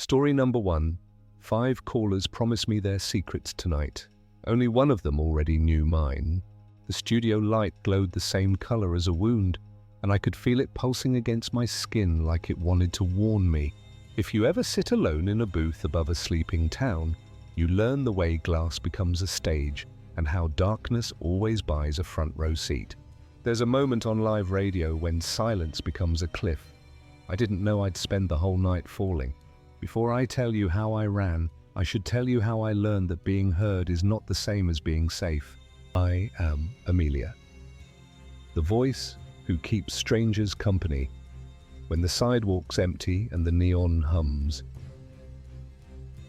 Story number 1. 5 callers promised me their secrets tonight. Only one of them already knew mine. The studio light glowed the same color as a wound, and I could feel it pulsing against my skin like it wanted to warn me. If you ever sit alone in a booth above a sleeping town, you learn the way glass becomes a stage and how darkness always buys a front row seat. There's a moment on live radio when silence becomes a cliff. I didn't know I'd spend the whole night falling. Before I tell you how I ran, I should tell you how I learned that being heard is not the same as being safe. I am Amelia, the voice who keeps strangers company when the sidewalk's empty and the neon hums.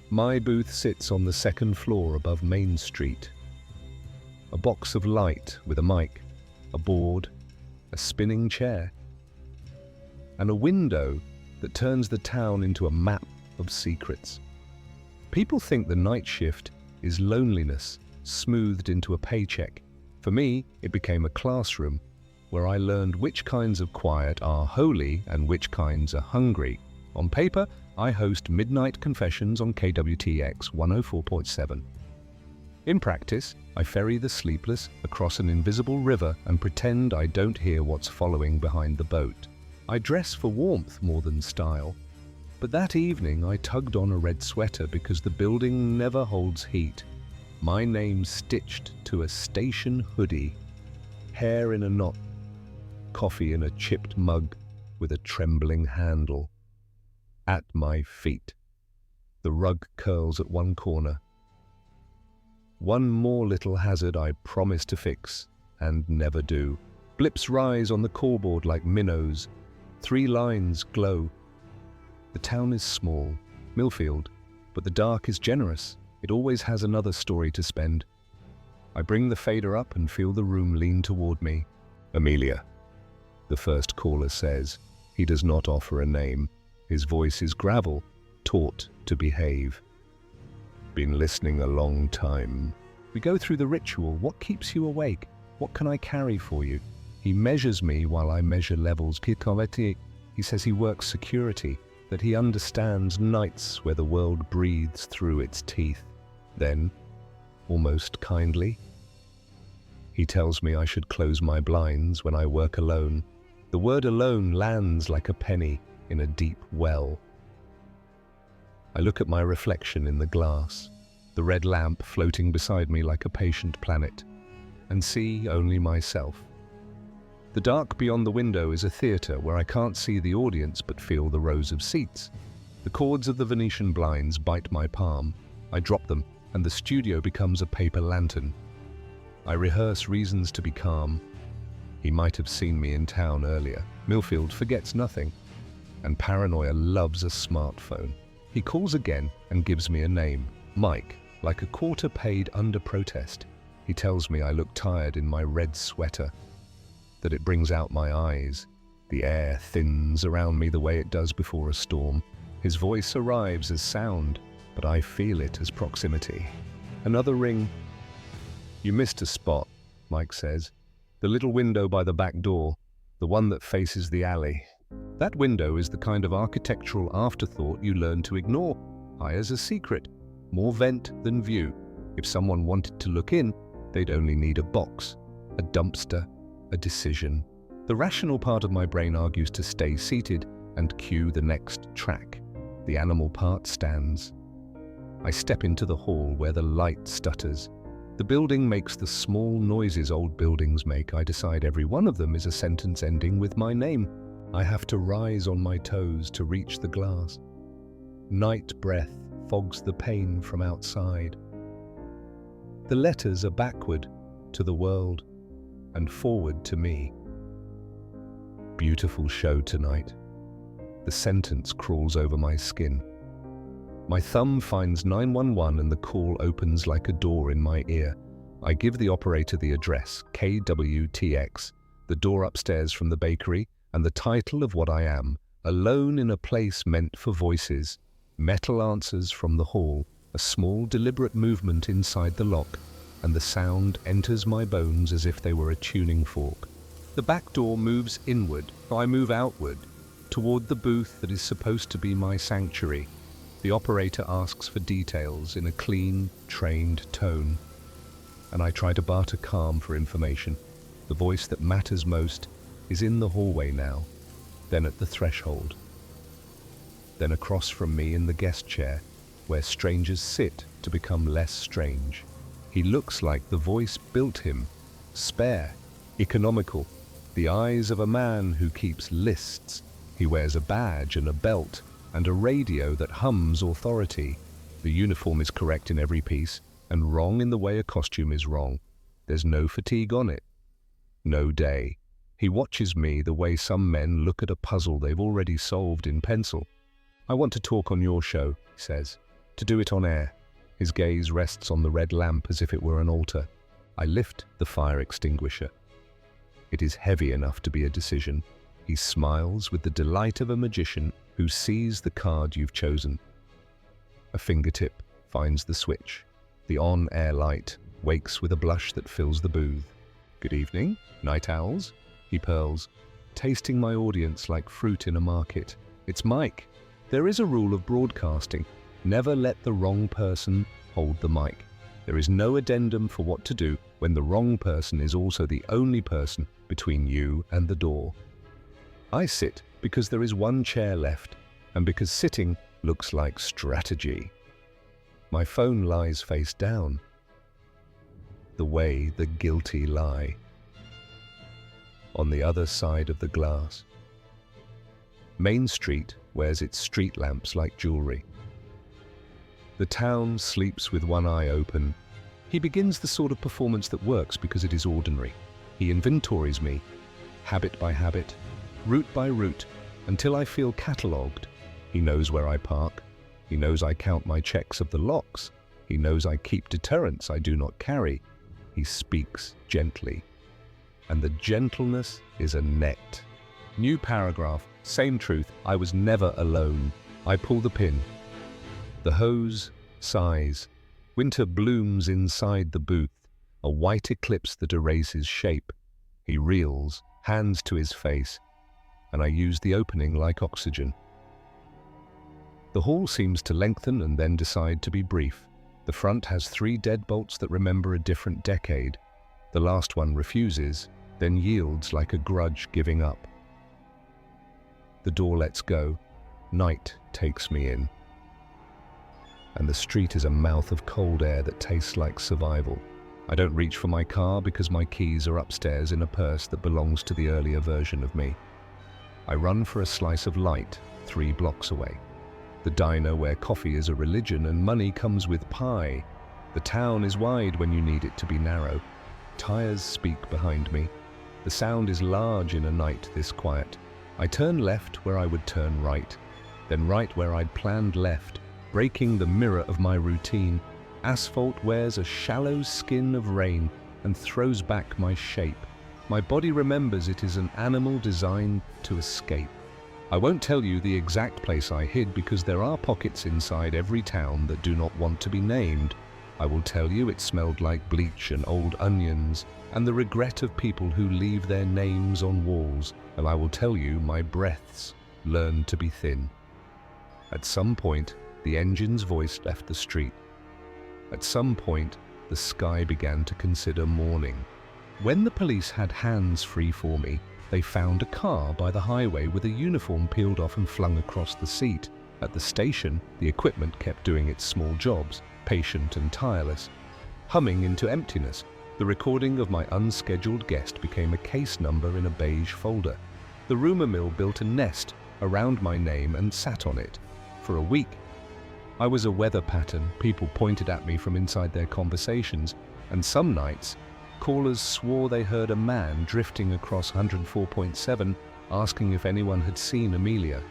My booth sits on the 2nd floor above Main Street. A box of light with a mic, a board, a spinning chair, and a window that turns the town into a map of secrets. People think the night shift is loneliness smoothed into a paycheck. For me, it became a classroom where I learned which kinds of quiet are holy and which kinds are hungry. On paper, I host Midnight Confessions on KWTX 104.7. In practice, I ferry the sleepless across an invisible river and pretend I don't hear what's following behind the boat. I dress for warmth more than style. But that evening I tugged on a red sweater because the building never holds heat. My name stitched to a station hoodie, hair in a knot, coffee in a chipped mug with a trembling handle. At my feet. The rug curls at one corner. One more little hazard I promise to fix, and never do. Blips rise on the callboard like minnows. 3 lines glow. The town is small, Millfield, but the dark is generous. It always has another story to spend. I bring the fader up and feel the room lean toward me. Amelia, the first caller says. He does not offer a name. His voice is gravel, taught to behave. Been listening a long time. We go through the ritual. What keeps you awake? What can I carry for you? He measures me while I measure levels. He says he works security, that he understands nights where the world breathes through its teeth. Then, almost kindly, he tells me I should close my blinds when I work alone. The word alone lands like a penny in a deep well. I look at my reflection in the glass, the red lamp floating beside me like a patient planet, and see only myself. The dark beyond the window is a theatre where I can't see the audience but feel the rows of seats. The cords of the Venetian blinds bite my palm. I drop them, and the studio becomes a paper lantern. I rehearse reasons to be calm. He might have seen me in town earlier. Millfield forgets nothing, and paranoia loves a smartphone. He calls again and gives me a name, Mike, like a quarter paid under protest. He tells me I look tired in my red sweater, that it brings out my eyes. The air thins around me the way it does before a storm. His voice arrives as sound, but I feel it as proximity. Another ring. You missed a spot, Mike says. The little window by the back door, the one that faces the alley. That window is the kind of architectural afterthought you learn to ignore. High as a secret, more vent than view. If someone wanted to look in, they'd only need a box, a dumpster, a decision. The rational part of my brain argues to stay seated and cue the next track. The animal part stands. I step into the hall where the light stutters. The building makes the small noises old buildings make. I decide every one of them is a sentence ending with my name. I have to rise on my toes to reach the glass. Night breath fogs the pain from outside. The letters are backward to the world and forward to me. Beautiful show tonight. The sentence crawls over my skin. My thumb finds 911 and the call opens like a door in my ear. I give the operator the address, KWTX, the door upstairs from the bakery, and the title of what I am, alone in a place meant for voices. Metal answers from the hall, a small deliberate movement inside the lock, and the sound enters my bones as if they were a tuning fork. The back door moves inward, I move outward, toward the booth that is supposed to be my sanctuary. The operator asks for details in a clean, trained tone, and I try to barter calm for information. The voice that matters most is in the hallway now, then at the threshold, then across from me in the guest chair, where strangers sit to become less strange. He looks like the voice built him, spare, economical, the eyes of a man who keeps lists. He wears a badge and a belt and a radio that hums authority. The uniform is correct in every piece and wrong in the way a costume is wrong. There's no fatigue on it. No day. He watches me the way some men look at a puzzle they've already solved in pencil. "I want to talk on your show," he says, "to do it on air." His gaze rests on the red lamp as if it were an altar. I lift the fire extinguisher. It is heavy enough to be a decision. He smiles with the delight of a magician who sees the card you've chosen. A fingertip finds the switch. The on-air light wakes with a blush that fills the booth. "Good evening, night owls," he purls, tasting my audience like fruit in a market. "It's Mike. There is a rule of broadcasting. Never let the wrong person hold the mic. There is no addendum for what to do when the wrong person is also the only person between you and the door." I sit because there is one chair left, and because sitting looks like strategy. My phone lies face down, the way the guilty lie. On the other side of the glass, Main Street wears its street lamps like jewelry. The town sleeps with one eye open. He begins the sort of performance that works because it is ordinary. He inventories me, habit by habit, route by route, until I feel catalogued. He knows where I park. He knows I count my checks of the locks. He knows I keep deterrents I do not carry. He speaks gently, and the gentleness is a net. New paragraph, same truth, I was never alone. I pull the pin. The hose sighs. Winter blooms inside the booth, a white eclipse that erases shape. He reels, hands to his face, and I use the opening like oxygen. The hall seems to lengthen and then decide to be brief. The front has 3 deadbolts that remember a different decade. The last one refuses, then yields like a grudge giving up. The door lets go. Night takes me in. And the street is a mouth of cold air that tastes like survival. I don't reach for my car because my keys are upstairs in a purse that belongs to the earlier version of me. I run for a slice of light 3 blocks away. The diner where coffee is a religion and money comes with pie. The town is wide when you need it to be narrow. Tires speak behind me. The sound is large in a night this quiet. I turn left where I would turn right, then right where I'd planned left, breaking the mirror of my routine. Asphalt wears a shallow skin of rain and throws back my shape. My body remembers it is an animal designed to escape. I won't tell you the exact place I hid because there are pockets inside every town that do not want to be named. I will tell you it smelled like bleach and old onions and the regret of people who leave their names on walls, and I will tell you my breaths learned to be thin. At some point, the engine's voice left the street. At some point, the sky began to consider mourning. When the police had hands free for me, they found a car by the highway with a uniform peeled off and flung across the seat. At the station, the equipment kept doing its small jobs, patient and tireless. Humming into emptiness, the recording of my unscheduled guest became a case number in a beige folder. The rumor mill built a nest around my name and sat on it. For a week, I was a weather pattern. People pointed at me from inside their conversations, and some nights, callers swore they heard a man drifting across 104.7 asking if anyone had seen Amelia,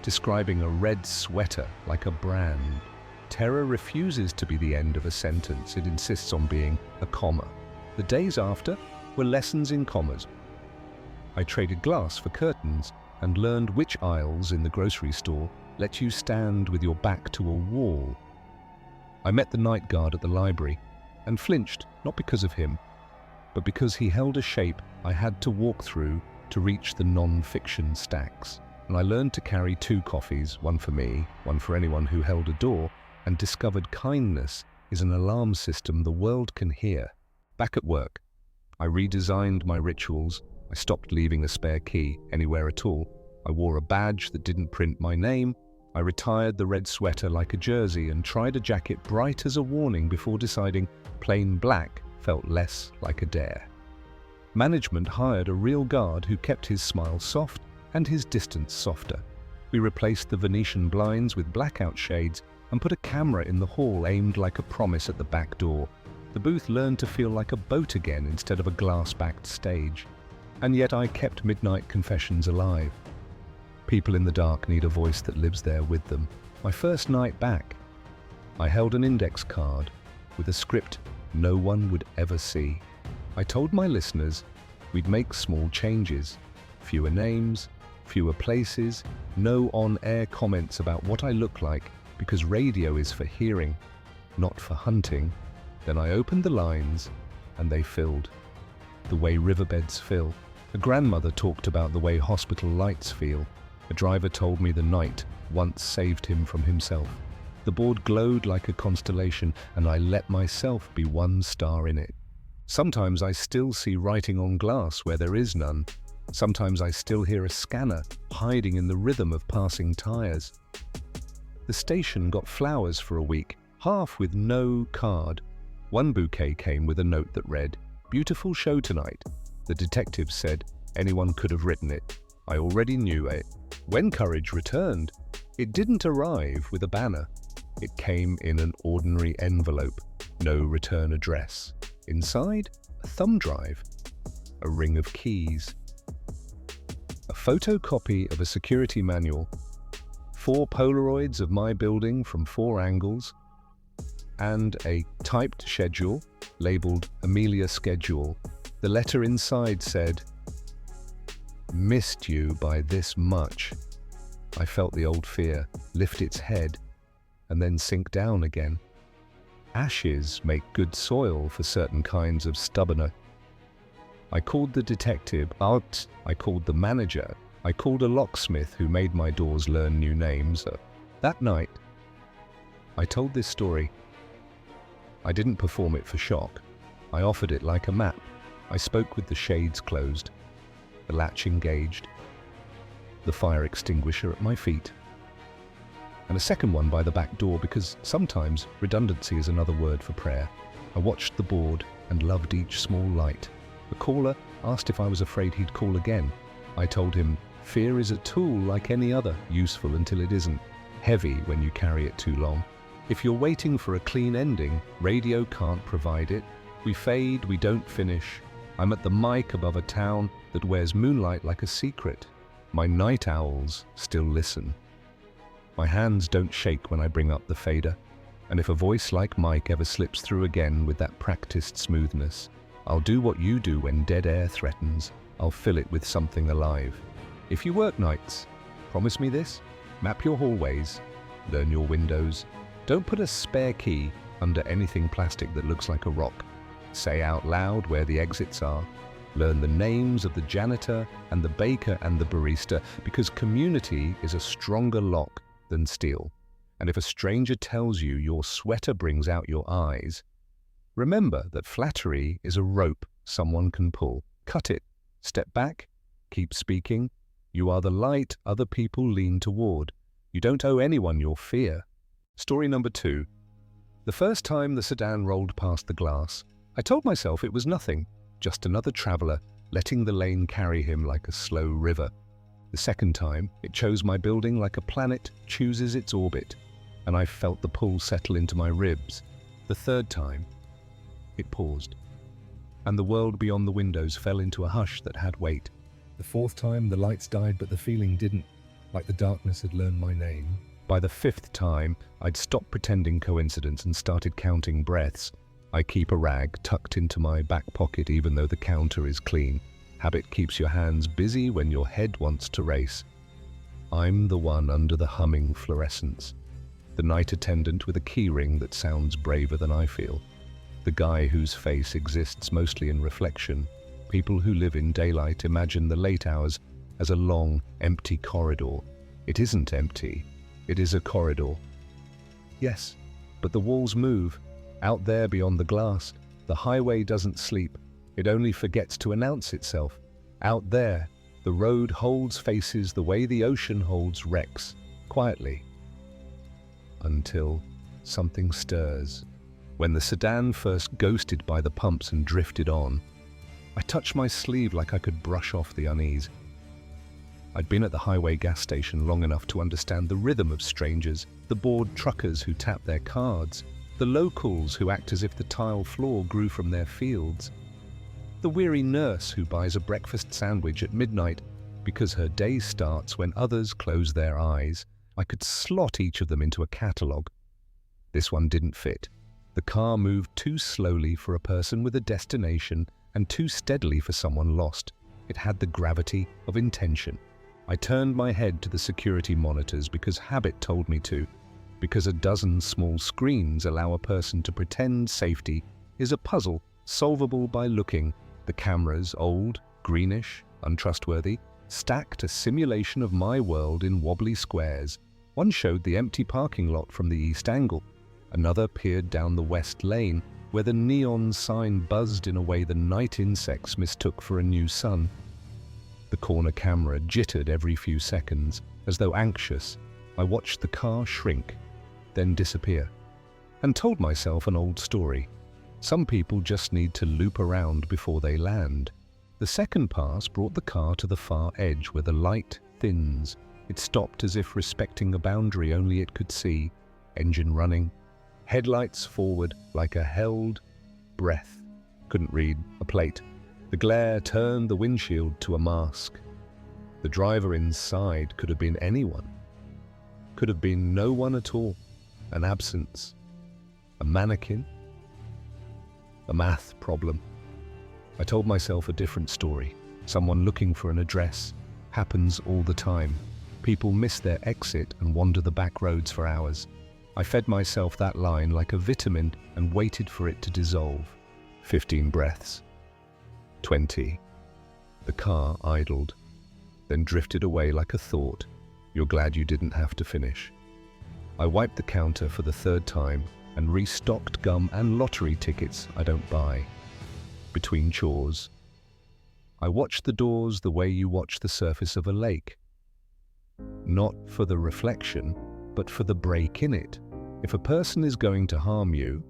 describing a red sweater like a brand. Terror refuses to be the end of a sentence. It insists on being a comma. The days after were lessons in commas. I traded glass for curtains and learned which aisles in the grocery store let you stand with your back to a wall. I met the night guard at the library and flinched, not because of him, but because he held a shape I had to walk through to reach the non-fiction stacks. and I learned to carry 2 coffees, one for me, one for anyone who held a door, and discovered kindness is an alarm system the world can hear. Back at work, I redesigned my rituals. I stopped leaving a spare key anywhere at all. I wore a badge that didn't print my name. I retired the red sweater like a jersey and tried a jacket bright as a warning before deciding plain black felt less like a dare. Management hired a real guard who kept his smile soft and his distance softer. We replaced the Venetian blinds with blackout shades and put a camera in the hall aimed like a promise at the back door. The booth learned to feel like a boat again instead of a glass-backed stage. And yet I kept midnight confessions alive. People in the dark need a voice that lives there with them. My first night back, I held an index card with a script no one would ever see. I told my listeners we'd make small changes, fewer names, fewer places, no on-air comments about what I look like, because radio is for hearing, not for hunting. Then I opened the lines, and they filled, the way riverbeds fill. A grandmother talked about the way hospital lights feel. A driver told me the night once saved him from himself. The board glowed like a constellation, and I let myself be one star in it. Sometimes I still see writing on glass where there is none. Sometimes I still hear a scanner hiding in the rhythm of passing tires. The station got flowers for a week, half with no card. One bouquet came with a note that read, "Beautiful show tonight." The detective said anyone could have written it. I already knew it. When courage returned, it didn't arrive with a banner. It came in an ordinary envelope, no return address. Inside, a thumb drive, a ring of keys, a photocopy of a security manual, 4 Polaroids of my building from 4 angles, and a typed schedule labeled Amelia Schedule. The letter inside said, "Missed you by this much." I felt the old fear lift its head and then sink down again. Ashes make good soil for certain kinds of stubborner. I called the detective out. I called the manager. I called a locksmith who made my doors learn new names. That night, I told this story. I didn't perform it for shock. I offered it like a map. I spoke with the shades closed, the latch engaged, the fire extinguisher at my feet, and a second one by the back door because sometimes redundancy is another word for prayer. I watched the board and loved each small light. The caller asked if I was afraid he'd call again. I told him, fear is a tool like any other, useful until it isn't, heavy when you carry it too long. If you're waiting for a clean ending, radio can't provide it. We fade, we don't finish. I'm at the mic above a town that wears moonlight like a secret. My night owls still listen. My hands don't shake when I bring up the fader. And if a voice like Mike ever slips through again with that practiced smoothness, I'll do what you do when dead air threatens. I'll fill it with something alive. If you work nights, promise me this: map your hallways, learn your windows. Don't put a spare key under anything plastic that looks like a rock. Say out loud where the exits are. Learn the names of the janitor and the baker and the barista, because community is a stronger lock than steel. And if a stranger tells you your sweater brings out your eyes, remember that flattery is a rope someone can pull. Cut it. Step back. Keep speaking. You are the light other people lean toward. You don't owe anyone your fear. Story number 2. The first time the sedan rolled past the glass, I told myself it was nothing, just another traveler letting the lane carry him like a slow river. The second time, it chose my building like a planet chooses its orbit, and I felt the pull settle into my ribs. The third time, it paused, and the world beyond the windows fell into a hush that had weight. The fourth time, the lights died, but the feeling didn't, like the darkness had learned my name. By the fifth time, I'd stopped pretending coincidence and started counting breaths. I keep a rag tucked into my back pocket even though the counter is clean. Habit keeps your hands busy when your head wants to race. I'm the one under the humming fluorescence. The night attendant with a key ring that sounds braver than I feel. The guy whose face exists mostly in reflection. People who live in daylight imagine the late hours as a long, empty corridor. It isn't empty. It is a corridor. Yes, but the walls move. Out there beyond the glass, the highway doesn't sleep. It only forgets to announce itself. Out there, the road holds faces the way the ocean holds wrecks, quietly. Until something stirs. When the sedan first ghosted by the pumps and drifted on, I touched my sleeve like I could brush off the unease. I'd been at the highway gas station long enough to understand the rhythm of strangers, the bored truckers who tap their cards, the locals who act as if the tile floor grew from their fields, the weary nurse who buys a breakfast sandwich at midnight because her day starts when others close their eyes. I could slot each of them into a catalogue. This one didn't fit. The car moved too slowly for a person with a destination and too steadily for someone lost. It had the gravity of intention. I turned my head to the security monitors because habit told me to, because a dozen small screens allow a person to pretend safety is a puzzle solvable by looking. The cameras, old, greenish, untrustworthy, stacked a simulation of my world in wobbly squares. One showed the empty parking lot from the east angle. Another peered down the west lane, where the neon sign buzzed in a way the night insects mistook for a new sun. The corner camera jittered every few seconds, as though anxious. I watched the car shrink, then disappear, and told myself an old story. Some people just need to loop around before they land. The second pass brought the car to the far edge where the light thins. It stopped as if respecting a boundary only it could see. Engine running, headlights forward like a held breath. Couldn't read a plate. The glare turned the windshield to a mask. The driver inside could have been anyone. Could have been no one at all. An absence. A mannequin. A math problem. I told myself a different story. Someone looking for an address. Happens all the time. People miss their exit and wander the back roads for hours. I fed myself that line like a vitamin and waited for it to dissolve. 15 breaths. 20. The car idled, then drifted away like a thought. You're glad you didn't have to finish. I wiped the counter for the third time and restocked gum and lottery tickets I don't buy. Between chores, I watched the doors the way you watch the surface of a lake. Not for the reflection, but for the break in it. If a person is going to harm you,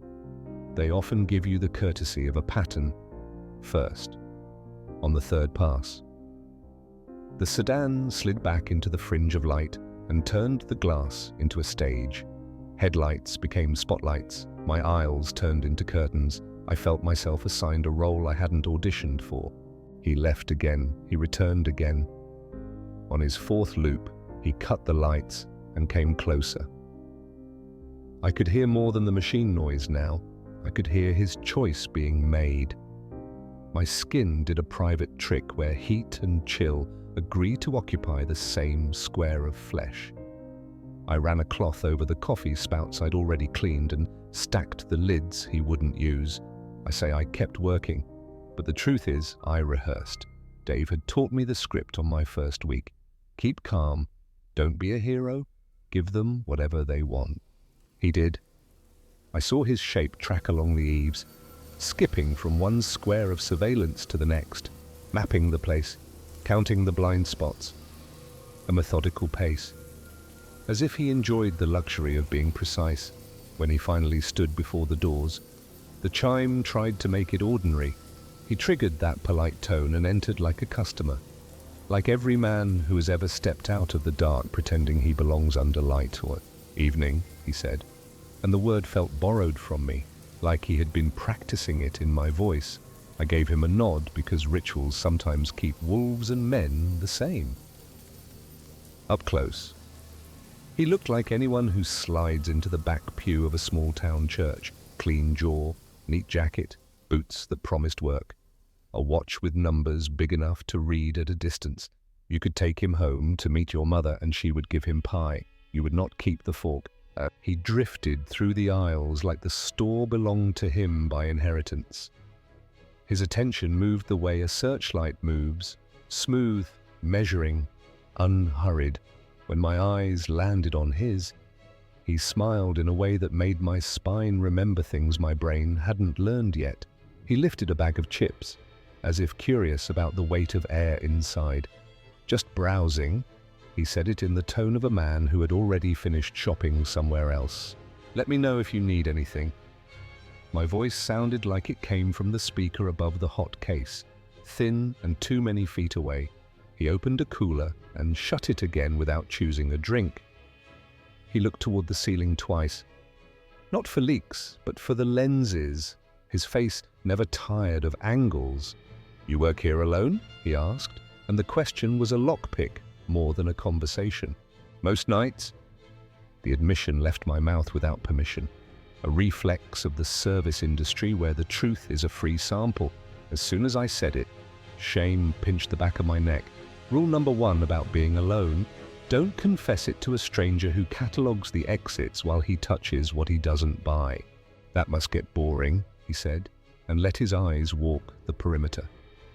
they often give you the courtesy of a pattern first, on the third pass. The sedan slid back into the fringe of light and turned the glass into a stage. Headlights became spotlights. My aisles turned into curtains. I felt myself assigned a role I hadn't auditioned for. He left again. He returned again. On his fourth loop, he cut the lights and came closer. I could hear more than the machine noise now. I could hear his choice being made. My skin did a private trick where heat and chill agree to occupy the same square of flesh. I ran a cloth over the coffee spouts I'd already cleaned and stacked the lids he wouldn't use. I say I kept working, but the truth is I rehearsed. Dave had taught me the script on my first week. Keep calm, don't be a hero, give them whatever they want. He did. I saw his shape track along the eaves, skipping from one square of surveillance to the next, mapping the place, counting the blind spots. A methodical pace, as if he enjoyed the luxury of being precise. When he finally stood before the doors, the chime tried to make it ordinary. He triggered that polite tone and entered like a customer. Like every man who has ever stepped out of the dark pretending he belongs under light. Or evening, he said, and the word felt borrowed from me, like he had been practicing it in my voice. I gave him a nod because rituals sometimes keep wolves and men the same. Up close, he looked like anyone who slides into the back pew of a small-town church. Clean jaw, neat jacket, boots that promised work, a watch with numbers big enough to read at a distance. You could take him home to meet your mother and she would give him pie. You would not keep the fork. He drifted through the aisles like the store belonged to him by inheritance. His attention moved the way a searchlight moves, smooth, measuring, unhurried. When my eyes landed on his, he smiled in a way that made my spine remember things my brain hadn't learned yet. He lifted a bag of chips, as if curious about the weight of air inside. "Just browsing," he said it in the tone of a man who had already finished shopping somewhere else. "Let me know if you need anything." My voice sounded like it came from the speaker above the hot case, thin and too many feet away. He opened a cooler and shut it again without choosing a drink. He looked toward the ceiling twice, not for leaks, but for the lenses. His face never tired of angles. "You work here alone?" he asked, and the question was a lockpick more than a conversation. "Most nights." The admission left my mouth without permission, a reflex of the service industry where the truth is a free sample. As soon as I said it, shame pinched the back of my neck. Rule number 1 about being alone: don't confess it to a stranger who catalogues the exits while he touches what he doesn't buy. "That must get boring," he said, and let his eyes walk the perimeter.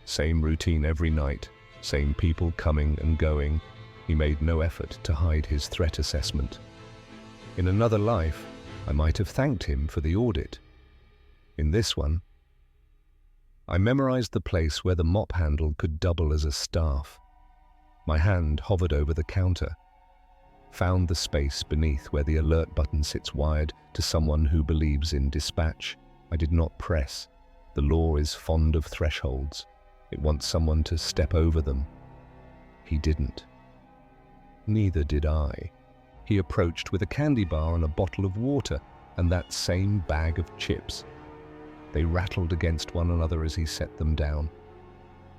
Same routine every night, same people coming and going. He made no effort to hide his threat assessment. In another life, I might have thanked him for the audit. In this one, I memorized the place where the mop handle could double as a staff. My hand hovered over the counter, found the space beneath where the alert button sits wired to someone who believes in dispatch. I did not press. The law is fond of thresholds. It wants someone to step over them. He didn't. Neither did I. He approached with a candy bar and a bottle of water and that same bag of chips. They rattled against one another as he set them down,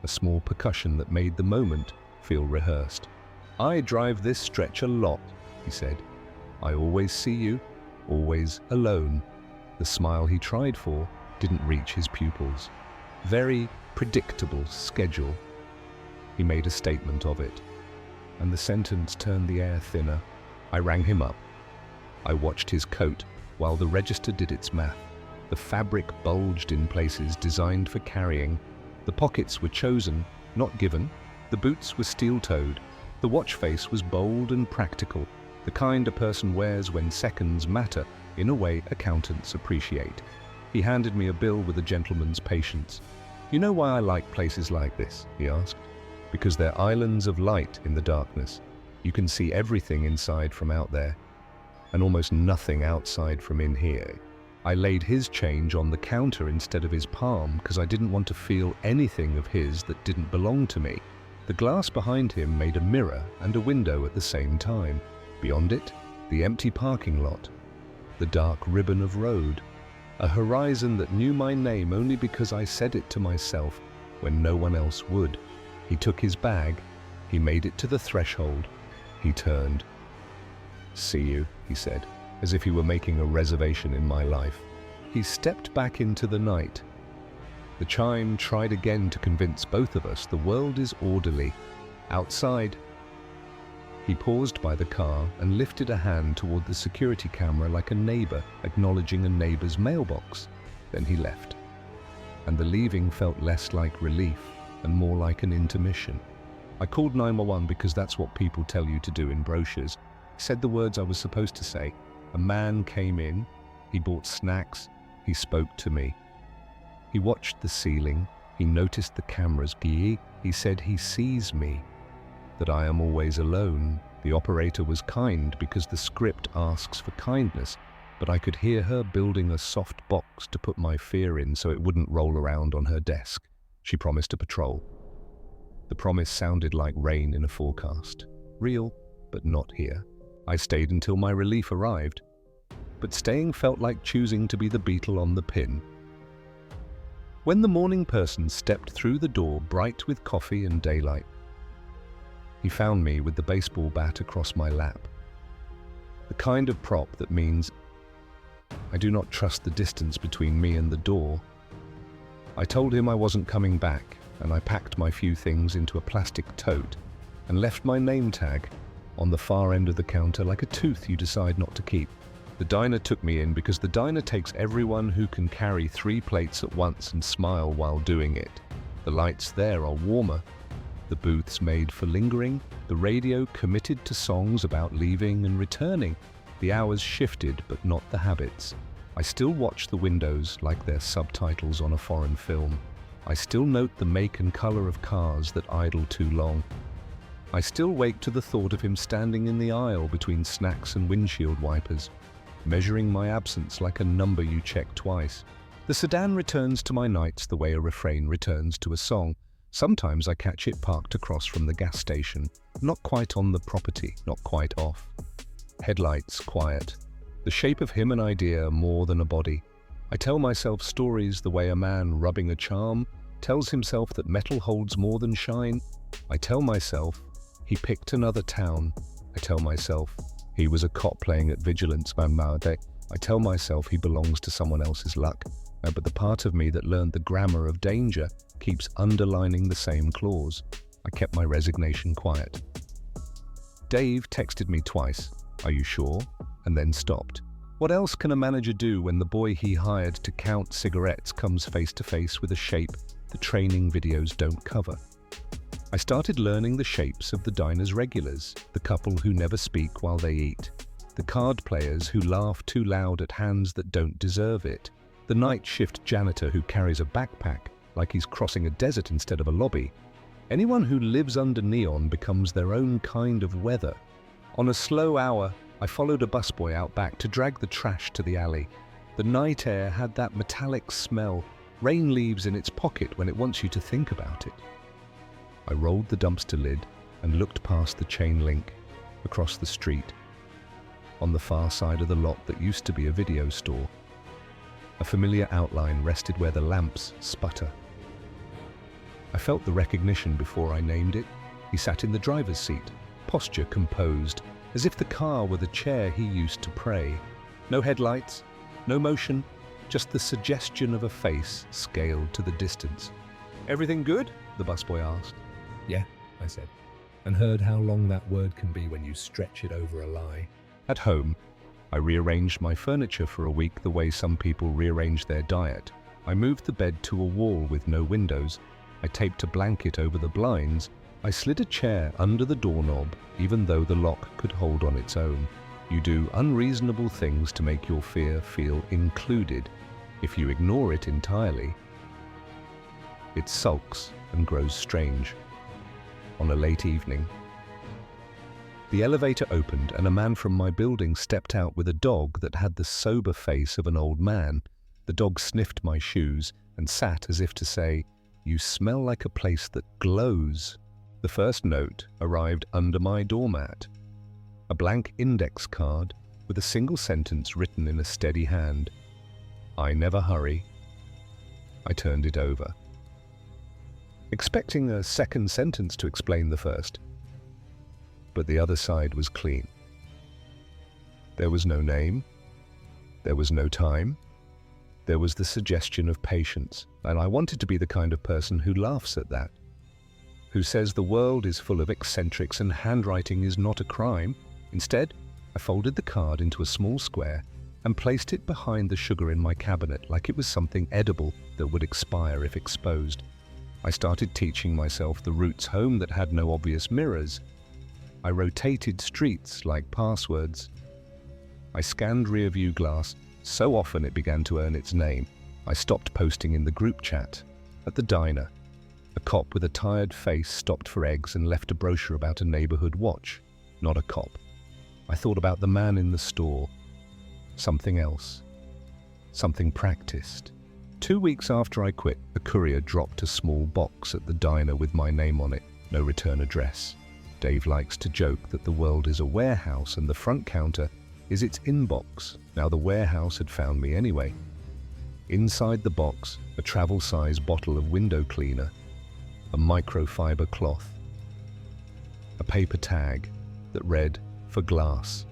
a small percussion that made the moment feel rehearsed. "I drive this stretch a lot," he said. "I always see you, always alone." The smile he tried for didn't reach his pupils. Very predictable schedule. He made a statement of it, and the sentence turned the air thinner. I rang him up. I watched his coat while the register did its math. The fabric bulged in places designed for carrying. The pockets were chosen, not given. The boots were steel-toed. The watch face was bold and practical, the kind a person wears when seconds matter in a way accountants appreciate. He handed me a bill with a gentleman's patience. "You know why I like places like this?" he asked. "Because they're islands of light in the darkness. You can see everything inside from out there, and almost nothing outside from in here." I laid his change on the counter instead of his palm because I didn't want to feel anything of his that didn't belong to me. The glass behind him made a mirror and a window at the same time. Beyond it, the empty parking lot, the dark ribbon of road, a horizon that knew my name only because I said it to myself when no one else would. He took his bag, he made it to the threshold, he turned. "See you," he said, as if he were making a reservation in my life. He stepped back into the night. The chime tried again to convince both of us the world is orderly. Outside. He paused by the car and lifted a hand toward the security camera like a neighbor acknowledging a neighbor's mailbox. Then he left. And the leaving felt less like relief and more like an intermission. I called 911 because that's what people tell you to do in brochures. I said the words I was supposed to say. A man came in, he bought snacks, he spoke to me. He watched the ceiling, he noticed the cameras. He said he sees me, that I am always alone. The operator was kind because the script asks for kindness, but I could hear her building a soft box to put my fear in so it wouldn't roll around on her desk. She promised a patrol. The promise sounded like rain in a forecast. Real, but not here. I stayed until my relief arrived, but staying felt like choosing to be the beetle on the pin. When the morning person stepped through the door bright with coffee and daylight, he found me with the baseball bat across my lap. The kind of prop that means I do not trust the distance between me and the door. I told him I wasn't coming back, and I packed my few things into a plastic tote and left my name tag on the far end of the counter like a tooth you decide not to keep. The diner took me in because the diner takes everyone who can carry 3 plates at once and smile while doing it. The lights there are warmer, the booths made for lingering, the radio committed to songs about leaving and returning. The hours shifted, but not the habits. I still watch the windows like they're subtitles on a foreign film. I still note the make and color of cars that idle too long. I still wake to the thought of him standing in the aisle between snacks and windshield wipers, measuring my absence like a number you check twice. The sedan returns to my nights the way a refrain returns to a song. Sometimes I catch it parked across from the gas station, not quite on the property, not quite off. Headlights quiet. The shape of him an idea more than a body. I tell myself stories the way a man rubbing a charm tells himself that metal holds more than shine. I tell myself he picked another town. I tell myself he was a cop playing at vigilance by Maude. I tell myself he belongs to someone else's luck. But the part of me that learned the grammar of danger keeps underlining the same clause. I kept my resignation quiet. Dave texted me twice, "Are you sure?" and then stopped. What else can a manager do when the boy he hired to count cigarettes comes face to face with a shape the training videos don't cover? I started learning the shapes of the diner's regulars, the couple who never speak while they eat, the card players who laugh too loud at hands that don't deserve it, the night shift janitor who carries a backpack like he's crossing a desert instead of a lobby. Anyone who lives under neon becomes their own kind of weather. On a slow hour, I followed a busboy out back to drag the trash to the alley. The night air had that metallic smell, rain leaves in its pocket when it wants you to think about it. I rolled the dumpster lid and looked past the chain link, across the street, on the far side of the lot that used to be a video store. A familiar outline rested where the lamps sputter. I felt the recognition before I named it. He sat in the driver's seat, posture composed, as if the car were the chair he used to pray. No headlights, no motion, just the suggestion of a face scaled to the distance. "Everything good?" the busboy asked. "Yeah," I said, and heard how long that word can be when you stretch it over a lie. At home, I rearranged my furniture for a week the way some people rearrange their diet. I moved the bed to a wall with no windows. I taped a blanket over the blinds. I slid a chair under the doorknob, even though the lock could hold on its own. You do unreasonable things to make your fear feel included. If you ignore it entirely, it sulks and grows strange. On a late evening, the elevator opened and a man from my building stepped out with a dog that had the sober face of an old man. The dog sniffed my shoes and sat as if to say, "You smell like a place that glows." The first note arrived under my doormat. A blank index card with a single sentence written in a steady hand. "I never hurry." I turned it over, expecting a second sentence to explain the first. But the other side was clean. There was no name. There was no time. There was the suggestion of patience, and I wanted to be the kind of person who laughs at that, who says the world is full of eccentrics and handwriting is not a crime. Instead, I folded the card into a small square and placed it behind the sugar in my cabinet like it was something edible that would expire if exposed. I started teaching myself the routes home that had no obvious mirrors. I rotated streets like passwords. I scanned rearview glass so often it began to earn its name. I stopped posting in the group chat. At the diner, a cop with a tired face stopped for eggs and left a brochure about a neighborhood watch. Not a cop. I thought about the man in the store. Something else. Something practiced. 2 weeks after I quit, a courier dropped a small box at the diner with my name on it. No return address. Dave likes to joke that the world is a warehouse and the front counter is its inbox. Now the warehouse had found me anyway. Inside the box, a travel-size bottle of window cleaner, a microfiber cloth, a paper tag that read, "For glass."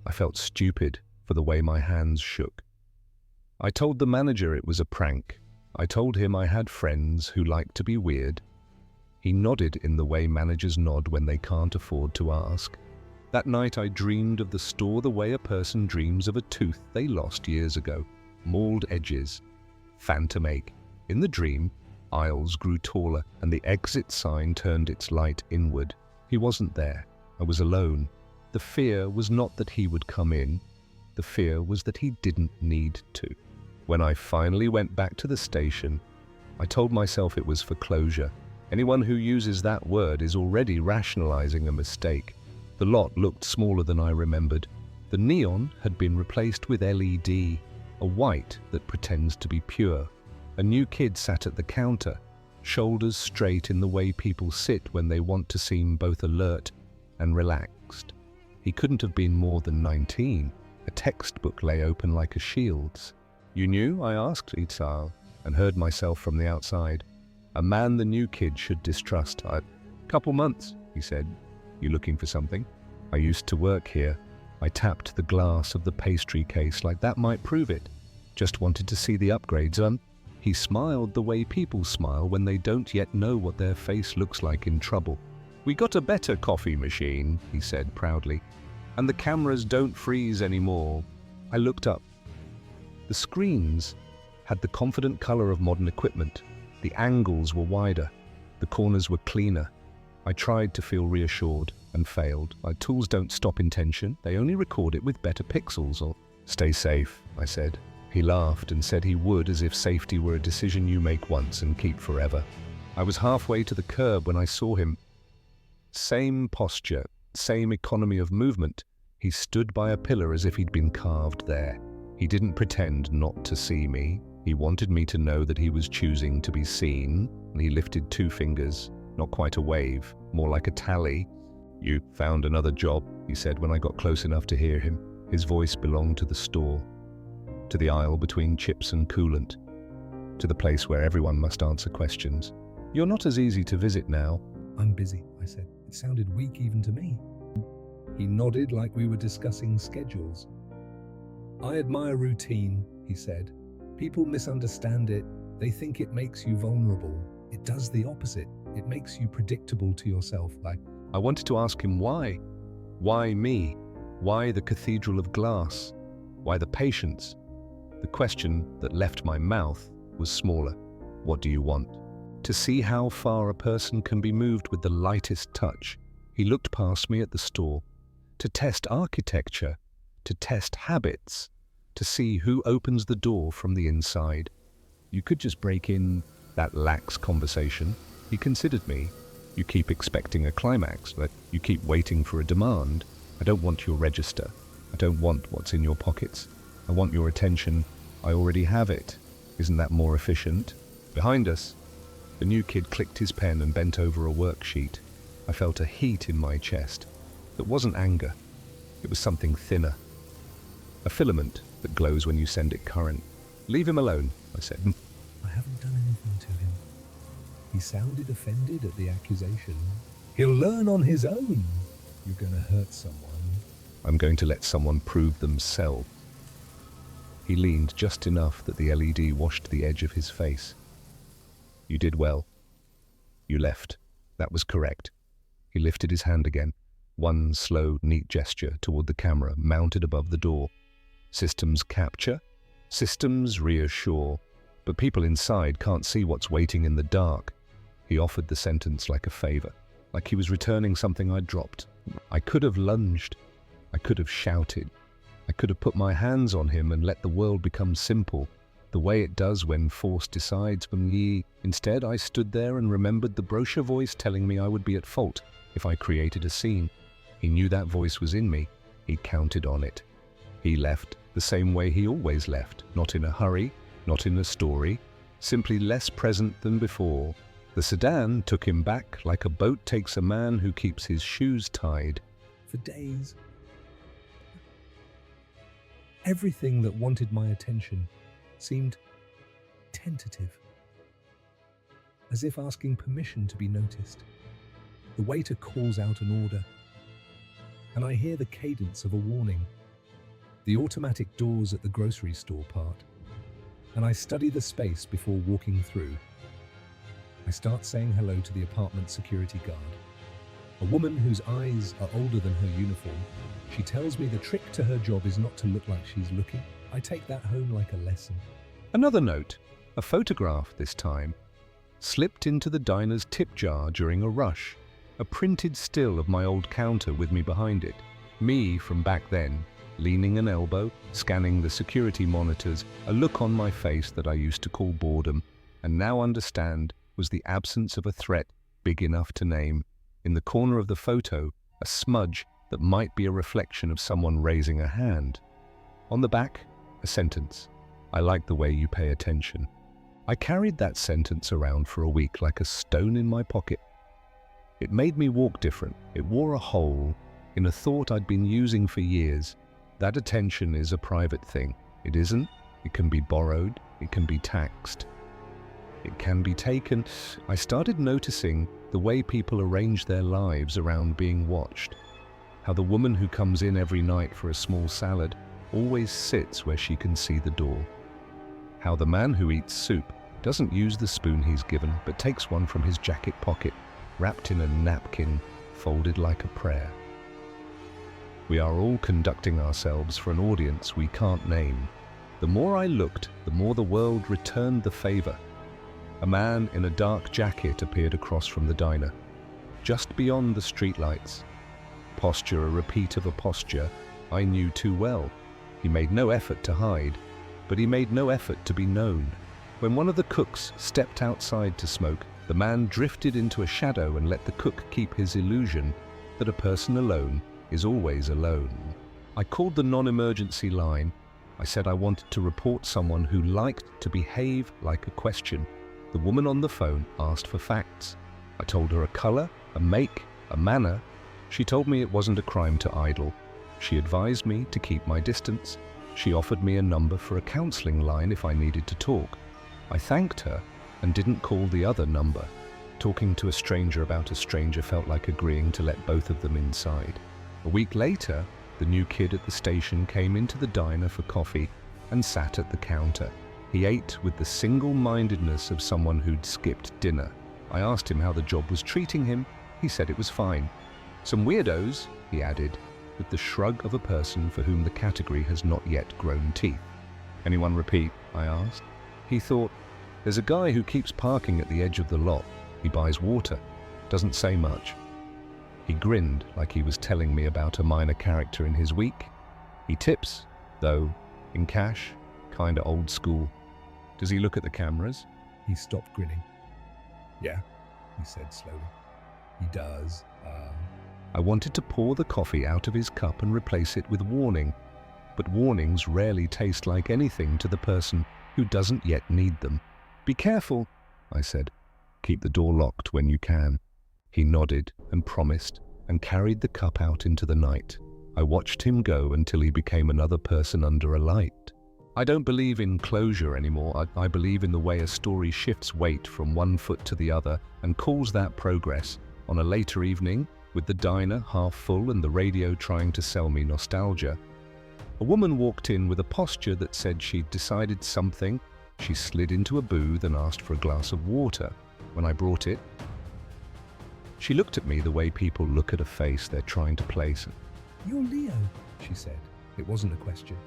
I felt stupid for the way my hands shook. I told the manager it was a prank. I told him I had friends who liked to be weird. He nodded in the way managers nod when they can't afford to ask. That night I dreamed of the store the way a person dreams of a tooth they lost years ago. Mauled edges. Phantom ache. In the dream, Aisles grew taller, and the exit sign turned its light inward. He wasn't there. I was alone. The fear was not that he would come in. The fear was that he didn't need to. When I finally went back to the station, I told myself it was for closure. Anyone who uses that word is already rationalizing a mistake. The lot looked smaller than I remembered. The neon had been replaced with LED, a white that pretends to be pure. A new kid sat at the counter, shoulders straight in the way people sit when they want to seem both alert and relaxed. He couldn't have been more than 19. A textbook lay open like a shield's. "You knew?" I asked Itzal, and heard myself from the outside. "A man the new kid should distrust." "Couple months," he said. "You looking for something?" "I used to work here." I tapped the glass of the pastry case like that might prove it. "Just wanted to see the upgrades." He smiled the way people smile when they don't yet know what their face looks like in trouble. "We got a better coffee machine," he said proudly. "And the cameras don't freeze anymore." I looked up. The screens had the confident color of modern equipment. The angles were wider. The corners were cleaner. I tried to feel reassured and failed. My tools don't stop intention. They only record it with better pixels. Or "Stay safe," I said. He laughed and said he would, as if safety were a decision you make once and keep forever. I was halfway to the curb when I saw him. Same posture, same economy of movement. He stood by a pillar as if he'd been carved there. He didn't pretend not to see me. He wanted me to know that he was choosing to be seen, and he lifted 2 fingers, not quite a wave, more like a tally. "You found another job," he said when I got close enough to hear him. His voice belonged to the store, to the aisle between chips and coolant, to the place where everyone must answer questions. "You're not as easy to visit now." "I'm busy," I said. It sounded weak even to me. He nodded like we were discussing schedules. "I admire routine," he said. "People misunderstand it. They think it makes you vulnerable. It does the opposite. It makes you predictable to yourself." I wanted to ask him why. Why me? Why the cathedral of glass? Why the patience? The question that left my mouth was smaller. "What do you want?" To see how far a person can be moved with the lightest touch. He looked past me at the store. To test architecture, to test habits, to see who opens the door from the inside. You could just break in that lax conversation. He considered me. "You keep expecting a climax, but you keep waiting for a demand. I don't want your register. I don't want what's in your pockets. I want your attention. I already have it. Isn't that more efficient?" Behind us, the new kid clicked his pen and bent over a worksheet. I felt a heat in my chest. It wasn't anger. It was something thinner. A filament that glows when you send it current. "Leave him alone," I said. "I haven't done anything to him." He sounded offended at the accusation. "He'll learn on his own." "You're going to hurt someone." "I'm going to let someone prove themselves." He leaned just enough that the LED washed the edge of his face. "You did well. You left. That was correct." He lifted his hand again. One slow, neat gesture toward the camera mounted above the door. "Systems capture, systems reassure, but people inside can't see what's waiting in the dark." He offered the sentence like a favor, like he was returning something I'd dropped. I could have lunged. I could have shouted. I could have put my hands on him and let the world become simple, the way it does when force decides for me. Instead, I stood there and remembered the brochure voice telling me I would be at fault if I created a scene. He knew that voice was in me. He counted on it. He left the same way he always left, not in a hurry, not in a story, simply less present than before. The sedan took him back like a boat takes a man who keeps his shoes tied. For days, everything that wanted my attention seemed tentative, as if asking permission to be noticed. The waiter calls out an order, and I hear the cadence of a warning. The automatic doors at the grocery store part, and I study the space before walking through. I start saying hello to the apartment security guard, a woman whose eyes are older than her uniform. She tells me the trick to her job is not to look like she's looking. I take that home like a lesson. Another note, a photograph this time. slipped into the diner's tip jar during a rush, a printed still of my old counter with me behind it. Me from back then, leaning an elbow, scanning the security monitors, a look on my face that I used to call boredom, and now understand was the absence of a threat big enough to name. In the corner of the photo, a smudge that might be a reflection of someone raising a hand. On the back, a sentence. I like the way you pay attention. I carried that sentence around for a week like a stone in my pocket. It made me walk different. It wore a hole in a thought I'd been using for years. That attention is a private thing. It isn't. It can be borrowed. It can be taxed. It can be taken. I started noticing the way people arrange their lives around being watched. How the woman who comes in every night for a small salad always sits where she can see the door. How the man who eats soup doesn't use the spoon he's given, but takes one from his jacket pocket, wrapped in a napkin, folded like a prayer. We are all conducting ourselves for an audience we can't name. The more I looked, the more the world returned the favor. A man in a dark jacket appeared across from the diner, just beyond the streetlights. Posture a repeat of a posture I knew too well. He made no effort to hide, but he made no effort to be known. When one of the cooks stepped outside to smoke, the man drifted into a shadow and let the cook keep his illusion that a person alone is always alone. I called the non-emergency line. I said I wanted to report someone who liked to behave like a question. The woman on the phone asked for facts. I told her a color, a make, a manner. She told me it wasn't a crime to idle. She advised me to keep my distance. She offered me a number for a counseling line if I needed to talk. I thanked her and didn't call the other number. Talking to a stranger about a stranger felt like agreeing to let both of them inside. A week later, the new kid at the station came into the diner for coffee and sat at the counter. He ate with the single-mindedness of someone who'd skipped dinner. I asked him how the job was treating him. He said it was fine. Some weirdos, he added, with the shrug of a person for whom the category has not yet grown teeth. Anyone repeat? I asked. He thought, there's a guy who keeps parking at the edge of the lot. He buys water. Doesn't say much. He grinned like he was telling me about a minor character in his week. He tips, though, in cash, kinda old school. Does he look at the cameras? He stopped grinning. Yeah, he said slowly. He does. I wanted to pour the coffee out of his cup and replace it with warning, but warnings rarely taste like anything to the person who doesn't yet need them. Be careful, I said. Keep the door locked when you can. He nodded and promised and carried the cup out into the night. I watched him go until he became another person under a light. I don't believe in closure anymore. I believe in the way a story shifts weight from one foot to the other and calls that progress. On a later evening, with the diner half full and the radio trying to sell me nostalgia, a woman walked in with a posture that said she'd decided something. She slid into a booth and asked for a glass of water. When I brought it, she looked at me the way people look at a face they're trying to place. You're Leo, she said. It wasn't a question.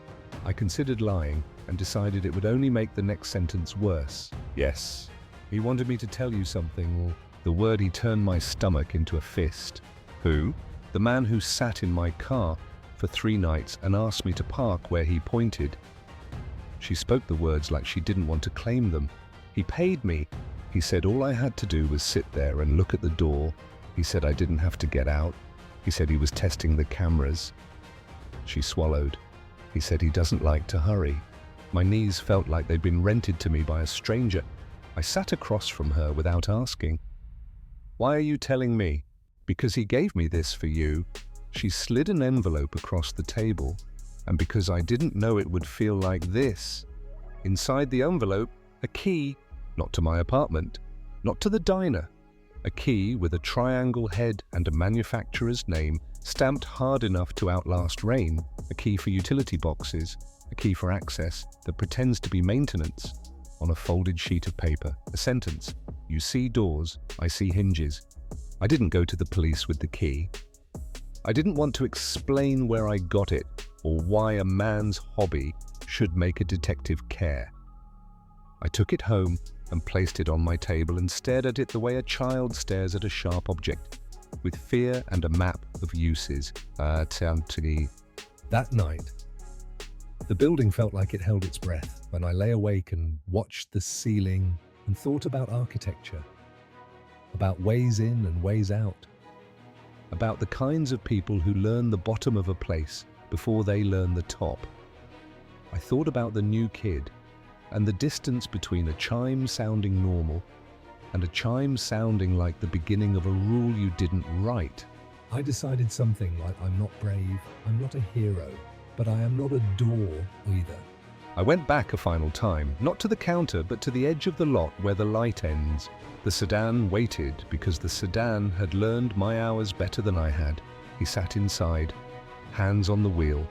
I considered lying and decided it would only make the next sentence worse. Yes, he wanted me to tell you something, or the word he turned my stomach into a fist. Who? The man who sat in my car for 3 nights and asked me to park where he pointed. She spoke the words like she didn't want to claim them. He paid me. He said all I had to do was sit there and look at the door. He said I didn't have to get out. He said he was testing the cameras. She swallowed. He said he doesn't like to hurry. My knees felt like they'd been rented to me by a stranger. I sat across from her without asking. Why are you telling me? Because he gave me this for you. She slid an envelope across the table, and because I didn't know it would feel like this. Inside the envelope, a key, not to my apartment, not to the diner. A key with a triangle head and a manufacturer's name stamped hard enough to outlast rain. A key for utility boxes. A key for access that pretends to be maintenance. On a folded sheet of paper, a sentence. You see doors, I see hinges. I didn't go to the police with the key. I didn't want to explain where I got it or why a man's hobby should make a detective care. I took it home and placed it on my table and stared at it the way a child stares at a sharp object, with fear and a map of uses. That night, the building felt like it held its breath when I lay awake and watched the ceiling and thought about architecture, about ways in and ways out, about the kinds of people who learn the bottom of a place before they learn the top. I thought about the new kid and the distance between a chime sounding normal and a chime sounding like the beginning of a rule you didn't write. I decided something like I'm not brave, I'm not a hero, but I am not a door either. I went back a final time, not to the counter, but to the edge of the lot where the light ends. The sedan waited because the sedan had learned my hours better than I had. He sat inside, hands on the wheel,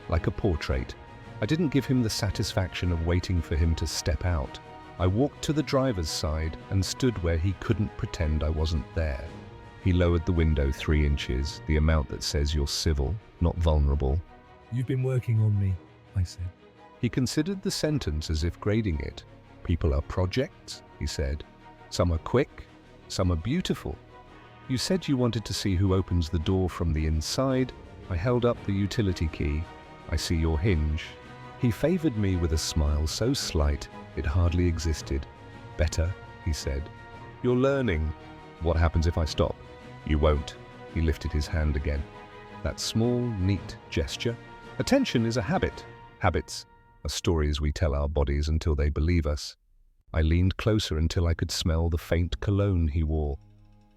like a portrait. I didn't give him the satisfaction of waiting for him to step out. I walked to the driver's side and stood where he couldn't pretend I wasn't there. He lowered the window 3 inches, the amount that says you're civil, not vulnerable. You've been working on me, I said. He considered the sentence as if grading it. People are projects, he said. Some are quick, some are beautiful. You said you wanted to see who opens the door from the inside. I held up the utility key. I see your hinge. He favored me with a smile so slight it hardly existed. Better, he said. You're learning. What happens if I stop? You won't. He lifted his hand again. That small, neat gesture. Attention is a habit. Habits are stories we tell our bodies until they believe us. I leaned closer until I could smell the faint cologne he wore,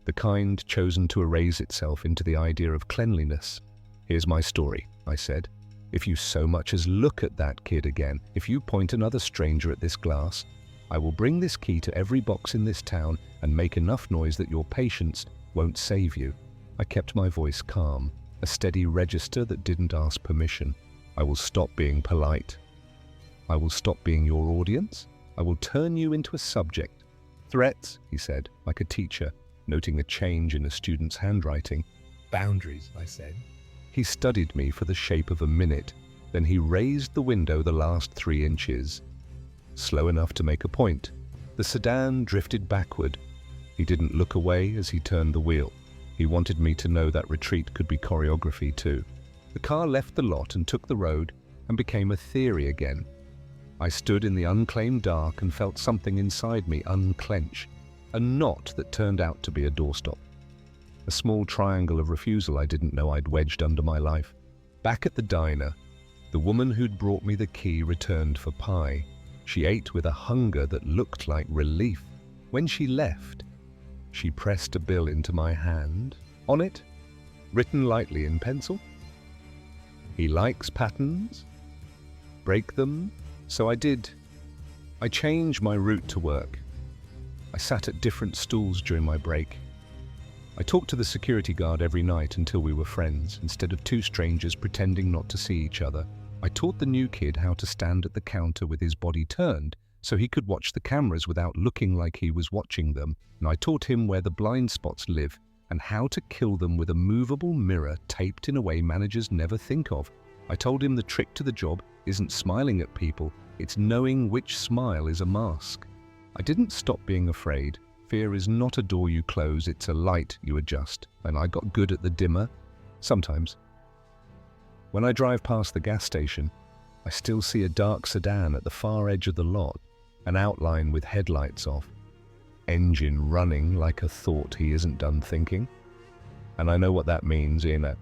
the kind chosen to erase itself into the idea of cleanliness. Here's my story, I said. If you so much as look at that kid again, if you point another stranger at this glass, I will bring this key to every box in this town and make enough noise that your patience won't save you. I kept my voice calm, a steady register that didn't ask permission. I will stop being polite. I will stop being your audience. I will turn you into a subject. Threats, he said, like a teacher, noting a change in a student's handwriting. Boundaries, I said. He studied me for the shape of a minute, then he raised the window the last 3 inches. Slow enough to make a point. The sedan drifted backward. He didn't look away as he turned the wheel. He wanted me to know that retreat could be choreography too. The car left the lot and took the road and became a theory again. I stood in the unclaimed dark and felt something inside me unclench, a knot that turned out to be a doorstop. A small triangle of refusal I didn't know I'd wedged under my life. Back at the diner, the woman who'd brought me the key returned for pie. She ate with a hunger that looked like relief. When she left, she pressed a bill into my hand. On it, written lightly in pencil, he likes patterns. Break them. So I did. I changed my route to work. I sat at different stools during my break. I talked to the security guard every night until we were friends, instead of 2 strangers pretending not to see each other. I taught the new kid how to stand at the counter with his body turned, so he could watch the cameras without looking like he was watching them. And I taught him where the blind spots live and how to kill them with a movable mirror taped in a way managers never think of. I told him the trick to the job isn't smiling at people, it's knowing which smile is a mask. I didn't stop being afraid. Fear is not a door you close, it's a light you adjust. And I got good at the dimmer, sometimes. When I drive past the gas station, I still see a dark sedan at the far edge of the lot, an outline with headlights off, engine running like a thought he isn't done thinking. And I know what that means, It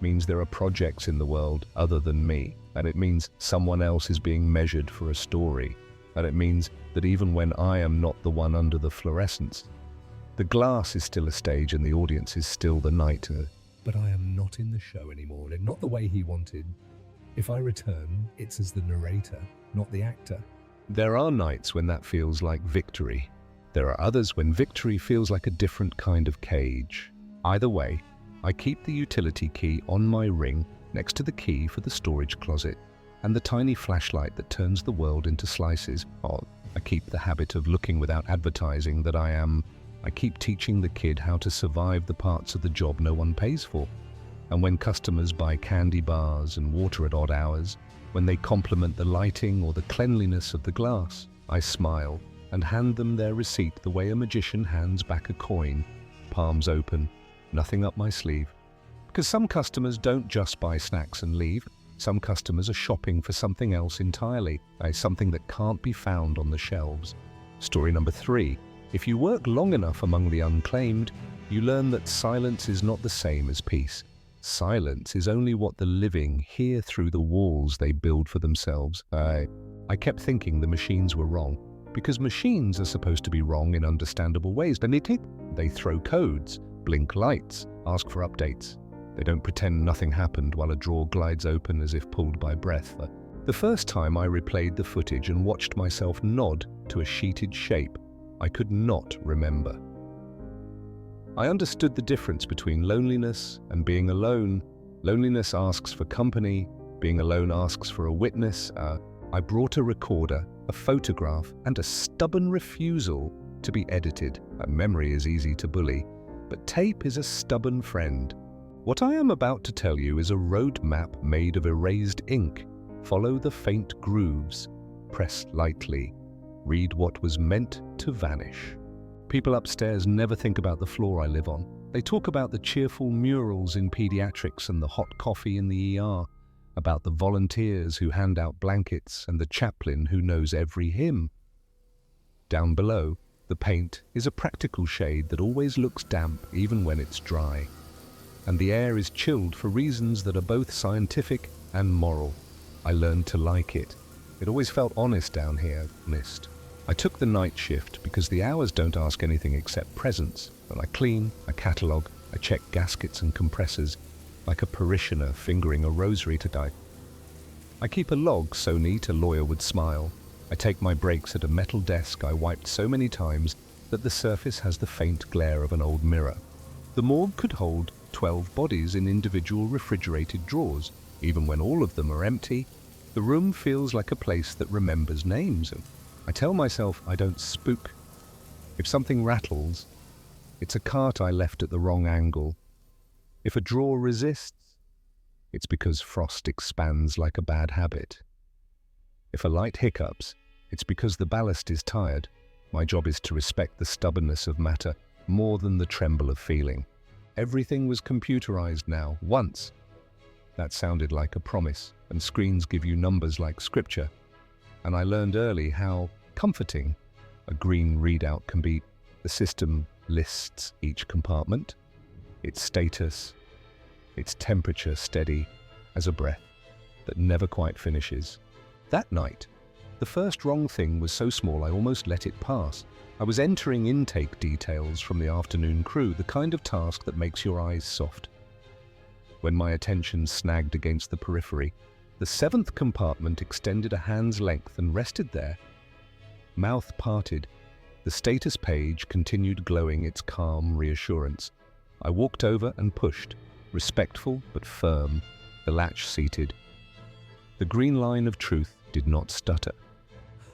means there are projects in the world other than me, and it means someone else is being measured for a story, and it means that even when I am not the one under the fluorescence, the glass is still a stage and the audience is still the night. But I am not in the show anymore, and not the way he wanted. If I return, it's as the narrator, not the actor. There are nights when that feels like victory. There are others when victory feels like a different kind of cage. Either way, I keep the utility key on my ring next to the key for the storage closet and the tiny flashlight that turns the world into slices. I keep the habit of looking without advertising that I keep teaching the kid how to survive the parts of the job no one pays for. And when customers buy candy bars and water at odd hours, when they compliment the lighting or the cleanliness of the glass, I smile and hand them their receipt the way a magician hands back a coin, palms open, nothing up my sleeve. Because some customers don't just buy snacks and leave. Some customers are shopping for something else entirely, something that can't be found on the shelves. Story number 3. If you work long enough among the unclaimed, you learn that silence is not the same as peace. Silence is only what the living hear through the walls they build for themselves. I kept thinking the machines were wrong, because machines are supposed to be wrong in understandable ways. They throw codes, blink lights, ask for updates. They don't pretend nothing happened while a drawer glides open as if pulled by breath. The first time I replayed the footage and watched myself nod to a sheeted shape, I could not remember. I understood the difference between loneliness and being alone. Loneliness asks for company, being alone asks for a witness. I brought a recorder, a photograph, and a stubborn refusal to be edited. Memory is easy to bully, but tape is a stubborn friend. What I am about to tell you is a road map made of erased ink. Follow the faint grooves. Press lightly. Read what was meant to vanish. People upstairs never think about the floor I live on. They talk about the cheerful murals in pediatrics and the hot coffee in the ER, about the volunteers who hand out blankets and the chaplain who knows every hymn. Down below, the paint is a practical shade that always looks damp even when it's dry. And the air is chilled for reasons that are both scientific and moral. I learned to like it. It always felt honest down here, honest. I took the night shift because the hours don't ask anything except presence. And I clean, I catalogue, I check gaskets and compressors, like a parishioner fingering a rosary to die. I keep a log so neat a lawyer would smile. I take my breaks at a metal desk I wiped so many times that the surface has the faint glare of an old mirror. The morgue could hold 12 bodies in individual refrigerated drawers. Even when all of them are empty, the room feels like a place that remembers names. I tell myself I don't spook. If something rattles, it's a cart I left at the wrong angle. If a drawer resists, it's because frost expands like a bad habit. If a light hiccups, it's because the ballast is tired. My job is to respect the stubbornness of matter more than the tremble of feeling. Everything was computerized now, once. That sounded like a promise, and screens give you numbers like scripture. And I learned early how comforting a green readout can be. The system lists each compartment, its status, its temperature steady as a breath that never quite finishes. That night, the first wrong thing was so small I almost let it pass. I was entering intake details from the afternoon crew, the kind of task that makes your eyes soft. When my attention snagged against the periphery, the 7th compartment extended a hand's length and rested there. Mouth parted, the status page continued glowing its calm reassurance. I walked over and pushed, respectful but firm, the latch seated. The green line of truth did not stutter.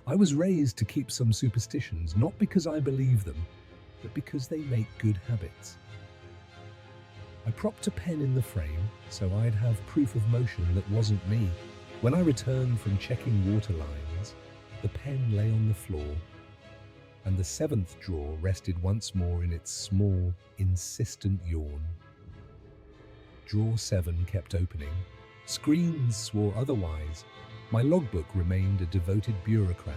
I was raised to keep some superstitions, not because I believe them, but because they make good habits. I propped a pen in the frame so I'd have proof of motion that wasn't me. When I returned from checking water lines, the pen lay on the floor, and the 7th drawer rested once more in its small, insistent yawn. Drawer 7 kept opening. Screens swore otherwise. My logbook remained a devoted bureaucrat.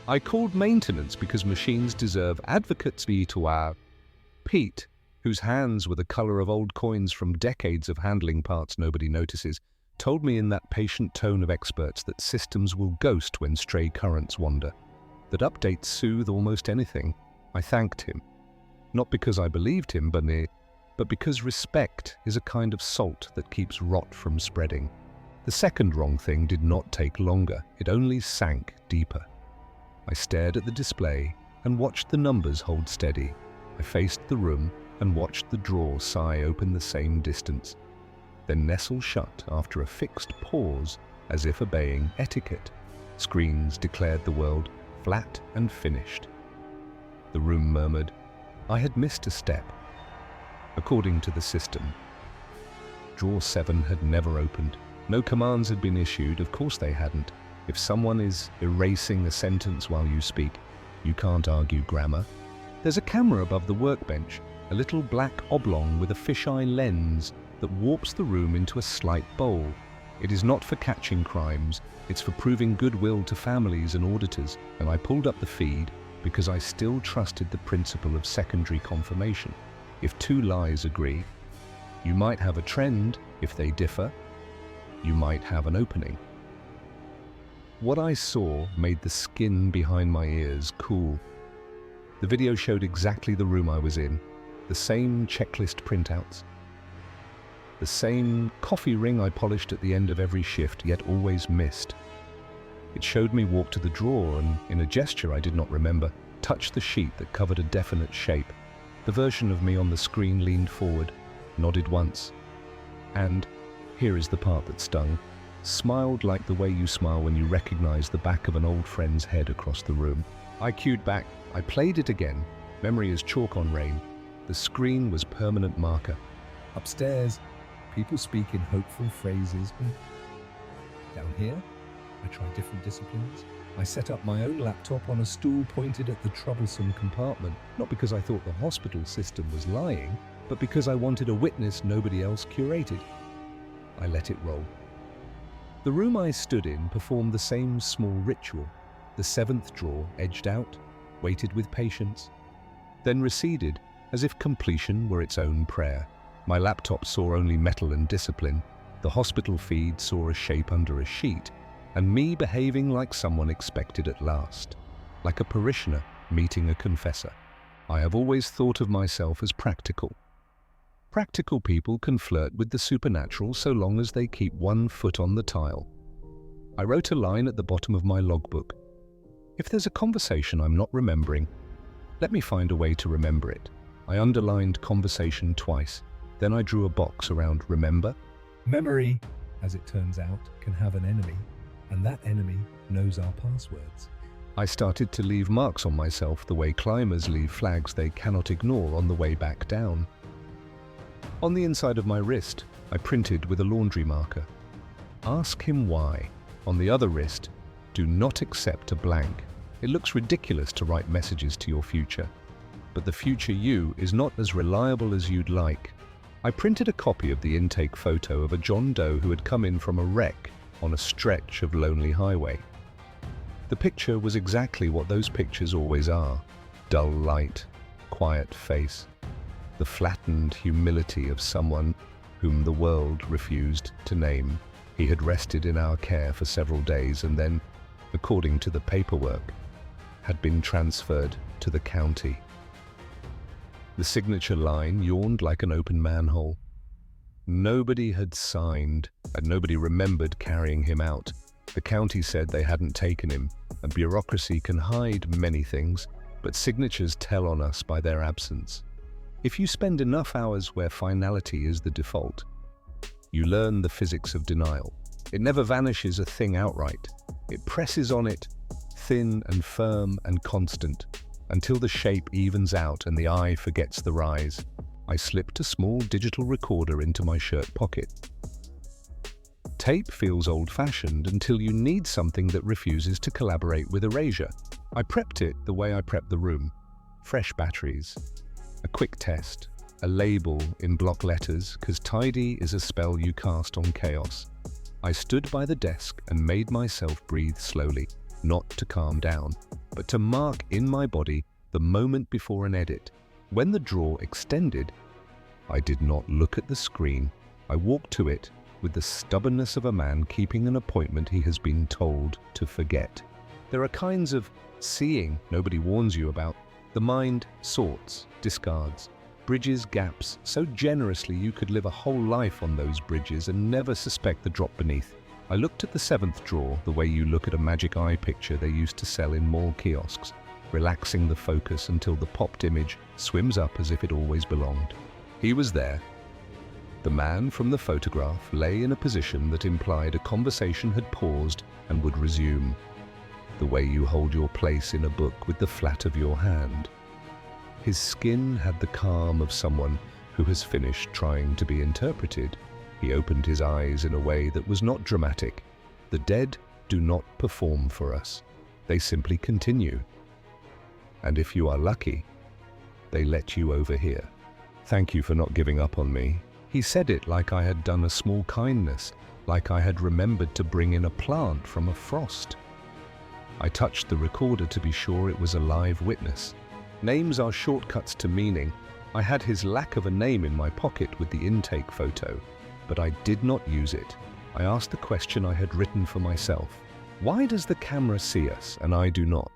I called maintenance because machines deserve advocates. Pete, whose hands were the color of old coins from decades of handling parts nobody notices, told me in that patient tone of experts that systems will ghost when stray currents wander, that updates soothe almost anything. I thanked him, not because I believed him, but because respect is a kind of salt that keeps rot from spreading. The second wrong thing did not take longer, it only sank deeper. I stared at the display and watched the numbers hold steady. I faced the room and watched the drawer sigh open the same distance, then nestle shut after a fixed pause as if obeying etiquette. Screens declared the world flat and finished. The room murmured, I had missed a step. According to the system, drawer 7 had never opened. No commands had been issued, of course they hadn't. If someone is erasing a sentence while you speak, You can't argue grammar. There's a camera above the workbench, a little black oblong with a fisheye lens that warps the room into a slight bowl. It is not for catching crimes, it's for proving goodwill to families and auditors, and I pulled up the feed because I still trusted the principle of secondary confirmation. If two lies agree, you might have a trend. If they differ, you might have an opening. What I saw made the skin behind my ears cool. The video showed exactly the room I was in, the same checklist printouts, the same coffee ring I polished at the end of every shift, yet always missed. It showed me walk to the drawer and, in a gesture I did not remember, touch the sheet that covered a definite shape. The version of me on the screen leaned forward, nodded once, and, here is the part that stung, smiled like the way you smile when you recognize the back of an old friend's head across the room. I cued back. I played it again. Memory is chalk on rain. The screen was permanent marker. Upstairs, people speak in hopeful phrases. Down here, I try different disciplines. I set up my own laptop on a stool pointed at the troublesome compartment, not because I thought the hospital system was lying, but because I wanted a witness nobody else curated. I let it roll. The room I stood in performed the same small ritual. The seventh drawer edged out, waited with patience, then receded as if completion were its own prayer. My laptop saw only metal and discipline. The hospital feed saw a shape under a sheet, and me behaving like someone expected at last, like a parishioner meeting a confessor. I have always thought of myself as practical. Practical people can flirt with the supernatural so long as they keep one foot on the tile. I wrote a line at the bottom of my logbook. If there's a conversation I'm not remembering, let me find a way to remember it. I underlined conversation twice. Then I drew a box around remember. Memory, as it turns out, can have an enemy, and that enemy knows our passwords. I started to leave marks on myself the way climbers leave flags they cannot ignore on the way back down. On the inside of my wrist, I printed with a laundry marker. Ask him why. On the other wrist, do not accept a blank. It looks ridiculous to write messages to your future, but the future you is not as reliable as you'd like. I printed a copy of the intake photo of a John Doe who had come in from a wreck on a stretch of lonely highway. The picture was exactly what those pictures always are. Dull light, quiet face, the flattened humility of someone whom the world refused to name. He had rested in our care for several days and then, according to the paperwork, had been transferred to the county. The signature line yawned like an open manhole. Nobody had signed, and nobody remembered carrying him out. The county said they hadn't taken him, and bureaucracy can hide many things, but signatures tell on us by their absence. If you spend enough hours where finality is the default, you learn the physics of denial. It never vanishes a thing outright. It presses on it, thin and firm and constant, until the shape evens out and the eye forgets the rise. I slipped a small digital recorder into my shirt pocket. Tape feels old-fashioned until you need something that refuses to collaborate with erasure. I prepped it the way I prepped the room. Fresh batteries, a quick test, a label in block letters, because tidy is a spell you cast on chaos. I stood by the desk and made myself breathe slowly, not to calm down, but to mark in my body the moment before an edit. When the drawer extended, I did not look at the screen. I walked to it with the stubbornness of a man keeping an appointment he has been told to forget. There are kinds of seeing nobody warns you about. The mind sorts, discards, bridges gaps so generously you could live a whole life on those bridges and never suspect the drop beneath. I looked at the seventh drawer the way you look at a magic eye picture they used to sell in mall kiosks, relaxing the focus until the popped image swims up as if it always belonged. He was there. The man from the photograph lay in a position that implied a conversation had paused and would resume, the way you hold your place in a book with the flat of your hand. His skin had the calm of someone who has finished trying to be interpreted. He opened his eyes in a way that was not dramatic. The dead do not perform for us. They simply continue. And if you are lucky, they let you over here. Thank you for not giving up on me. He said it like I had done a small kindness, like I had remembered to bring in a plant from a frost. I touched the recorder to be sure it was a live witness. Names are shortcuts to meaning. I had his lack of a name in my pocket with the intake photo, but I did not use it. I asked the question I had written for myself. Why does the camera see us and I do not?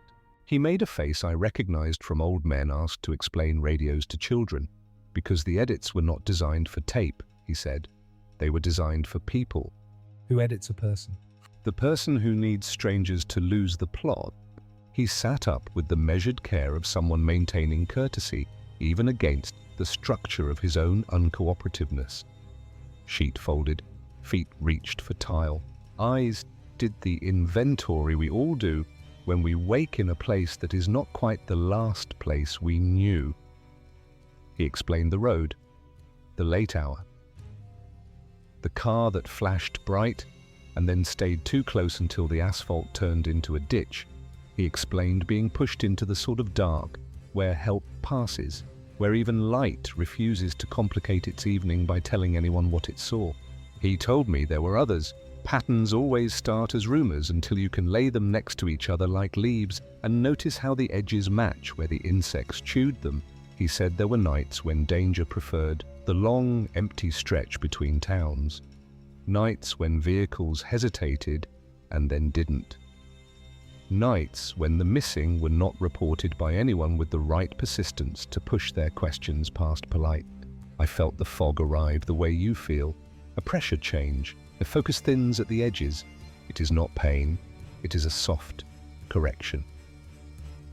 He made a face I recognized from old men asked to explain radios to children. Because the edits were not designed for tape, he said. They were designed for people. Who edits a person? The person who needs strangers to lose the plot. He sat up with the measured care of someone maintaining courtesy, even against the structure of his own uncooperativeness. Sheet folded, feet reached for tile. Eyes did the inventory we all do when we wake in a place that is not quite the last place we knew. He explained the road, the late hour, the car that flashed bright and then stayed too close until the asphalt turned into a ditch. He explained being pushed into the sort of dark where help passes, where even light refuses to complicate its evening by telling anyone what it saw. He told me there were others. Patterns always start as rumors until you can lay them next to each other like leaves and notice how the edges match where the insects chewed them. He said there were nights when danger preferred the long, empty stretch between towns. Nights when vehicles hesitated and then didn't. Nights when the missing were not reported by anyone with the right persistence to push their questions past polite. I felt the fog arrive the way you feel, a pressure change. The focus thins at the edges. It is not pain, it is a soft correction.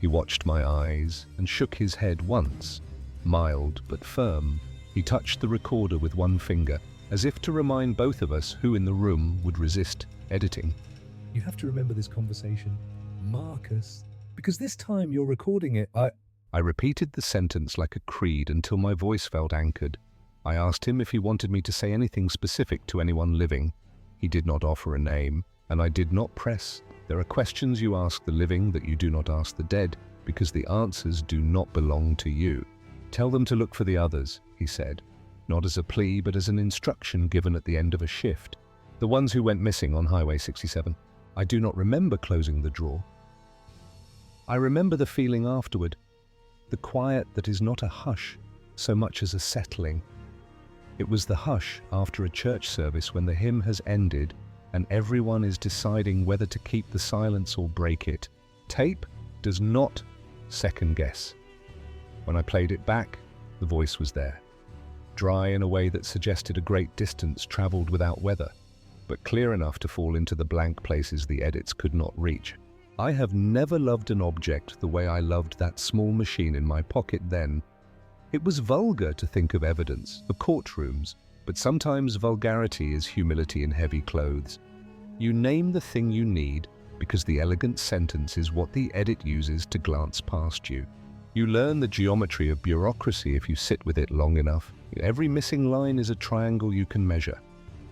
He watched my eyes and shook his head once, mild but firm. He touched the recorder with one finger, as if to remind both of us who in the room would resist editing. You have to remember this conversation, Marcus, because this time you're recording it. I repeated the sentence like a creed until my voice felt anchored. I asked him if he wanted me to say anything specific to anyone living. He did not offer a name, and I did not press. There are questions you ask the living that you do not ask the dead, because the answers do not belong to you. Tell them to look for the others, he said, not as a plea but as an instruction given at the end of a shift. The ones who went missing on Highway 67. I do not remember closing the drawer. I remember the feeling afterward, the quiet that is not a hush so much as a settling. It was the hush after a church service when the hymn has ended and everyone is deciding whether to keep the silence or break it. Tape does not second guess. When I played it back, the voice was there, dry in a way that suggested a great distance traveled without weather, but clear enough to fall into the blank places the edits could not reach. I have never loved an object the way I loved that small machine in my pocket then. It was vulgar to think of evidence, of courtrooms, but sometimes vulgarity is humility in heavy clothes. You name the thing you need because the elegant sentence is what the edit uses to glance past you. You learn the geometry of bureaucracy if you sit with it long enough. Every missing line is a triangle you can measure.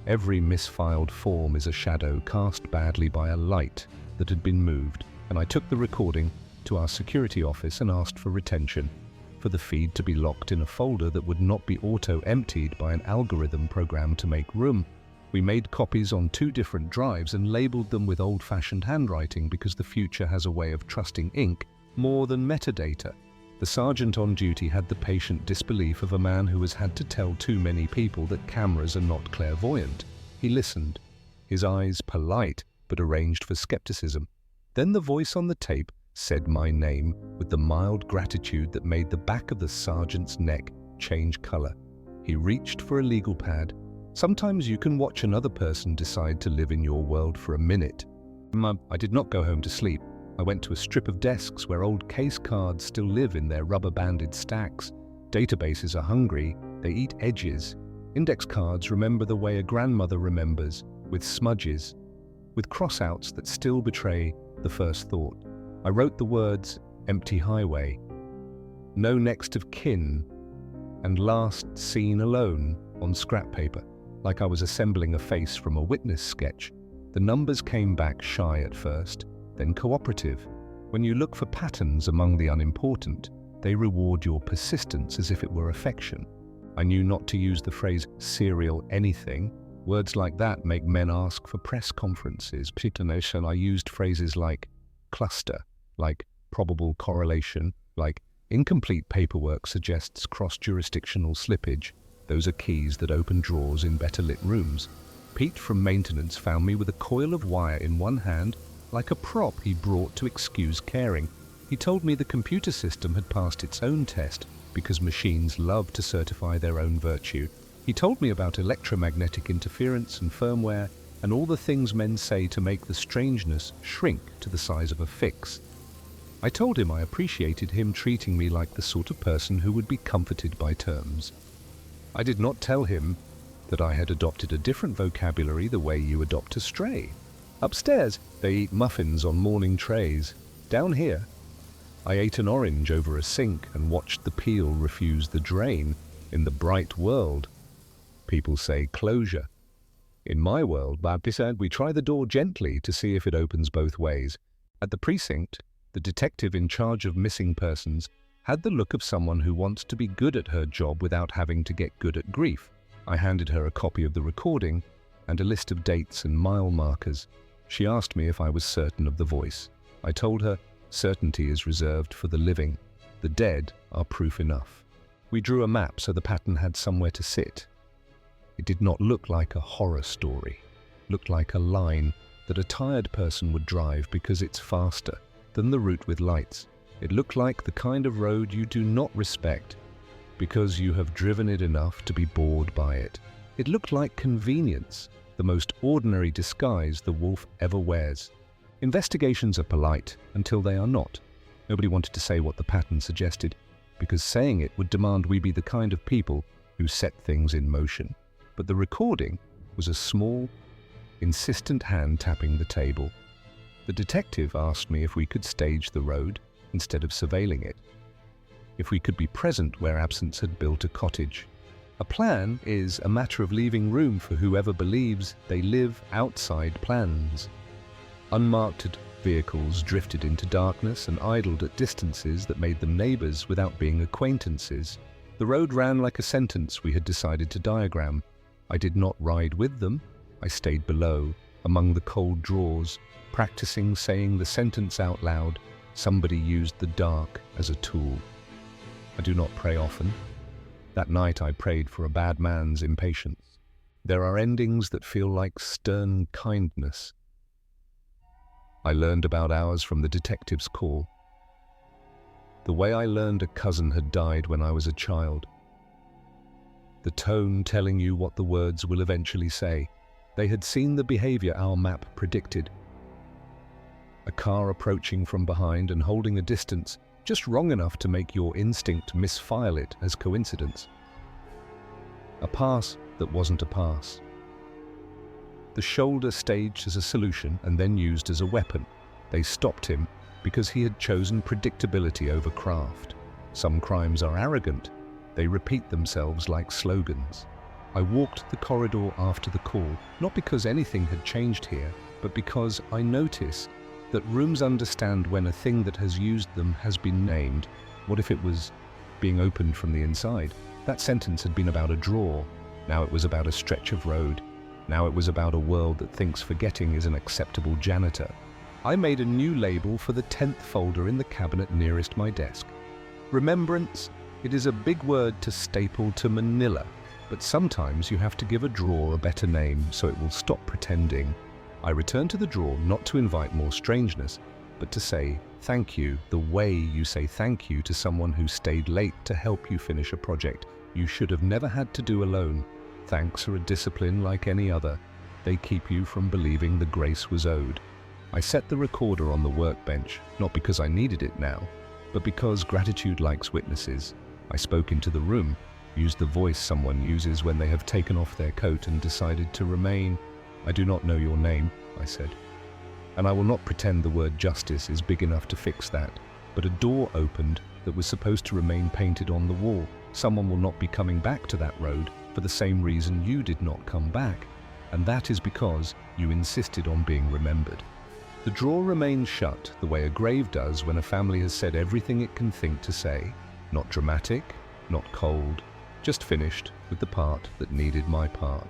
Every misfiled form is a shadow cast badly by a light that had been moved, and I took the recording to our security office and asked for retention, for the feed to be locked in a folder that would not be auto-emptied by an algorithm programmed to make room. We made copies on 2 different drives and labeled them with old-fashioned handwriting because the future has a way of trusting ink more than metadata. The sergeant on duty had the patient disbelief of a man who has had to tell too many people that cameras are not clairvoyant. He listened, his eyes polite but arranged for skepticism. Then the voice on the tape said my name with the mild gratitude that made the back of the sergeant's neck change color. He reached for a legal pad. Sometimes you can watch another person decide to live in your world for a minute. I did not go home to sleep. I went to a strip of desks where old case cards still live in their rubber-banded stacks. Databases are hungry, they eat edges. Index cards remember the way a grandmother remembers, with smudges, with crossouts that still betray the first thought. I wrote the words, empty highway, no next of kin, and last seen alone on scrap paper, like I was assembling a face from a witness sketch. The numbers came back shy at first, then cooperative, When you look for patterns among the unimportant, they reward your persistence as if it were affection. I knew not to use the phrase serial anything. Words like that make men ask for press conferences. And I used phrases like cluster, like probable correlation, like incomplete paperwork suggests cross-jurisdictional slippage. Those are keys that open drawers in better lit rooms. Pete from maintenance found me with a coil of wire in one hand, like a prop he brought to excuse caring. He told me the computer system had passed its own test because machines love to certify their own virtue. He told me about electromagnetic interference and firmware and all the things men say to make the strangeness shrink to the size of a fix. I told him I appreciated him treating me like the sort of person who would be comforted by terms. I did not tell him that I had adopted a different vocabulary the way you adopt a stray. Upstairs, they eat muffins on morning trays. Down here, I ate an orange over a sink and watched the peel refuse the drain. In the bright world, people say closure. In my world, Babby said, we try the door gently to see if it opens both ways. At the precinct, the detective in charge of missing persons had the look of someone who wants to be good at her job without having to get good at grief. I handed her a copy of the recording and a list of dates and mile markers. She asked me if I was certain of the voice. I told her certainty is reserved for the living. The dead are proof enough. We drew a map so the pattern had somewhere to sit. It did not look like a horror story. It looked like a line that a tired person would drive because it's faster than the route with lights. It looked like the kind of road you do not respect because you have driven it enough to be bored by it. It looked like convenience, the most ordinary disguise the wolf ever wears. Investigations are polite until they are not. Nobody wanted to say what the pattern suggested, because saying it would demand we be the kind of people who set things in motion. But the recording was a small, insistent hand tapping the table. The detective asked me if we could stage the road instead of surveilling it, if we could be present where absence had built a cottage. A plan is a matter of leaving room for whoever believes they live outside plans. Unmarked vehicles drifted into darkness and idled at distances that made them neighbors without being acquaintances. The road ran like a sentence we had decided to diagram. I did not ride with them. I stayed below, among the cold drawers, practicing saying the sentence out loud. Somebody used the dark as a tool. I do not pray often. That night I prayed for a bad man's impatience. There are endings that feel like stern kindness. I learned about ours from the detective's call. The way I learned a cousin had died when I was a child. The tone telling you what the words will eventually say. They had seen the behavior our map predicted. A car approaching from behind and holding a distance just wrong enough to make your instinct misfile it as coincidence. A pass that wasn't a pass. The shoulder staged as a solution and then used as a weapon. They stopped him because he had chosen predictability over craft. Some crimes are arrogant. They repeat themselves like slogans. I walked the corridor after the call, not because anything had changed here, but because I noticed that rooms understand when a thing that has used them has been named. What if it was being opened from the inside? That sentence had been about a drawer. Now it was about a stretch of road. Now it was about a world that thinks forgetting is an acceptable janitor. I made a new label for the 10th folder in the cabinet nearest my desk. Remembrance. It is a big word to staple to Manila, but sometimes you have to give a drawer a better name so it will stop pretending. I returned to the drawer not to invite more strangeness, but to say thank you the way you say thank you to someone who stayed late to help you finish a project you should have never had to do alone. Thanks are a discipline like any other. They keep you from believing the grace was owed. I set the recorder on the workbench, not because I needed it now, but because gratitude likes witnesses. I spoke into the room, used the voice someone uses when they have taken off their coat and decided to remain. I do not know your name, I said, and I will not pretend the word justice is big enough to fix that, but a door opened that was supposed to remain painted on the wall. Someone will not be coming back to that road for the same reason you did not come back, and that is because you insisted on being remembered. The drawer remained shut the way a grave does when a family has said everything it can think to say. Not dramatic, not cold, just finished with the part that needed my part.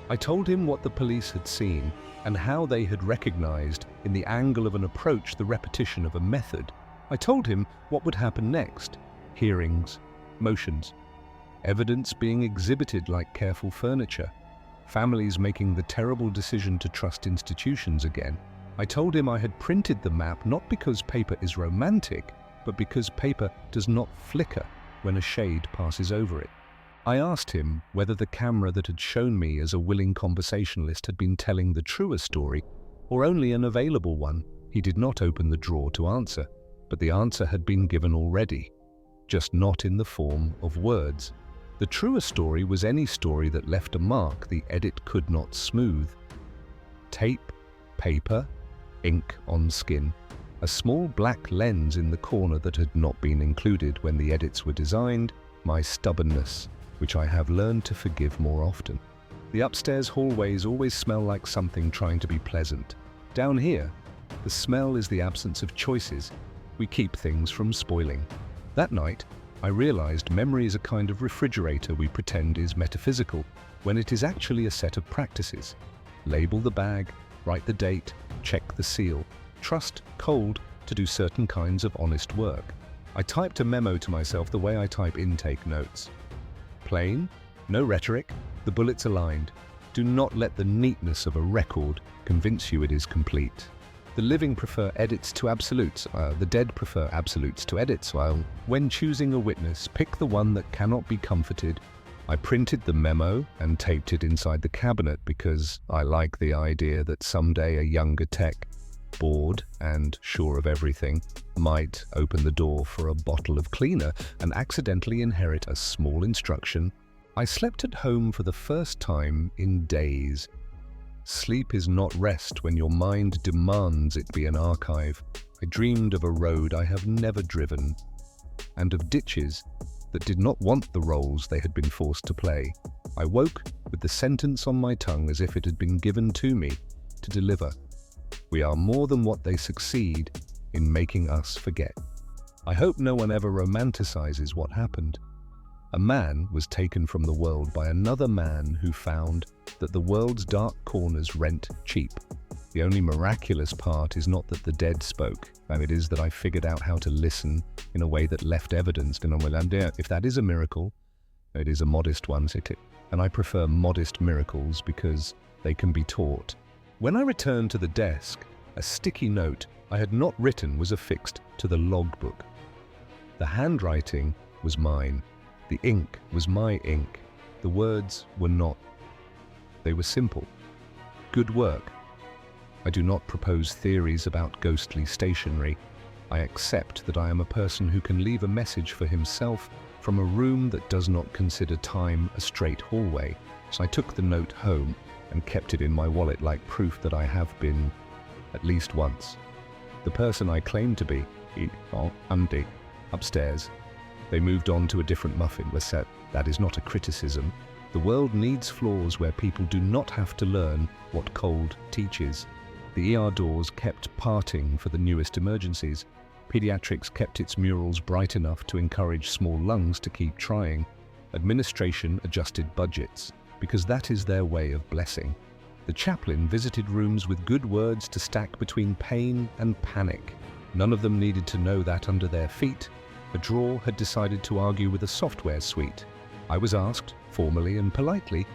I told him what the police had seen and how they had recognized in the angle of an approach the repetition of a method. I told him what would happen next. Hearings, motions, evidence being exhibited like careful furniture, families making the terrible decision to trust institutions again. I told him I had printed the map not because paper is romantic, but because paper does not flicker when a shade passes over it. I asked him whether the camera that had shown me as a willing conversationalist had been telling the truer story or only an available one. He did not open the drawer to answer, but the answer had been given already, just not in the form of words. The truer story was any story that left a mark the edit could not smooth. Tape, paper, ink on skin, a small black lens in the corner that had not been included when the edits were designed, my stubbornness, which I have learned to forgive more often. The upstairs hallways always smell like something trying to be pleasant. Down here, the smell is the absence of choices. We keep things from spoiling. That night, I realized memory is a kind of refrigerator we pretend is metaphysical, when it is actually a set of practices. Label the bag, write the date, check the seal. Trust cold to do certain kinds of honest work. I typed a memo to myself the way I type intake notes. Plain, no rhetoric, the bullets aligned. Do not let the neatness of a record convince you it is complete. The living prefer edits to absolutes, the dead prefer absolutes to edits, while when choosing a witness, pick the one that cannot be comforted. I printed the memo and taped it inside the cabinet because I like the idea that someday a younger tech, bored and sure of everything, might open the door for a bottle of cleaner and accidentally inherit a small instruction. I slept at home for the first time in days. Sleep is not rest when your mind demands it be an archive. I dreamed of a road I have never driven, and of ditches that did not want the roles they had been forced to play. I woke with the sentence on my tongue as if it had been given to me to deliver. We are more than what they succeed in making us forget. I hope no one ever romanticizes what happened. A man was taken from the world by another man who found that the world's dark corners rent cheap. The only miraculous part is not that the dead spoke, and it is that I figured out how to listen in a way that left evidence. If that is a miracle, it is a modest one. And I prefer modest miracles because they can be taught. When I returned to the desk, a sticky note I had not written was affixed to the logbook. The handwriting was mine. The ink was my ink. The words were not. They were simple. Good work. I do not propose theories about ghostly stationery. I accept that I am a person who can leave a message for himself from a room that does not consider time a straight hallway. So I took the note home and kept it in my wallet like proof that I have been, at least once, the person I claimed to be, Andy, upstairs. They moved on to a different muffin. That is not a criticism. The world needs floors where people do not have to learn what cold teaches. The ER doors kept parting for the newest emergencies. Pediatrics kept its murals bright enough to encourage small lungs to keep trying. Administration adjusted budgets, because that is their way of blessing. The chaplain visited rooms with good words to stack between pain and panic. None of them needed to know that under their feet, a drawer had decided to argue with a software suite. I was asked, formally and politely,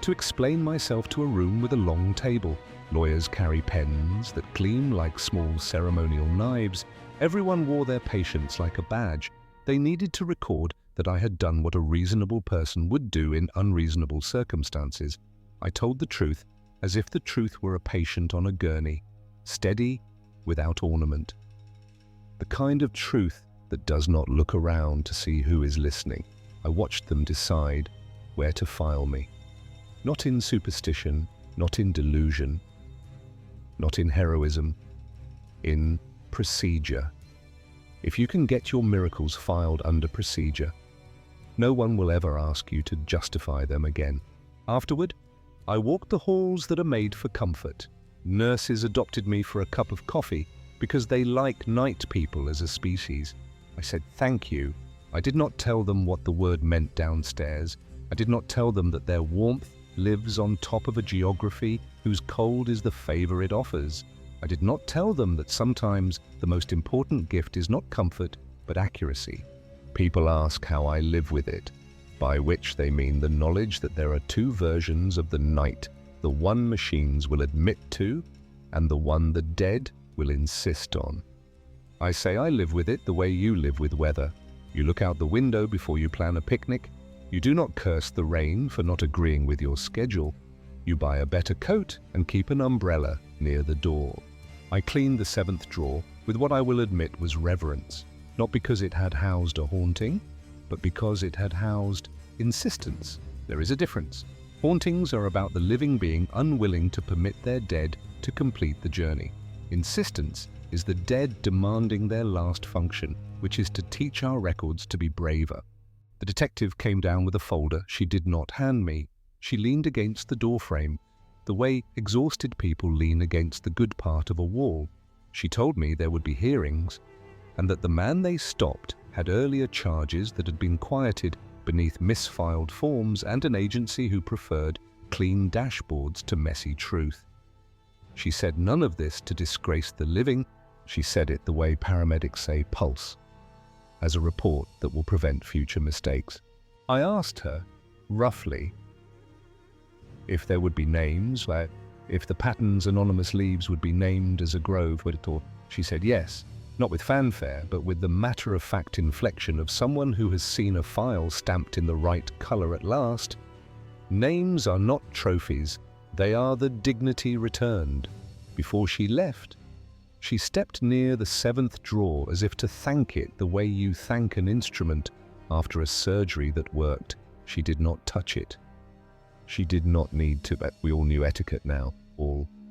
to explain myself to a room with a long table. Lawyers carry pens that gleam like small ceremonial knives. Everyone wore their patience like a badge. They needed to record that I had done what a reasonable person would do in unreasonable circumstances. I told the truth as if the truth were a patient on a gurney, steady, without ornament. The kind of truth that does not look around to see who is listening. I watched them decide where to file me. Not in superstition, not in delusion, not in heroism, in procedure. If you can get your miracles filed under procedure, no one will ever ask you to justify them again. Afterward, I walked the halls that are made for comfort. Nurses adopted me for a cup of coffee because they like night people as a species. I said thank you. I did not tell them what the word meant downstairs. I did not tell them that their warmth lives on top of a geography whose cold is the favor it offers. I did not tell them that sometimes the most important gift is not comfort, but accuracy. People ask how I live with it, by which they mean the knowledge that there are two versions of the night, the one machines will admit to, and the one the dead will insist on. I say I live with it the way you live with weather. You look out the window before you plan a picnic. You do not curse the rain for not agreeing with your schedule. You buy a better coat and keep an umbrella near the door. I cleaned the 7th drawer with what I will admit was reverence, not because it had housed a haunting, but because it had housed insistence. There is a difference. Hauntings are about the living being unwilling to permit their dead to complete the journey. Insistence is the dead demanding their last function, which is to teach our records to be braver. The detective came down with a folder she did not hand me. She leaned against the doorframe, the way exhausted people lean against the good part of a wall. She told me there would be hearings, and that the man they stopped had earlier charges that had been quieted beneath misfiled forms and an agency who preferred clean dashboards to messy truth. She said none of this to disgrace the living. She said it the way paramedics say pulse, as a report that will prevent future mistakes. I asked her, roughly, if there would be names, if the Patton's anonymous leaves would be named as a grove. She said yes, not with fanfare, but with the matter-of-fact inflection of someone who has seen a file stamped in the right color at last. Names are not trophies, they are the dignity returned. Before she left, she stepped near the 7th drawer as if to thank it the way you thank an instrument after a surgery that worked. She did not touch it. She did not need to, but we all knew etiquette now.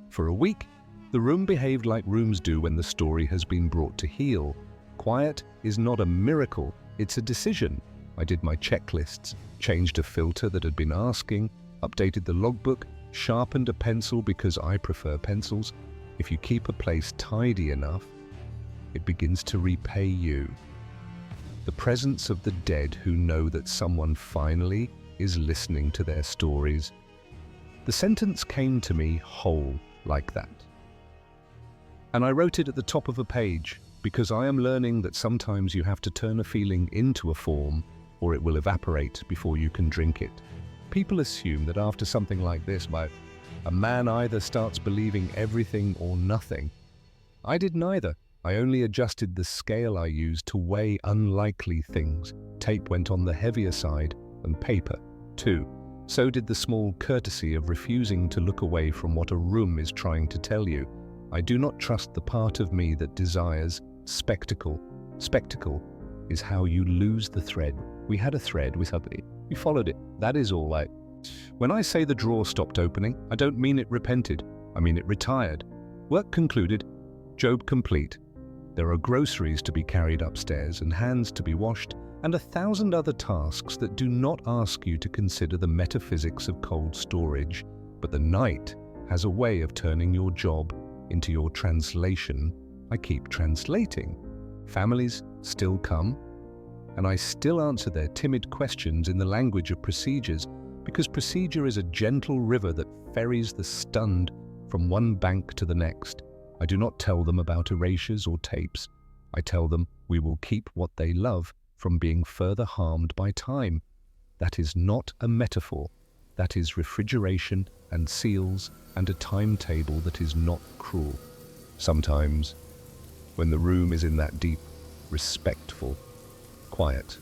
For a week, the room behaved like rooms do when the story has been brought to heel. Quiet is not a miracle, it's a decision. I did my checklists, changed a filter that had been asking, updated the logbook, sharpened a pencil because I prefer pencils. If you keep a place tidy enough, it begins to repay you. The presence of the dead who know that someone finally is listening to their stories. The sentence came to me whole like that. And I wrote it at the top of a page because I am learning that sometimes you have to turn a feeling into a form or it will evaporate before you can drink it. People assume that after something like this, a man either starts believing everything or nothing. I did neither. I only adjusted the scale I used to weigh unlikely things. Tape went on the heavier side, and paper, too. So did the small courtesy of refusing to look away from what a room is trying to tell you. I do not trust the part of me that desires spectacle. Spectacle is how you lose the thread. We had a thread with somebody. We followed it. That is all. When I say the drawer stopped opening, I don't mean it repented. I mean it retired. Work concluded. Job complete. There are groceries to be carried upstairs and hands to be washed and 1,000 other tasks that do not ask you to consider the metaphysics of cold storage, but the night has a way of turning your job into your translation. I keep translating. Families still come, and I still answer their timid questions in the language of procedures, because procedure is a gentle river that ferries the stunned from one bank to the next. I do not tell them about erasures or tapes. I tell them we will keep what they love from being further harmed by time. That is not a metaphor. That is refrigeration and seals and a timetable that is not cruel. Sometimes, when the room is in that deep, respectful quiet,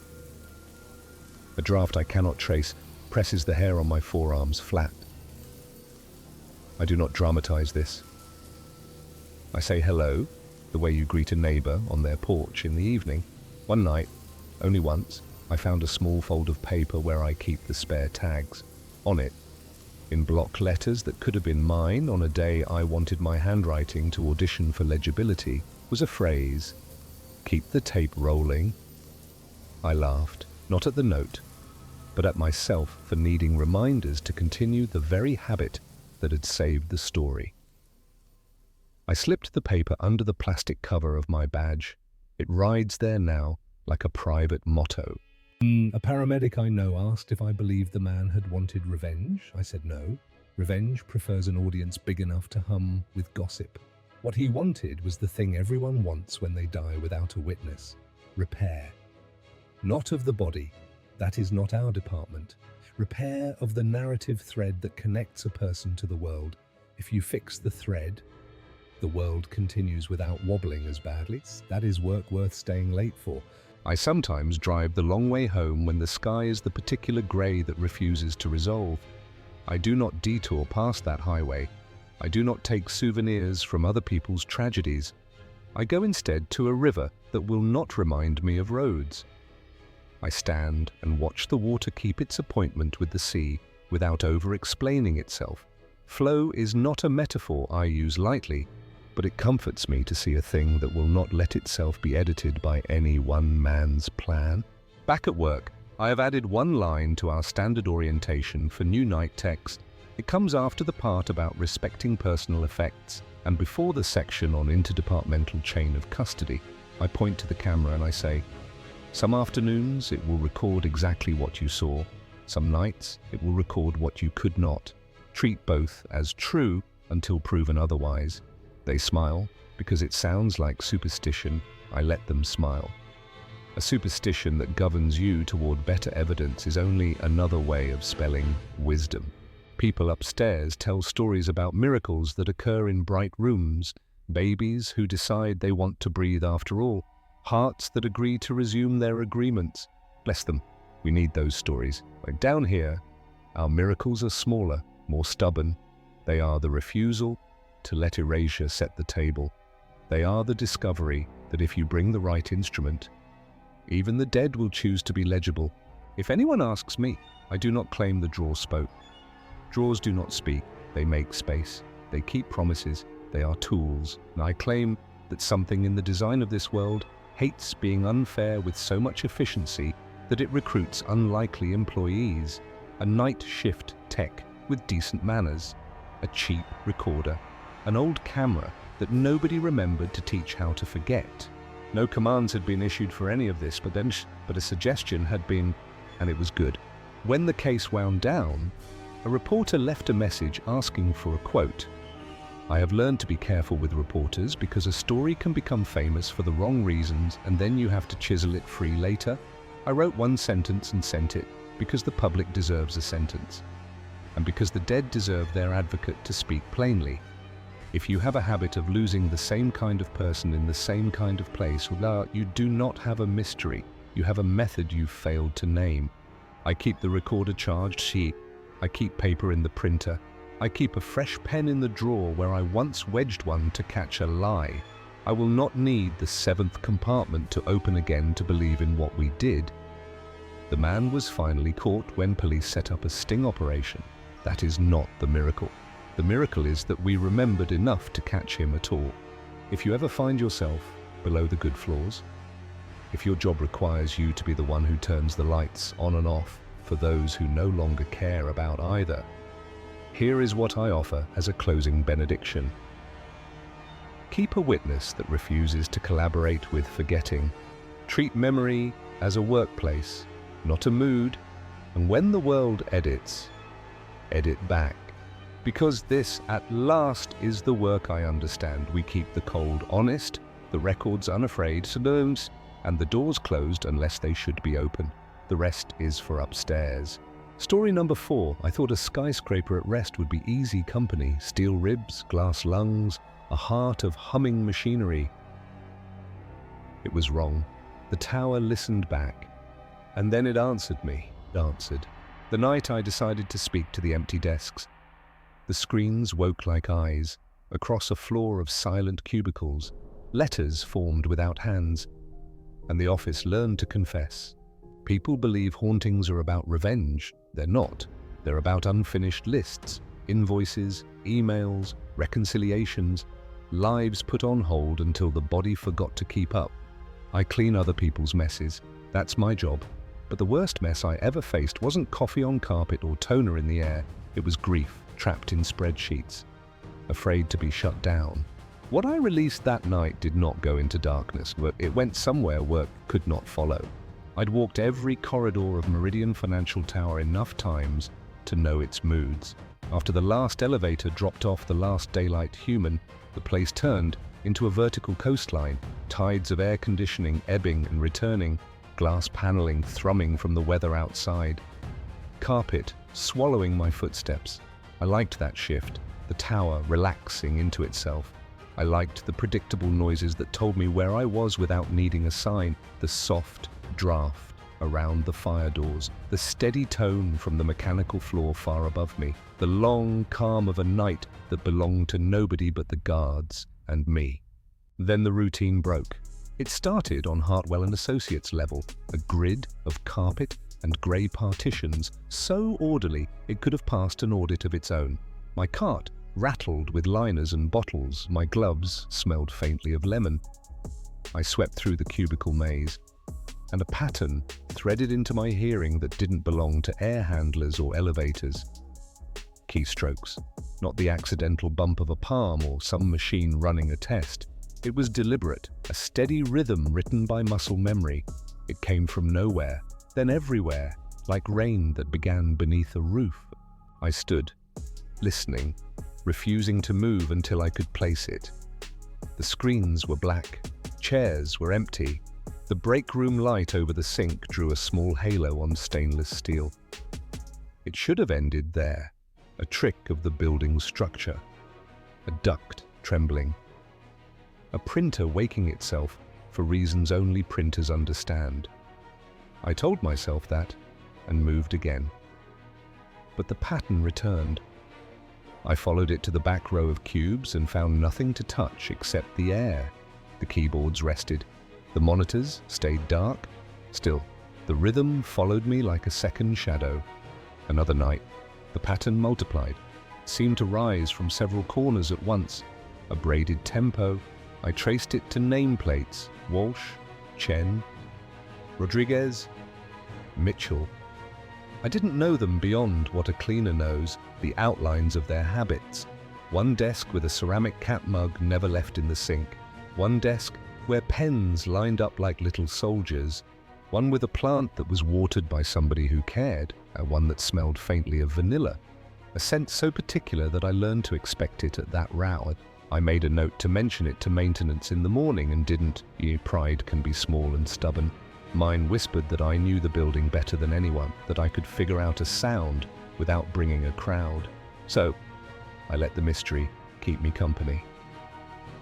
a draft I cannot trace presses the hair on my forearms flat. I do not dramatize this. I say hello, the way you greet a neighbor on their porch in the evening. One night, only once, I found a small fold of paper where I keep the spare tags. On it, in block letters that could have been mine on a day I wanted my handwriting to audition for legibility, was a phrase, "Keep the tape rolling." I laughed, not at the note, but at myself for needing reminders to continue the very habit that had saved the story. I slipped the paper under the plastic cover of my badge. It rides there now, like a private motto. A paramedic I know asked if I believed the man had wanted revenge. I said no. Revenge prefers an audience big enough to hum with gossip. What he wanted was the thing everyone wants when they die without a witness: repair. Not of the body. That is not our department. Repair of the narrative thread that connects a person to the world. If you fix the thread, the world continues without wobbling as badly. That is work worth staying late for. I sometimes drive the long way home when the sky is the particular grey that refuses to resolve. I do not detour past that highway. I do not take souvenirs from other people's tragedies. I go instead to a river that will not remind me of roads. I stand and watch the water keep its appointment with the sea without over-explaining itself. Flow is not a metaphor I use lightly, but it comforts me to see a thing that will not let itself be edited by any one man's plan. Back at work, I have added one line to our standard orientation for new night text. It comes after the part about respecting personal effects and before the section on interdepartmental chain of custody. I point to the camera and I say, some afternoons it will record exactly what you saw. Some nights it will record what you could not. Treat both as true until proven otherwise. They smile because it sounds like superstition. I let them smile. A superstition that governs you toward better evidence is only another way of spelling wisdom. People upstairs tell stories about miracles that occur in bright rooms, babies who decide they want to breathe after all, hearts that agree to resume their agreements. Bless them. We need those stories. Like down here, our miracles are smaller, more stubborn. They are the refusal to let erasure set the table. They are the discovery that if you bring the right instrument, even the dead will choose to be legible. If anyone asks me, I do not claim the drawer spoke. Drawers do not speak, they make space. They keep promises, they are tools. And I claim that something in the design of this world hates being unfair with so much efficiency that it recruits unlikely employees. A night shift tech with decent manners, a cheap recorder, an old camera that nobody remembered to teach how to forget. No commands had been issued for any of this, but a suggestion had been, and it was good. When the case wound down, a reporter left a message asking for a quote. I have learned to be careful with reporters because a story can become famous for the wrong reasons and then you have to chisel it free later. I wrote one sentence and sent it because the public deserves a sentence, and because the dead deserve their advocate to speak plainly. If you have a habit of losing the same kind of person in the same kind of place, you do not have a mystery. You have a method you've failed to name. I keep the recorder charged sheet. I keep paper in the printer. I keep a fresh pen in the drawer where I once wedged one to catch a lie. I will not need the seventh compartment to open again to believe in what we did. The man was finally caught when police set up a sting operation. That is not the miracle. The miracle is that we remembered enough to catch him at all. If you ever find yourself below the good floors, if your job requires you to be the one who turns the lights on and off for those who no longer care about either, here is what I offer as a closing benediction. Keep a witness that refuses to collaborate with forgetting. Treat memory as a workplace, not a mood, and when the world edits, edit back. Because this, at last, is the work I understand. We keep the cold honest, the records unafraid, and the doors closed unless they should be open. The rest is for upstairs. Story number 4. I thought a skyscraper at rest would be easy company. Steel ribs, glass lungs, a heart of humming machinery. It was wrong. The tower listened back. And then it answered me. It answered. The night I decided to speak to the empty desks. The screens woke like eyes. Across a floor of silent cubicles, letters formed without hands. And the office learned to confess. People believe hauntings are about revenge. They're not. They're about unfinished lists, invoices, emails, reconciliations, lives put on hold until the body forgot to keep up. I clean other people's messes. That's my job. But the worst mess I ever faced wasn't coffee on carpet or toner in the air. It was grief trapped in spreadsheets, afraid to be shut down. What I released that night did not go into darkness, but it went somewhere work could not follow. I'd walked every corridor of Meridian Financial Tower enough times to know its moods. After the last elevator dropped off the last daylight human, the place turned into a vertical coastline, tides of air conditioning ebbing and returning, glass paneling thrumming from the weather outside. Carpet swallowing my footsteps. I liked that shift, the tower relaxing into itself. I liked the predictable noises that told me where I was without needing a sign, the soft draft around the fire doors, the steady tone from the mechanical floor far above me, the long calm of a night that belonged to nobody but the guards and me. Then the routine broke. It started on Hartwell and Associates level, a grid of carpet and grey partitions so orderly it could have passed an audit of its own. My cart rattled with liners and bottles, my gloves smelled faintly of lemon. I swept through the cubicle maze, and a pattern threaded into my hearing that didn't belong to air handlers or elevators. Keystrokes, not the accidental bump of a palm or some machine running a test. It was deliberate, a steady rhythm written by muscle memory. It came from nowhere, then everywhere, like rain that began beneath a roof. I stood, listening, refusing to move until I could place it. The screens were black, chairs were empty. The break room light over the sink drew a small halo on stainless steel. It should have ended there, a trick of the building's structure. A duct trembling. A printer waking itself for reasons only printers understand. I told myself that and moved again. But the pattern returned. I followed it to the back row of cubes and found nothing to touch except the air. The keyboards rested. The monitors stayed dark. Still, the rhythm followed me like a second shadow. Another night, the pattern multiplied, seemed to rise from several corners at once. A braided tempo. I traced it to nameplates: Walsh, Chen, Rodriguez, Mitchell. I didn't know them beyond what a cleaner knows, the outlines of their habits. One desk with a ceramic cat mug never left in the sink. One desk where pens lined up like little soldiers. One with a plant that was watered by somebody who cared, and one that smelled faintly of vanilla. A scent so particular that I learned to expect it at that row. I made a note to mention it to maintenance in the morning and didn't. Pride can be small and stubborn. Mine whispered that I knew the building better than anyone, that I could figure out a sound without bringing a crowd. So, I let the mystery keep me company.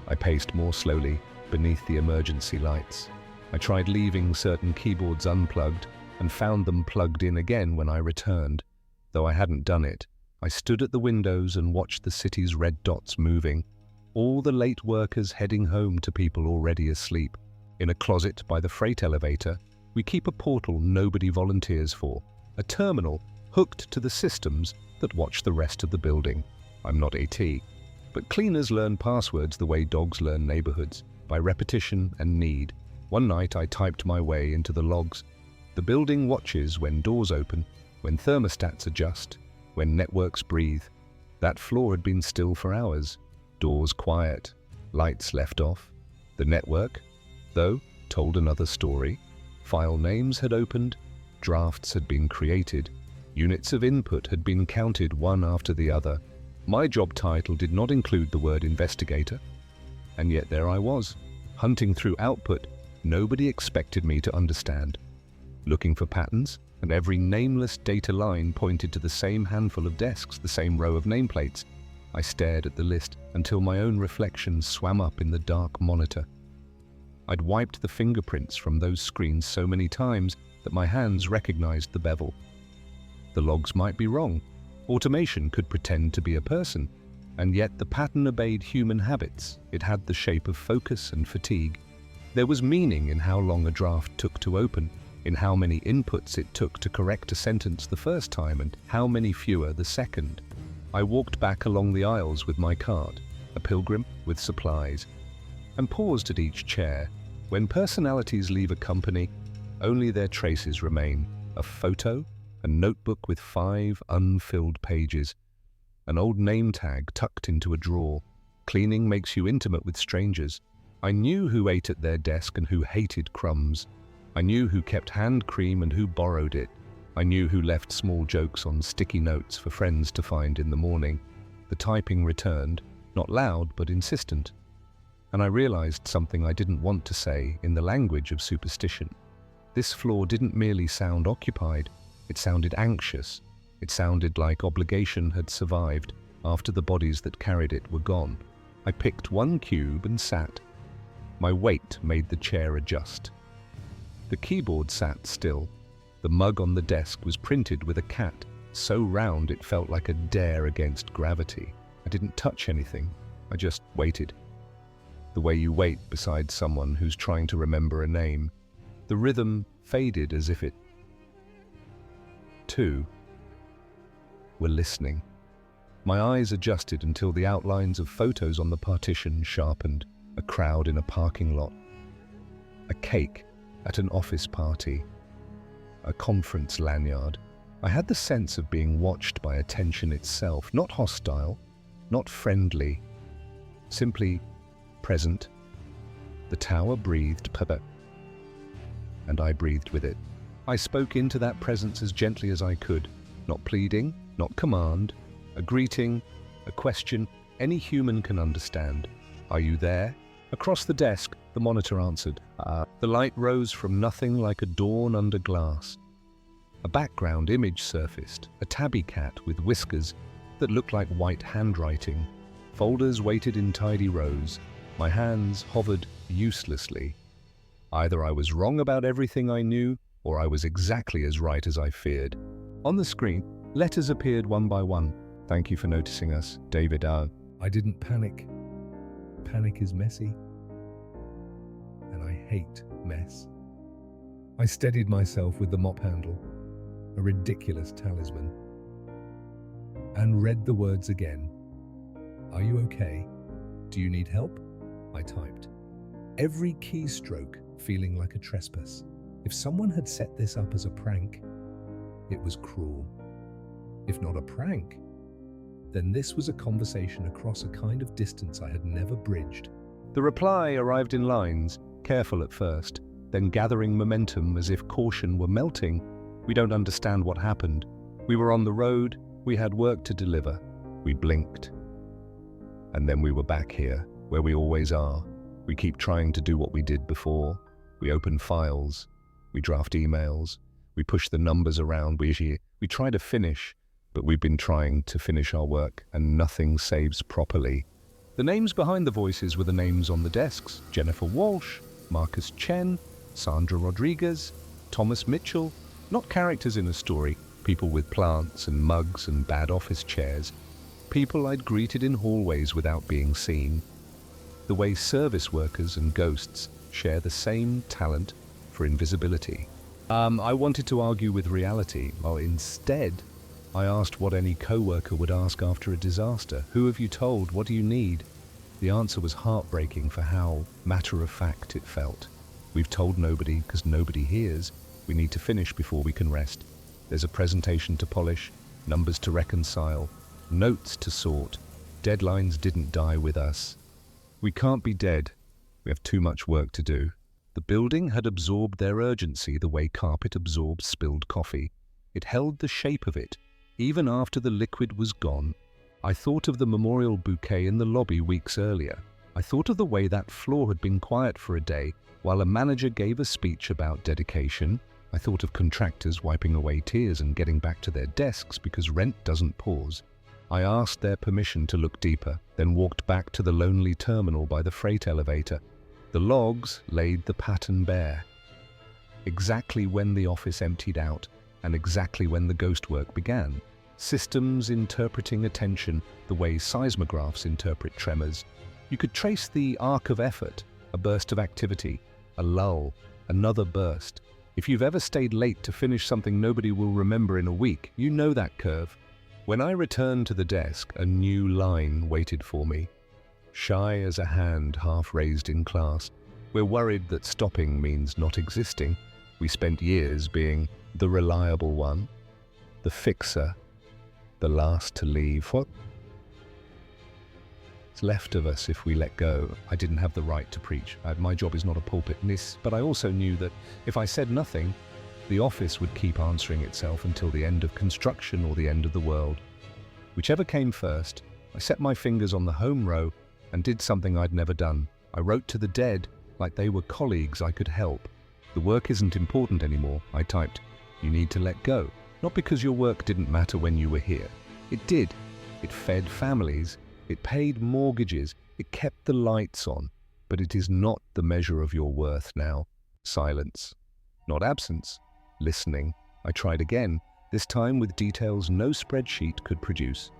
I paced more slowly beneath the emergency lights. I tried leaving certain keyboards unplugged and found them plugged in again when I returned. Though I hadn't done it, I stood at the windows and watched the city's red dots moving. All the late workers heading home to people already asleep. In a closet by the freight elevator, we keep a portal nobody volunteers for, a terminal hooked to the systems that watch the rest of the building. I'm not AT, but cleaners learn passwords the way dogs learn neighborhoods, by repetition and need. One night I typed my way into the logs. The building watches when doors open, when thermostats adjust, when networks breathe. That floor had been still for hours. Doors quiet, lights left off. The network, though, told another story. File names had opened, drafts had been created, units of input had been counted one after the other. My job title did not include the word investigator, and yet there I was, hunting through output nobody expected me to understand, looking for patterns, and every nameless data line pointed to the same handful of desks, the same row of nameplates. I stared at the list until my own reflection swam up in the dark monitor. I'd wiped the fingerprints from those screens so many times that my hands recognized the bevel. The logs might be wrong. Automation could pretend to be a person, and yet the pattern obeyed human habits. It had the shape of focus and fatigue. There was meaning in how long a draft took to open, in how many inputs it took to correct a sentence the first time, and how many fewer the second. I walked back along the aisles with my cart, a pilgrim with supplies, and paused at each chair. When personalities leave a company, only their traces remain: a photo, a notebook with 5 unfilled pages, an old name tag tucked into a drawer, Cleaning makes you intimate with strangers. I knew who ate at their desk and who hated crumbs. I knew who kept hand cream and who borrowed it. I knew who left small jokes on sticky notes for friends to find in the morning. The typing returned, not loud but insistent. And I realized something I didn't want to say in the language of superstition. This floor didn't merely sound occupied, it sounded anxious. It sounded like obligation had survived after the bodies that carried it were gone. I picked one cube and sat. My weight made the chair adjust. The keyboard sat still. The mug on the desk was printed with a cat, so round it felt like a dare against gravity. I didn't touch anything. I just waited. The way you wait beside someone who's trying to remember a name. The rhythm faded as if it, too, were listening. My eyes adjusted until the outlines of photos on the partition sharpened. A crowd in a parking lot. A cake at an office party. A conference lanyard. I had the sense of being watched by attention itself, not hostile, not friendly, simply present. The tower breathed, and I breathed with it. I spoke into that presence as gently as I could, not pleading, not command, a greeting, a question any human can understand. Are you there? Across the desk, the monitor answered. The light rose from nothing like a dawn under glass. A background image surfaced, a tabby cat with whiskers that looked like white handwriting. Folders waited in tidy rows. My hands hovered uselessly. Either I was wrong about everything I knew, or I was exactly as right as I feared. On the screen, letters appeared one by one. Thank you for noticing us, David. I didn't panic. Panic is messy. And I hate mess. I steadied myself with the mop handle, a ridiculous talisman, and read the words again. Are you okay? Do you need help? I typed. Every keystroke feeling like a trespass. If someone had set this up as a prank, it was cruel. If not a prank, then this was a conversation across a kind of distance I had never bridged. The reply arrived in lines, careful at first, then gathering momentum as if caution were melting. We don't understand what happened. We were on the road, we had work to deliver. We blinked. And then we were back here, where we always are. We keep trying to do what we did before. We open files, we draft emails, we push the numbers around, we try to finish, but we've been trying to finish our work and nothing saves properly. The names behind the voices were the names on the desks: Jennifer Walsh, Marcus Chen, Sandra Rodriguez, Thomas Mitchell. Not characters in a story, people with plants and mugs and bad office chairs. People I'd greeted in hallways without being seen. The way service workers and ghosts share the same talent for invisibility. I wanted to argue with reality. Well, instead, I asked what any co-worker would ask after a disaster. Who have you told? What do you need? The answer was heartbreaking for how matter-of-fact it felt. We've told nobody because nobody hears. We need to finish before we can rest. There's a presentation to polish, numbers to reconcile, notes to sort. Deadlines didn't die with us. We can't be dead. We have too much work to do. The building had absorbed their urgency the way carpet absorbs spilled coffee. It held the shape of it, even after the liquid was gone. I thought of the memorial bouquet in the lobby weeks earlier. I thought of the way that floor had been quiet for a day while a manager gave a speech about dedication. I thought of contractors wiping away tears and getting back to their desks because rent doesn't pause. I asked their permission to look deeper, then walked back to the lonely terminal by the freight elevator. The logs laid the pattern bare. Exactly when the office emptied out, and exactly when the ghost work began. Systems interpreting attention the way seismographs interpret tremors. You could trace the arc of effort, a burst of activity, a lull, another burst. If you've ever stayed late to finish something nobody will remember in a week, you know that curve. When I returned to the desk, a new line waited for me. Shy as a hand half raised in class. We're worried that stopping means not existing. We spent years being the reliable one, the fixer, the last to leave. What? left of us if we let go. I didn't have the right to preach. My job is not a pulpit in this, but I also knew that if I said nothing, the office would keep answering itself until the end of construction or the end of the world. Whichever came first, I set my fingers on the home row and did something I'd never done. I wrote to the dead like they were colleagues I could help. The work isn't important anymore, I typed. You need to let go. Not because your work didn't matter when you were here. It did. It fed families. It paid mortgages. It kept the lights on. But it is not the measure of your worth now. Silence. Not absence. Listening. I tried again, this time with details no spreadsheet could produce.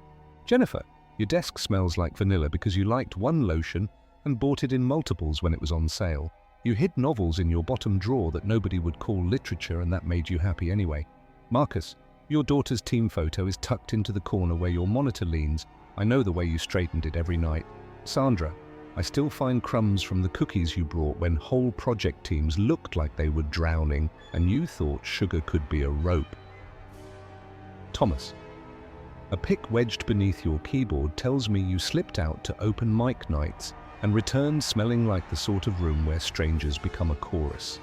Jennifer, your desk smells like vanilla because you liked one lotion and bought it in multiples when it was on sale. You hid novels in your bottom drawer that nobody would call literature, and that made you happy anyway. Marcus, your daughter's team photo is tucked into the corner where your monitor leans. I know the way you straightened it every night. Sandra, I still find crumbs from the cookies you brought when whole project teams looked like they were drowning and you thought sugar could be a rope. Thomas, a pick wedged beneath your keyboard tells me you slipped out to open mic nights and returned smelling like the sort of room where strangers become a chorus.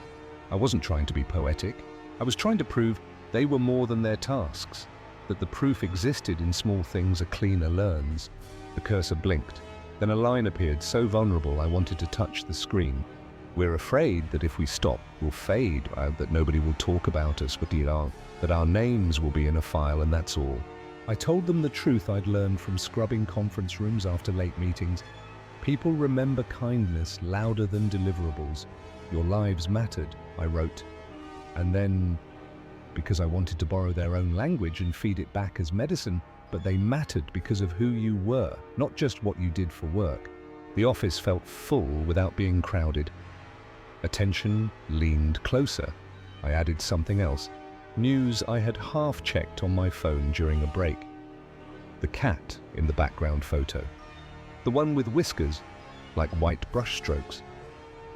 I wasn't trying to be poetic. I was trying to prove they were more than their tasks, that the proof existed in small things a cleaner learns. The cursor blinked. Then a line appeared so vulnerable I wanted to touch the screen. We're afraid that if we stop, we'll fade, that nobody will talk about us, that our names will be in a file and that's all. I told them the truth I'd learned from scrubbing conference rooms after late meetings. People remember kindness louder than deliverables. Your lives mattered, I wrote. And then, because I wanted to borrow their own language and feed it back as medicine, but they mattered because of who you were, not just what you did for work. The office felt full without being crowded. Attention leaned closer. I added something else. News I had half-checked on my phone during a break. The cat in the background photo, the one with whiskers, like white brushstrokes,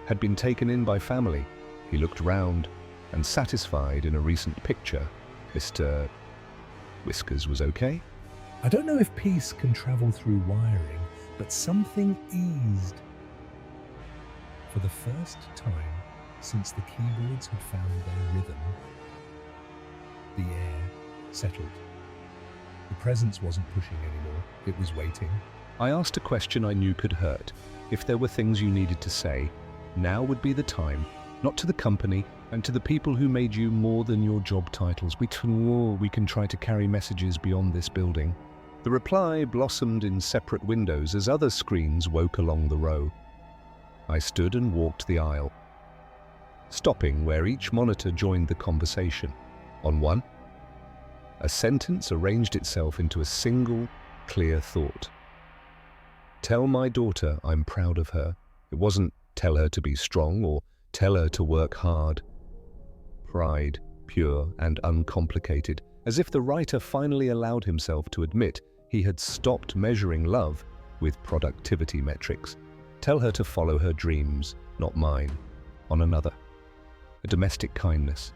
had been taken in by family. He looked round and satisfied in a recent picture. Mr. Whiskers was okay. I don't know if peace can travel through wiring, but something eased. For the first time since the keyboards had found their rhythm, the air settled. The presence wasn't pushing anymore, it was waiting. I asked a question I knew could hurt. If there were things you needed to say, now would be the time, not to the company and to the people who made you more than your job titles. We can try to carry messages beyond this building. The reply blossomed in separate windows as other screens woke along the row. I stood and walked the aisle, stopping where each monitor joined the conversation. On one, a sentence arranged itself into a single, clear thought. Tell my daughter I'm proud of her. It wasn't tell her to be strong or tell her to work hard. Pride, pure and uncomplicated, as if the writer finally allowed himself to admit he had stopped measuring love with productivity metrics. Tell her to follow her dreams, not mine. On another, a domestic kindness.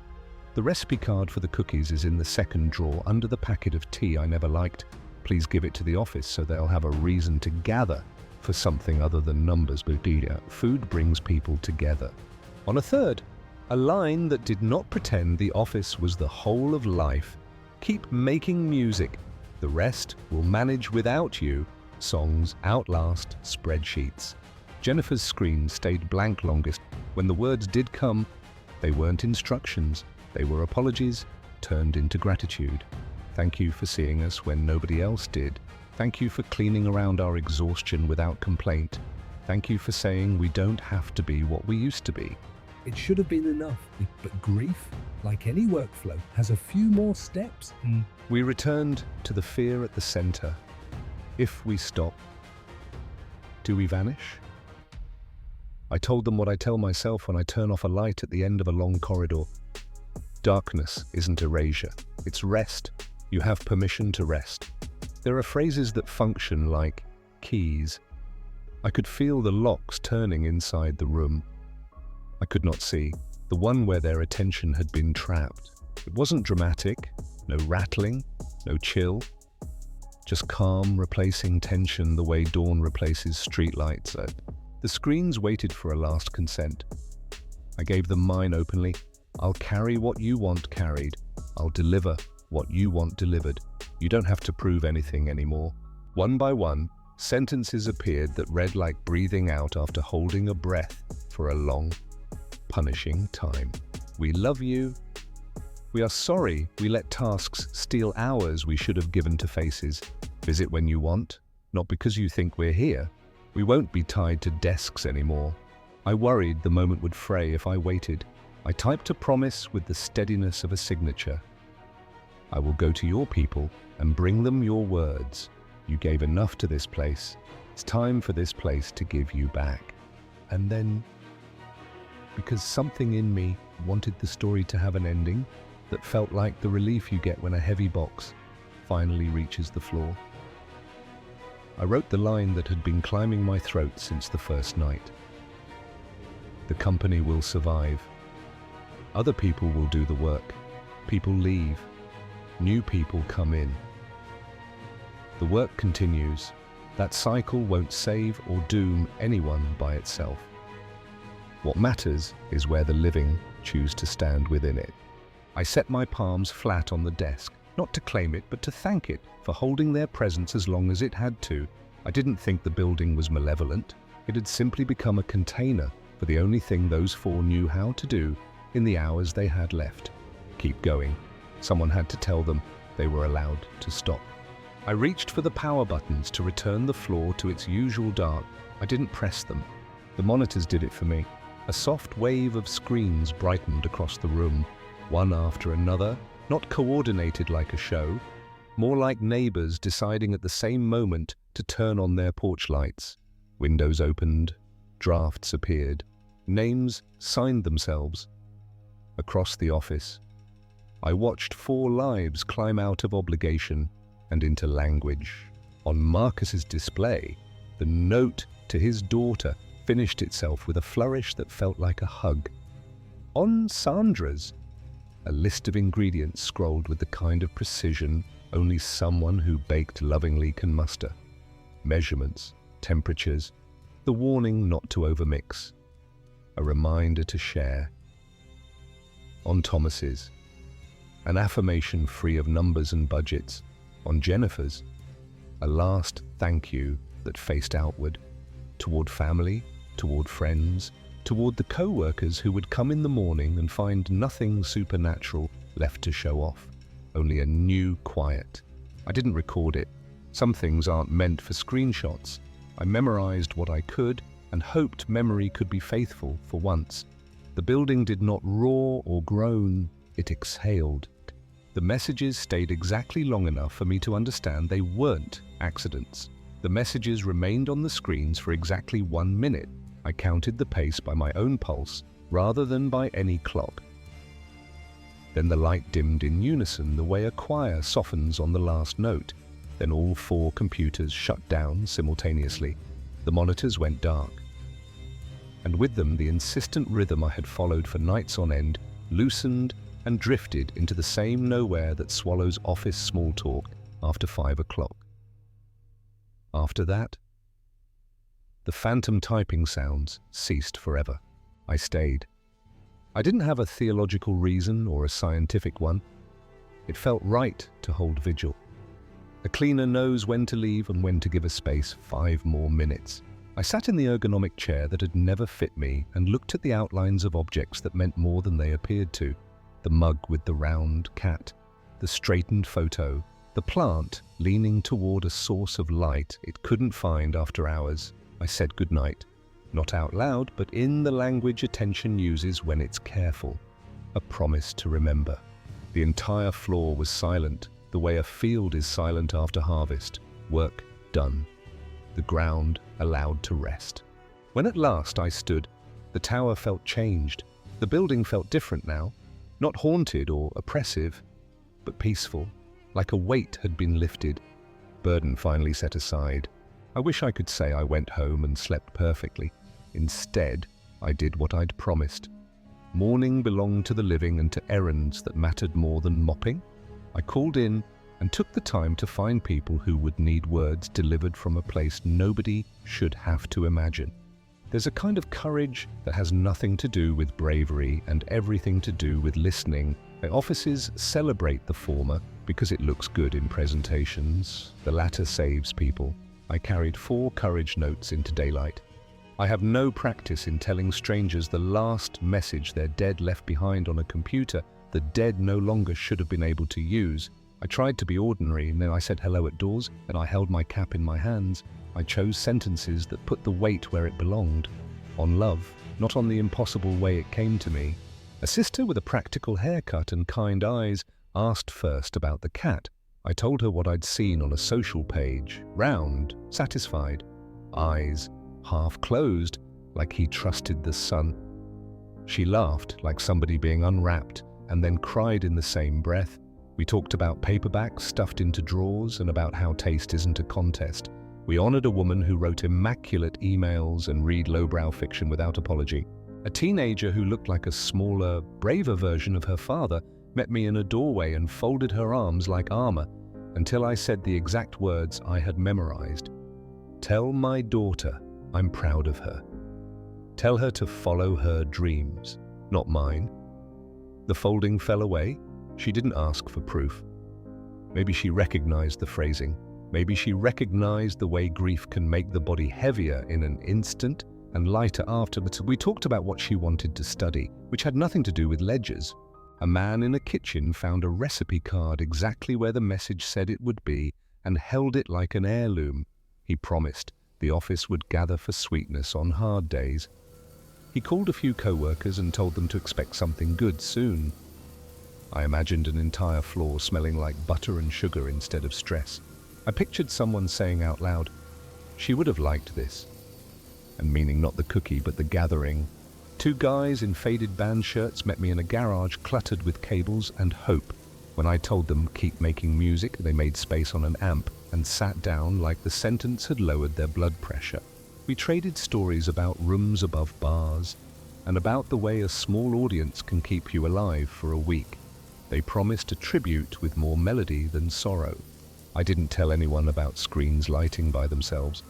The recipe card for the cookies is in the second drawer under the packet of tea I never liked. Please give it to the office so they'll have a reason to gather for something other than numbers. Food brings people together. On a third, a line that did not pretend the office was the whole of life. Keep making music. The rest will manage without you. Songs outlast spreadsheets. Jennifer's screen stayed blank longest. When the words did come, they weren't instructions. They were apologies turned into gratitude. Thank you for seeing us when nobody else did. Thank you for cleaning around our exhaustion without complaint. Thank you for saying we don't have to be what we used to be. It should have been enough, but grief, like any workflow, has a few more steps. We returned to the fear at the center. If we stop, do we vanish? I told them what I tell myself when I turn off a light at the end of a long corridor. Darkness isn't erasure, it's rest. You have permission to rest. There are phrases that function like keys. I could feel the locks turning inside the room. I could not see the one where their attention had been trapped. It wasn't dramatic, no rattling, no chill, just calm, replacing tension the way dawn replaces streetlights. The screens waited for a last consent. I gave them mine openly. I'll carry what you want carried. I'll deliver what you want delivered. You don't have to prove anything anymore. One by one, sentences appeared that read like breathing out after holding a breath for a long, punishing time. We love you. We are sorry we let tasks steal hours we should have given to faces. Visit when you want, not because you think we're here. We won't be tied to desks anymore. I worried the moment would fray if I waited. I typed a promise with the steadiness of a signature. I will go to your people and bring them your words. You gave enough to this place. It's time for this place to give you back. And then, because something in me wanted the story to have an ending that felt like the relief you get when a heavy box finally reaches the floor, I wrote the line that had been climbing my throat since the first night. The company will survive. Other people will do the work. People leave. New people come in. The work continues. That cycle won't save or doom anyone by itself. What matters is where the living choose to stand within it. I set my palms flat on the desk, not to claim it, but to thank it for holding their presence as long as it had to. I didn't think the building was malevolent. It had simply become a container for the only thing those four knew how to do in the hours they had left. Keep going. Someone had to tell them they were allowed to stop. I reached for the power buttons to return the floor to its usual dark. I didn't press them. The monitors did it for me. A soft wave of screens brightened across the room, one after another, not coordinated like a show, more like neighbors deciding at the same moment to turn on their porch lights. Windows opened, drafts appeared, names signed themselves. Across the office, I watched 4 lives climb out of obligation and into language. On Marcus's display, the note to his daughter finished itself with a flourish that felt like a hug. On Sandra's, a list of ingredients scrolled with the kind of precision only someone who baked lovingly can muster. Measurements, temperatures, the warning not to overmix, a reminder to share. On Thomas's, an affirmation free of numbers and budgets. On Jennifer's, a last thank you that faced outward, toward family, toward friends, toward the co-workers who would come in the morning and find nothing supernatural left to show off, only a new quiet. I didn't record it. Some things aren't meant for screenshots. I memorized what I could and hoped memory could be faithful for once. The building did not roar or groan, it exhaled. The messages stayed exactly long enough for me to understand they weren't accidents. The messages remained on the screens for exactly 1 minute. I counted the pace by my own pulse rather than by any clock. Then the light dimmed in unison the way a choir softens on the last note. Then all 4 computers shut down simultaneously. The monitors went dark. And with them the insistent rhythm I had followed for nights on end loosened and drifted into the same nowhere that swallows office small talk after 5 o'clock. After that, the phantom typing sounds ceased forever. I stayed. I didn't have a theological reason or a scientific one. It felt right to hold vigil. A cleaner knows when to leave and when to give a space 5 more minutes. I sat in the ergonomic chair that had never fit me and looked at the outlines of objects that meant more than they appeared to. The mug with the round cat, the straightened photo, the plant leaning toward a source of light it couldn't find after hours. I said goodnight, not out loud, but in the language attention uses when it's careful. A promise to remember. The entire floor was silent, the way a field is silent after harvest. Work done. The ground allowed to rest. When at last I stood, the tower felt changed. The building felt different now, not haunted or oppressive, but peaceful, like a weight had been lifted, burden finally set aside. I wish I could say I went home and slept perfectly. Instead, I did what I'd promised. Morning belonged to the living and to errands that mattered more than mopping. I called in and took the time to find people who would need words delivered from a place nobody should have to imagine. There's a kind of courage that has nothing to do with bravery and everything to do with listening. Offices celebrate the former because it looks good in presentations. The latter saves people. I carried 4 courage notes into daylight. I have no practice in telling strangers the last message their dead left behind on a computer the dead no longer should have been able to use. I tried to be ordinary, and then I said hello at doors, and I held my cap in my hands. I chose sentences that put the weight where it belonged, on love, not on the impossible way it came to me. A sister with a practical haircut and kind eyes asked first about the cat. I told her what I'd seen on a social page, round, satisfied, eyes half closed, like he trusted the sun. She laughed like somebody being unwrapped, and then cried in the same breath. We talked about paperbacks stuffed into drawers and about how taste isn't a contest. We honored a woman who wrote immaculate emails and read lowbrow fiction without apology. A teenager who looked like a smaller, braver version of her father met me in a doorway and folded her arms like armor until I said the exact words I had memorized. Tell my daughter I'm proud of her. Tell her to follow her dreams, not mine. The folding fell away. She didn't ask for proof. Maybe she recognized the phrasing. Maybe she recognized the way grief can make the body heavier in an instant and lighter after. But we talked about what she wanted to study, which had nothing to do with ledgers. A man in a kitchen found a recipe card exactly where the message said it would be and held it like an heirloom. He promised the office would gather for sweetness on hard days. He called a few co-workers and told them to expect something good soon. I imagined an entire floor smelling like butter and sugar instead of stress. I pictured someone saying out loud, "She would have liked this," and meaning not the cookie but the gathering. 2 guys in faded band shirts met me in a garage cluttered with cables and hope. When I told them keep making music, they made space on an amp and sat down like the sentence had lowered their blood pressure. We traded stories about rooms above bars and about the way a small audience can keep you alive for a week. They promised a tribute with more melody than sorrow. I didn't tell anyone about screens lighting by themselves.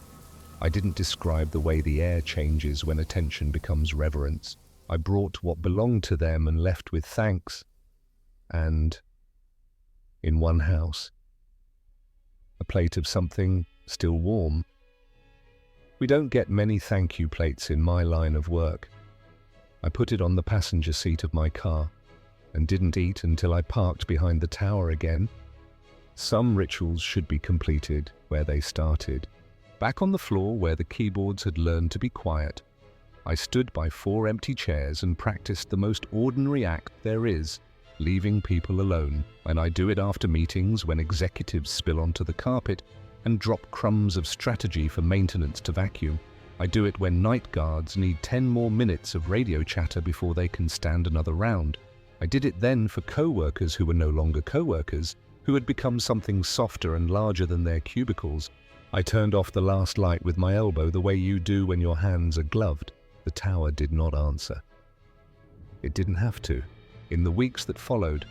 I didn't describe the way the air changes when attention becomes reverence. I brought what belonged to them and left with thanks. And in one house, a plate of something still warm. We don't get many thank you plates in my line of work. I put it on the passenger seat of my car and didn't eat until I parked behind the tower again. Some rituals should be completed where they started. Back on the floor where the keyboards had learned to be quiet, I stood by 4 empty chairs and practiced the most ordinary act there is, leaving people alone. And I do it after meetings when executives spill onto the carpet and drop crumbs of strategy for maintenance to vacuum. I do it when night guards need 10 more minutes of radio chatter before they can stand another round. I did it then for co-workers who were no longer co-workers, who had become something softer and larger than their cubicles. I turned off the last light with my elbow the way you do when your hands are gloved. The tower did not answer. It didn't have to. In the weeks that followed,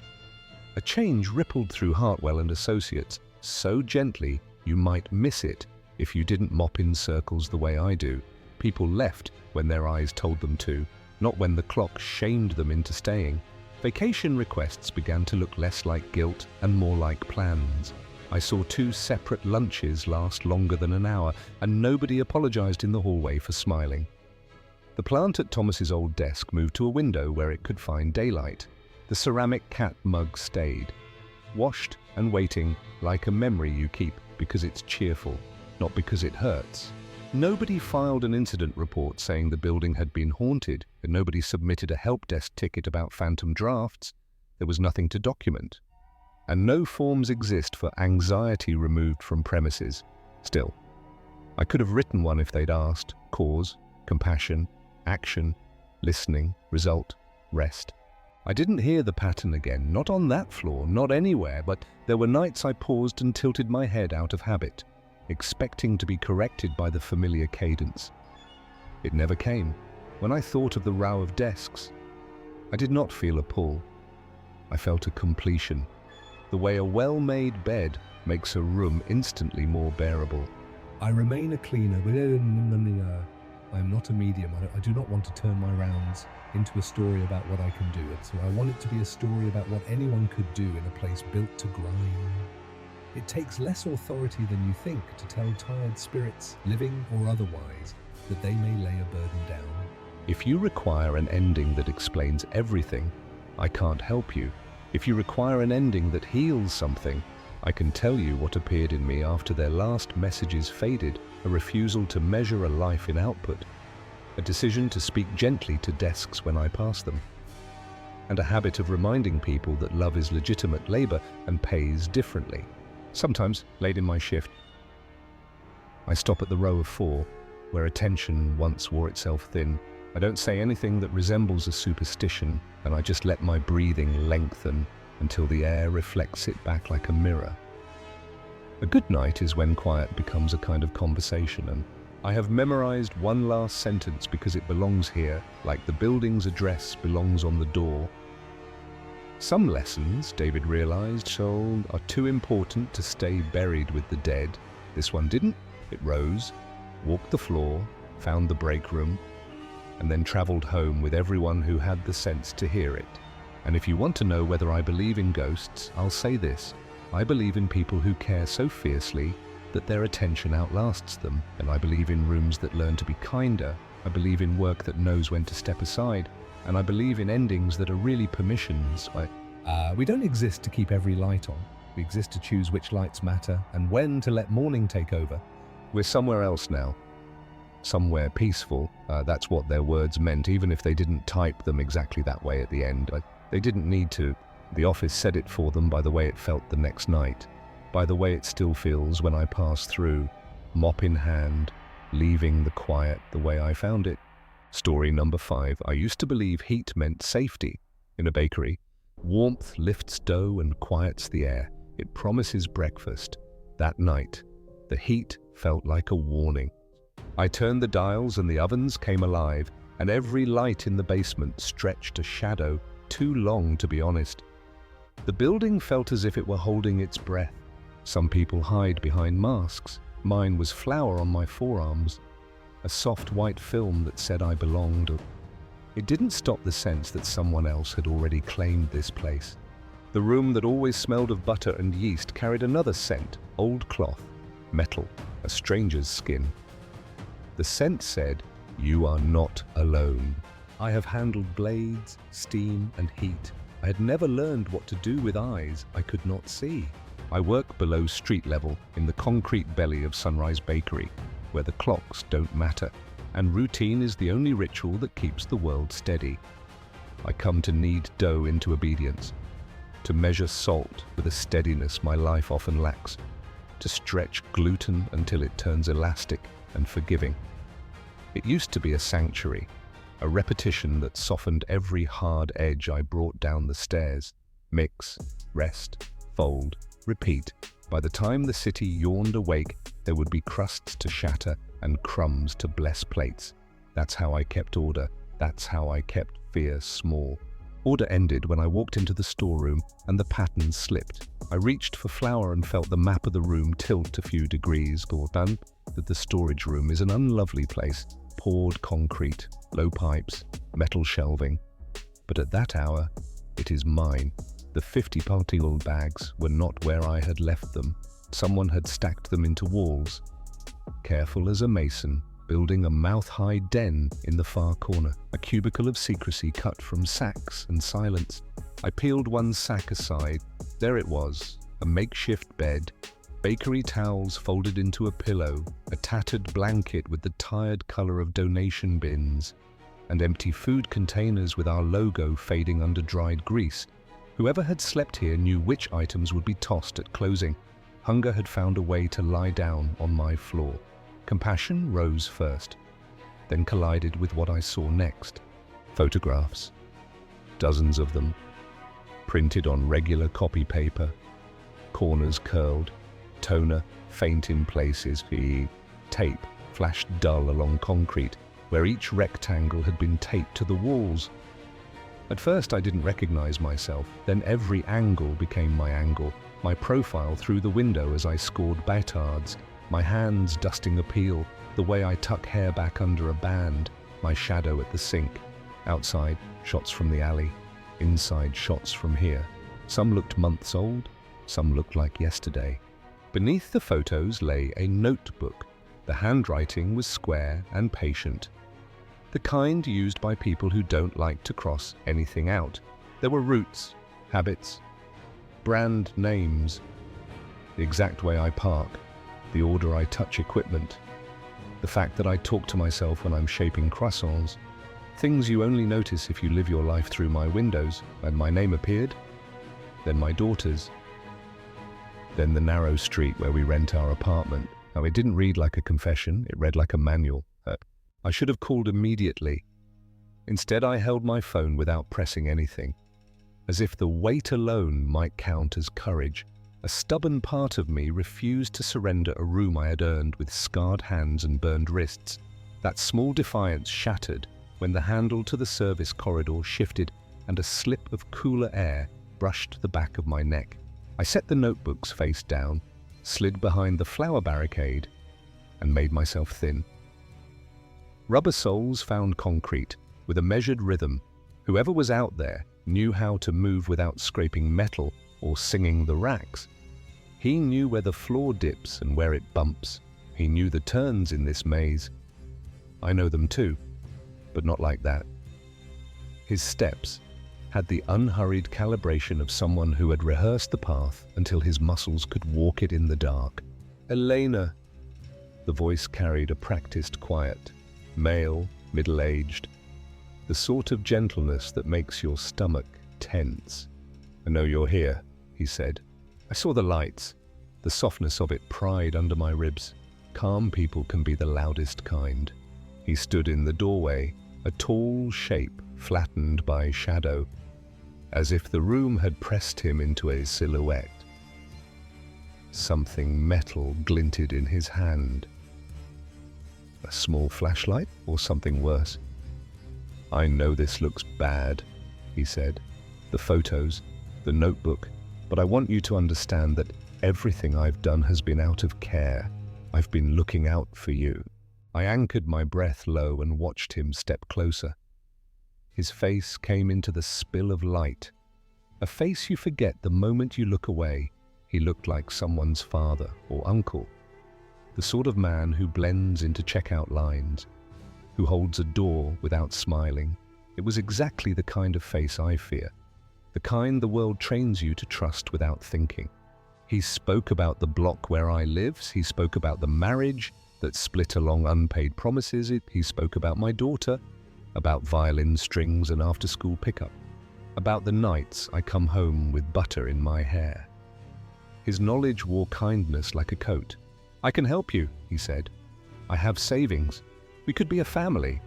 a change rippled through Hartwell and Associates so gently you might miss it if you didn't mop in circles the way I do. People left when their eyes told them to, not when the clock shamed them into staying. Vacation requests began to look less like guilt and more like plans. I saw 2 separate lunches last longer than an hour, and nobody apologized in the hallway for smiling. The plant at Thomas's old desk moved to a window where it could find daylight. The ceramic cat mug stayed, washed and waiting like a memory you keep because it's cheerful, not because it hurts. Nobody filed an incident report saying the building had been haunted, and nobody submitted a help desk ticket about phantom drafts. There was nothing to document. And no forms exist for anxiety removed from premises. Still, I could have written one if they'd asked. Cause, compassion, action, listening, result, rest. I didn't hear the pattern again, not on that floor, not anywhere, but there were nights I paused and tilted my head out of habit, expecting to be corrected by the familiar cadence. It never came. When I thought of the row of desks, I did not feel a pull. I felt a completion. the way a well-made bed makes a room instantly more bearable. I remain a cleaner, but I am not a medium. I do not want to turn my rounds into a story about what I can do. So I want it to be a story about what anyone could do in a place built to grind. It takes less authority than you think to tell tired spirits, living or otherwise, that they may lay a burden down. If you require an ending that explains everything, I can't help you. If you require an ending that heals something, I can tell you what appeared in me after their last messages faded, a refusal to measure a life in output, a decision to speak gently to desks when I pass them, and a habit of reminding people that love is legitimate labor and pays differently. Sometimes, late in my shift, I stop at the row of 4, where attention once wore itself thin. I don't say anything that resembles a superstition, and I just let my breathing lengthen until the air reflects it back like a mirror. A good night is when quiet becomes a kind of conversation, and I have memorized one last sentence because it belongs here, like the building's address belongs on the door. Some lessons, David realized, are too important to stay buried with the dead. This one didn't. It rose, walked the floor, found the break room, and then traveled home with everyone who had the sense to hear it. And if you want to know whether I believe in ghosts, I'll say this. I believe in people who care so fiercely that their attention outlasts them. And I believe in rooms that learn to be kinder. I believe in work that knows when to step aside. And I believe in endings that are really permissions. We don't exist to keep every light on. We exist to choose which lights matter and when to let morning take over. We're somewhere else now. Somewhere peaceful. That's what their words meant, even if they didn't type them exactly that way at the end. They didn't need to. The office said it for them by the way it felt the next night, by the way it still feels when I pass through, mop in hand, leaving the quiet the way I found it. Story number 5. I used to believe heat meant safety. In a bakery, warmth lifts dough and quiets the air. It promises breakfast. That night, the heat felt like a warning. I turned the dials and the ovens came alive, and every light in the basement stretched a shadow, too long to be honest. The building felt as if it were holding its breath. Some people hide behind masks. Mine was flour on my forearms, a soft white film that said I belonged. It didn't stop the sense that someone else had already claimed this place. The room that always smelled of butter and yeast carried another scent, old cloth, metal, a stranger's skin. The scent said, "You are not alone." I have handled blades, steam, and heat. I had never learned what to do with eyes I could not see. I work below street level in the concrete belly of Sunrise Bakery, where the clocks don't matter, and routine is the only ritual that keeps the world steady. I come to knead dough into obedience, to measure salt with a steadiness my life often lacks, to stretch gluten until it turns elastic and forgiving. It used to be a sanctuary, a repetition that softened every hard edge I brought down the stairs. Mix, rest, fold, repeat. By the time the city yawned awake, there would be crusts to shatter and crumbs to bless plates. That's how I kept order. That's how I kept fear small. Order ended when I walked into the storeroom and the patterns slipped. I reached for flour and felt the map of the room tilt a few degrees. Done that the storage room is an unlovely place. Poured concrete, low pipes, metal shelving. But at that hour, it is mine. The 50-party-old bags were not where I had left them. Someone had stacked them into walls. Careful as a mason, building a mouth-high den in the far corner, a cubicle of secrecy cut from sacks and silence. I peeled one sack aside. There it was, a makeshift bed, bakery towels folded into a pillow, a tattered blanket with the tired color of donation bins, and empty food containers with our logo fading under dried grease. Whoever had slept here knew which items would be tossed at closing. Hunger had found a way to lie down on my floor. Compassion rose first, then collided with what I saw next. Photographs, dozens of them, printed on regular copy paper, corners curled, toner faint in places, tape flashed dull along concrete, where each rectangle had been taped to the walls. At first I didn't recognize myself, then every angle became my angle, my profile through the window as I scored batards, my hands dusting a peel, the way I tuck hair back under a band, my shadow at the sink. Outside, shots from the alley. Inside, shots from here. Some looked months old, some looked like yesterday. Beneath the photos lay a notebook. The handwriting was square and patient. The kind used by people who don't like to cross anything out. There were routes, habits, brand names, the exact way I park, the order I touch equipment, the fact that I talk to myself when I'm shaping croissants, things you only notice if you live your life through my windows. And my name appeared, then my daughter's, then the narrow street where we rent our apartment. Now, it didn't read like a confession, it read like a manual. I should have called immediately. Instead, I held my phone without pressing anything, as if the weight alone might count as courage. A stubborn part of me refused to surrender a room I had earned with scarred hands and burned wrists. That small defiance shattered when the handle to the service corridor shifted and a slip of cooler air brushed the back of my neck. I set the notebooks face down, slid behind the flower barricade, and made myself thin. Rubber soles found concrete with a measured rhythm. Whoever was out there knew how to move without scraping metal or singing the racks. He knew where the floor dips and where it bumps. He knew the turns in this maze. I know them too, but not like that. His steps had the unhurried calibration of someone who had rehearsed the path until his muscles could walk it in the dark. Elena. The voice carried a practiced quiet. Male, middle-aged, the sort of gentleness that makes your stomach tense. I know you're here, he said. I saw the lights. The softness of it pried under my ribs. Calm people can be the loudest kind. He stood in the doorway, a tall shape flattened by shadow, as if the room had pressed him into a silhouette. Something metal glinted in his hand. A small flashlight or something worse? I know this looks bad, he said. The photos, the notebook, but I want you to understand that everything I've done has been out of care. I've been looking out for you. I anchored my breath low and watched him step closer. His face came into the spill of light. A face you forget the moment you look away. He looked like someone's father or uncle. The sort of man who blends into checkout lines, who holds a door without smiling. It was exactly the kind of face I fear, the kind the world trains you to trust without thinking. He spoke about the block where I live. He spoke about the marriage that split along unpaid promises. He spoke about my daughter, about violin strings and after-school pickup, about the nights I come home with butter in my hair. His knowledge wore kindness like a coat. I can help you, he said. I have savings. We could be a family.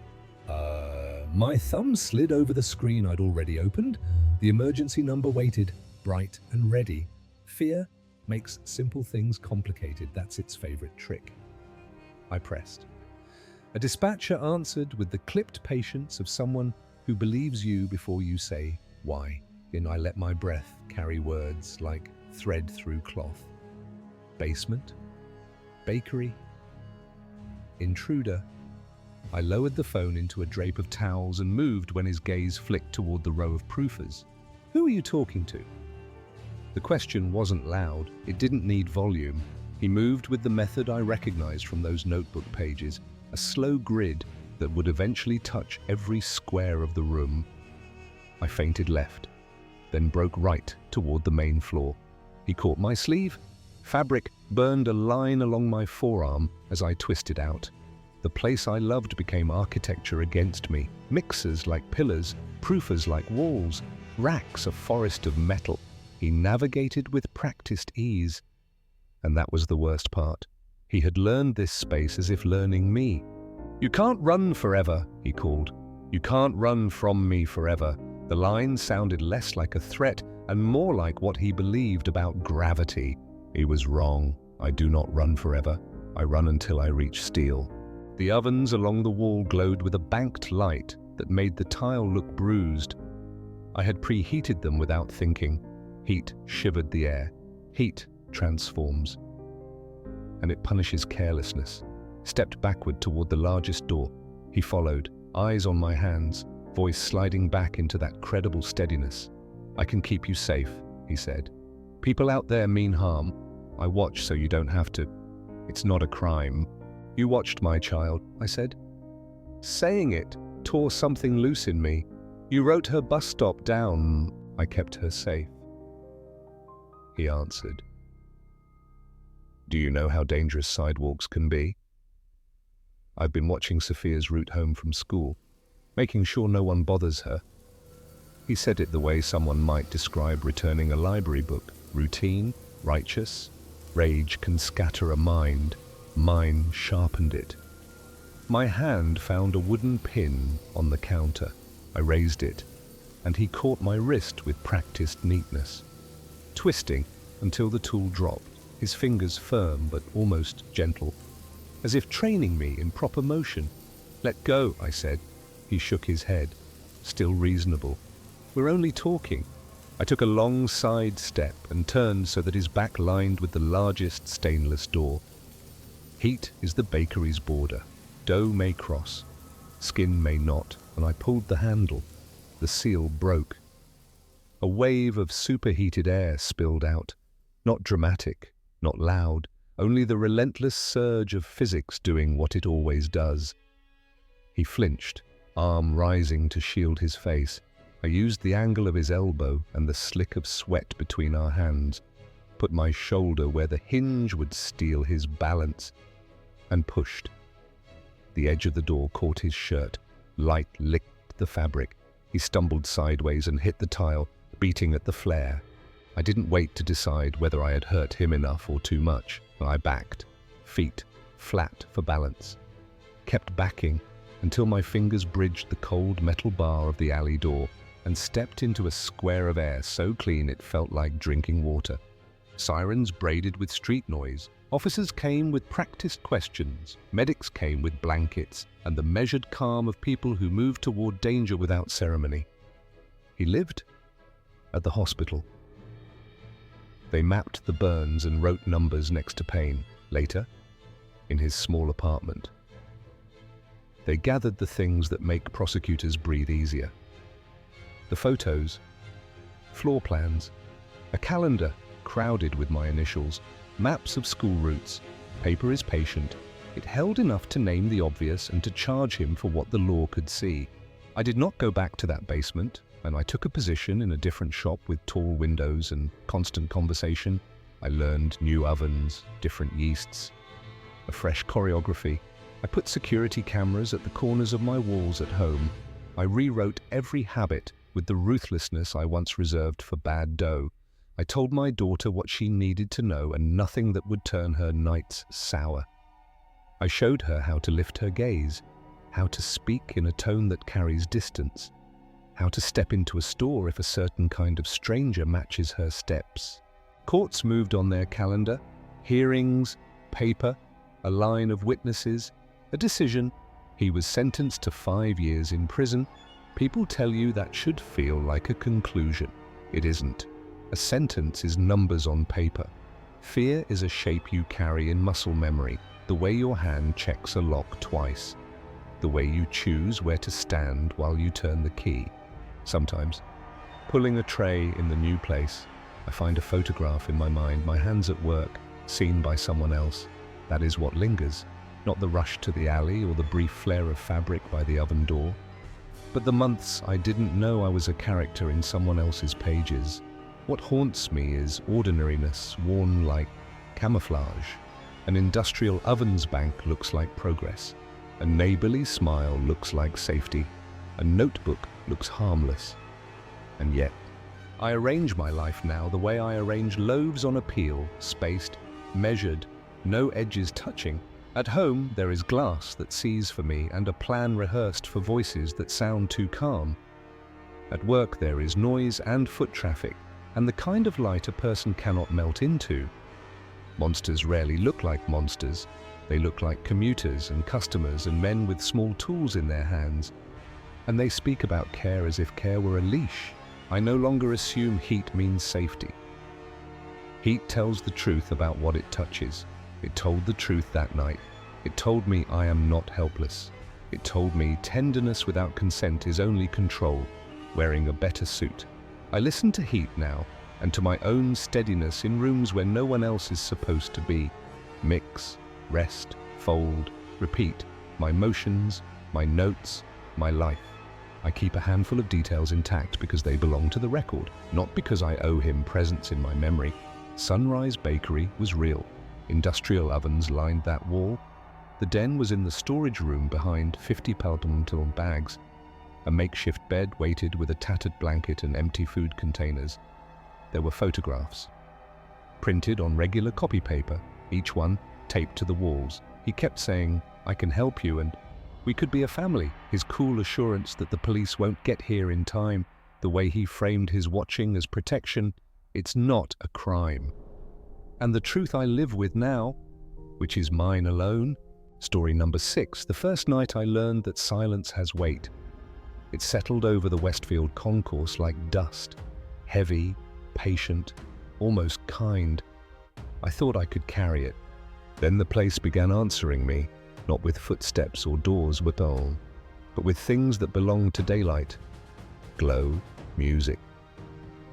My thumb slid over the screen I'd already opened. The emergency number waited, bright and ready. Fear makes simple things complicated. That's its favorite trick. I pressed. A dispatcher answered with the clipped patience of someone who believes you before you say why. And I let my breath carry words like thread through cloth. Basement. Bakery. Intruder. I lowered the phone into a drape of towels and moved when his gaze flicked toward the row of proofers. Who are you talking to? The question wasn't loud. It didn't need volume. He moved with the method I recognized from those notebook pages, a slow grid that would eventually touch every square of the room. I feinted left, then broke right toward the main floor. He caught my sleeve. Fabric burned a line along my forearm as I twisted out. The place I loved became architecture against me. Mixers like pillars, proofers like walls, racks a forest of metal. He navigated with practiced ease. And that was the worst part. He had learned this space as if learning me. You can't run forever, he called. You can't run from me forever. The line sounded less like a threat and more like what he believed about gravity. He was wrong. I do not run forever. I run until I reach steel. The ovens along the wall glowed with a banked light that made the tile look bruised. I had preheated them without thinking. Heat shivered the air. Heat transforms. And it punishes carelessness. Stepped backward toward the largest door. He followed, eyes on my hands, voice sliding back into that credible steadiness. "I can keep you safe," he said. "People out there mean harm. I watch so you don't have to. It's not a crime." "You watched my child," I said. Saying it tore something loose in me. "You wrote her bus stop down. I kept her safe." He answered. "Do you know how dangerous sidewalks can be?" I've been watching Sophia's route home from school, making sure no one bothers her. He said it the way someone might describe returning a library book. Routine, righteous. Rage can scatter a mind. Mine sharpened it. My hand found a wooden pin on the counter. I raised it, and he caught my wrist with practiced neatness, twisting until the tool dropped, his fingers firm but almost gentle, as if training me in proper motion. "Let go," I said. He shook his head, still reasonable. "We're only talking." I took a long side step and turned so that his back lined with the largest stainless door. Heat is the bakery's border. Dough may cross, skin may not, and I pulled the handle. The seal broke. A wave of superheated air spilled out. Not dramatic, not loud, only the relentless surge of physics doing what it always does. He flinched, arm rising to shield his face. I used the angle of his elbow and the slick of sweat between our hands, put my shoulder where the hinge would steal his balance, and pushed. The edge of the door caught his shirt. Light licked the fabric. He stumbled sideways and hit the tile, beating at the flare. I didn't wait to decide whether I had hurt him enough or too much. I backed, feet flat for balance, kept backing until my fingers bridged the cold metal bar of the alley door and stepped into a square of air so clean it felt like drinking water. Sirens braided with street noise. Officers came with practiced questions. Medics came with blankets and the measured calm of people who moved toward danger without ceremony. He lived at the hospital. They mapped the burns and wrote numbers next to pain. Later, in his small apartment, they gathered the things that make prosecutors breathe easier. The photos, floor plans, a calendar crowded with my initials, maps of school routes. Paper is patient. It held enough to name the obvious and to charge him for what the law could see. I did not go back to that basement, and I took a position in a different shop with tall windows and constant conversation. I learned new ovens, different yeasts, a fresh choreography. I put security cameras at the corners of my walls at home. I rewrote every habit with the ruthlessness I once reserved for bad dough. I told my daughter what she needed to know and nothing that would turn her nights sour. I showed her how to lift her gaze, how to speak in a tone that carries distance, how to step into a store if a certain kind of stranger matches her steps. Courts moved on their calendar, hearings, paper, a line of witnesses, a decision. He was sentenced to 5 years in prison. People tell you that should feel like a conclusion. It isn't. A sentence is numbers on paper. Fear is a shape you carry in muscle memory, the way your hand checks a lock twice, the way you choose where to stand while you turn the key. Sometimes, pulling a tray in the new place, I find a photograph in my mind, my hands at work, seen by someone else. That is what lingers, not the rush to the alley or the brief flare of fabric by the oven door, but the months I didn't know I was a character in someone else's pages. What haunts me is ordinariness worn like camouflage. An industrial ovens bank looks like progress. A neighborly smile looks like safety. A notebook looks harmless. And yet, I arrange my life now the way I arrange loaves on a peel, spaced, measured, no edges touching. At home, there is glass that sees for me and a plan rehearsed for voices that sound too calm. At work, there is noise and foot traffic, and the kind of light a person cannot melt into. Monsters rarely look like monsters. They look like commuters and customers and men with small tools in their hands. And they speak about care as if care were a leash. I no longer assume heat means safety. Heat tells the truth about what it touches. It told the truth that night. It told me I am not helpless. It told me tenderness without consent is only control, wearing a better suit. I listen to heat now, and to my own steadiness in rooms where no one else is supposed to be. Mix, rest, fold, repeat, my motions, my notes, my life. I keep a handful of details intact because they belong to the record, not because I owe him presence in my memory. Sunrise Bakery was real. Industrial ovens lined that wall. The den was in the storage room behind 50 palpable bags. A makeshift bed waited with a tattered blanket and empty food containers. There were photographs, printed on regular copy paper, each one taped to the walls. He kept saying, "I can help you," and we could be a family. His cool assurance that the police won't get here in time, the way he framed his watching as protection, it's not a crime. And the truth I live with now, which is mine alone. Story number 6, the first night I learned that silence has weight. It settled over the Westfield concourse like dust, heavy, patient, almost kind. I thought I could carry it. Then the place began answering me, not with footsteps or doors but with things that belonged to daylight. Glow, music,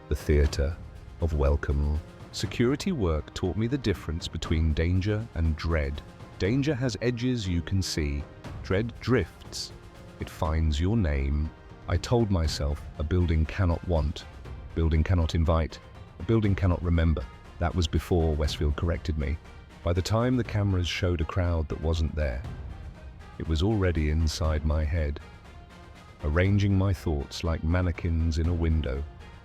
the theatre of welcome. Security work taught me the difference between danger and dread. Danger has edges you can see. Dread drifts. It finds your name. I told myself a building cannot want, a building cannot invite, a building cannot remember. That was before Westfield corrected me. By the time the cameras showed a crowd that wasn't there, it was already inside my head, arranging my thoughts like mannequins in a window.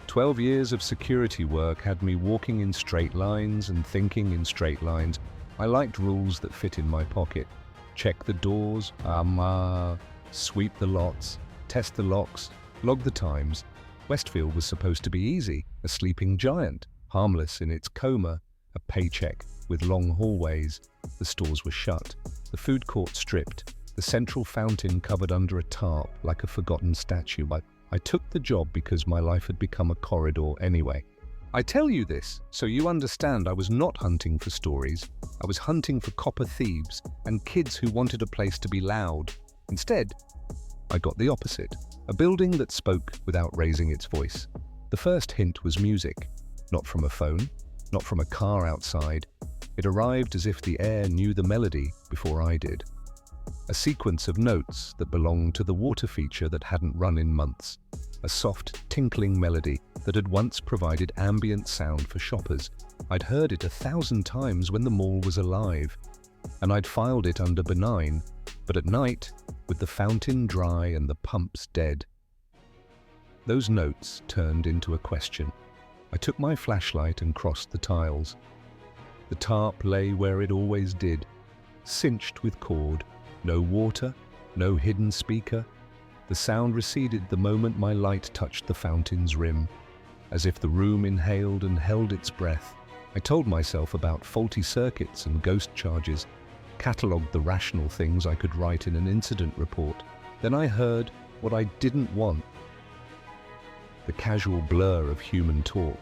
12 years of security work had me walking in straight lines and thinking in straight lines. I liked rules that fit in my pocket. Check the doors, sweep the lots, test the locks, log the times. Westfield was supposed to be easy, a sleeping giant, harmless in its coma, a paycheck with long hallways. The stores were shut, the food court stripped, the central fountain covered under a tarp like a forgotten statue. But I took the job because my life had become a corridor anyway. I tell you this so you understand I was not hunting for stories. I was hunting for copper thieves and kids who wanted a place to be loud. Instead, I got the opposite, a building that spoke without raising its voice. The first hint was music, not from a phone, not from a car outside. It arrived as if the air knew the melody before I did. A sequence of notes that belonged to the water feature that hadn't run in months. A soft, tinkling melody that had once provided ambient sound for shoppers. I'd heard it 1,000 times when the mall was alive, and I'd filed it under benign, but at night, with the fountain dry and the pumps dead, those notes turned into a question. I took my flashlight and crossed the tiles. The tarp lay where it always did, cinched with cord. No water, no hidden speaker. The sound receded the moment my light touched the fountain's rim, as if the room inhaled and held its breath. I told myself about faulty circuits and ghost charges, catalogued the rational things I could write in an incident report. Then I heard what I didn't want. The casual blur of human talk.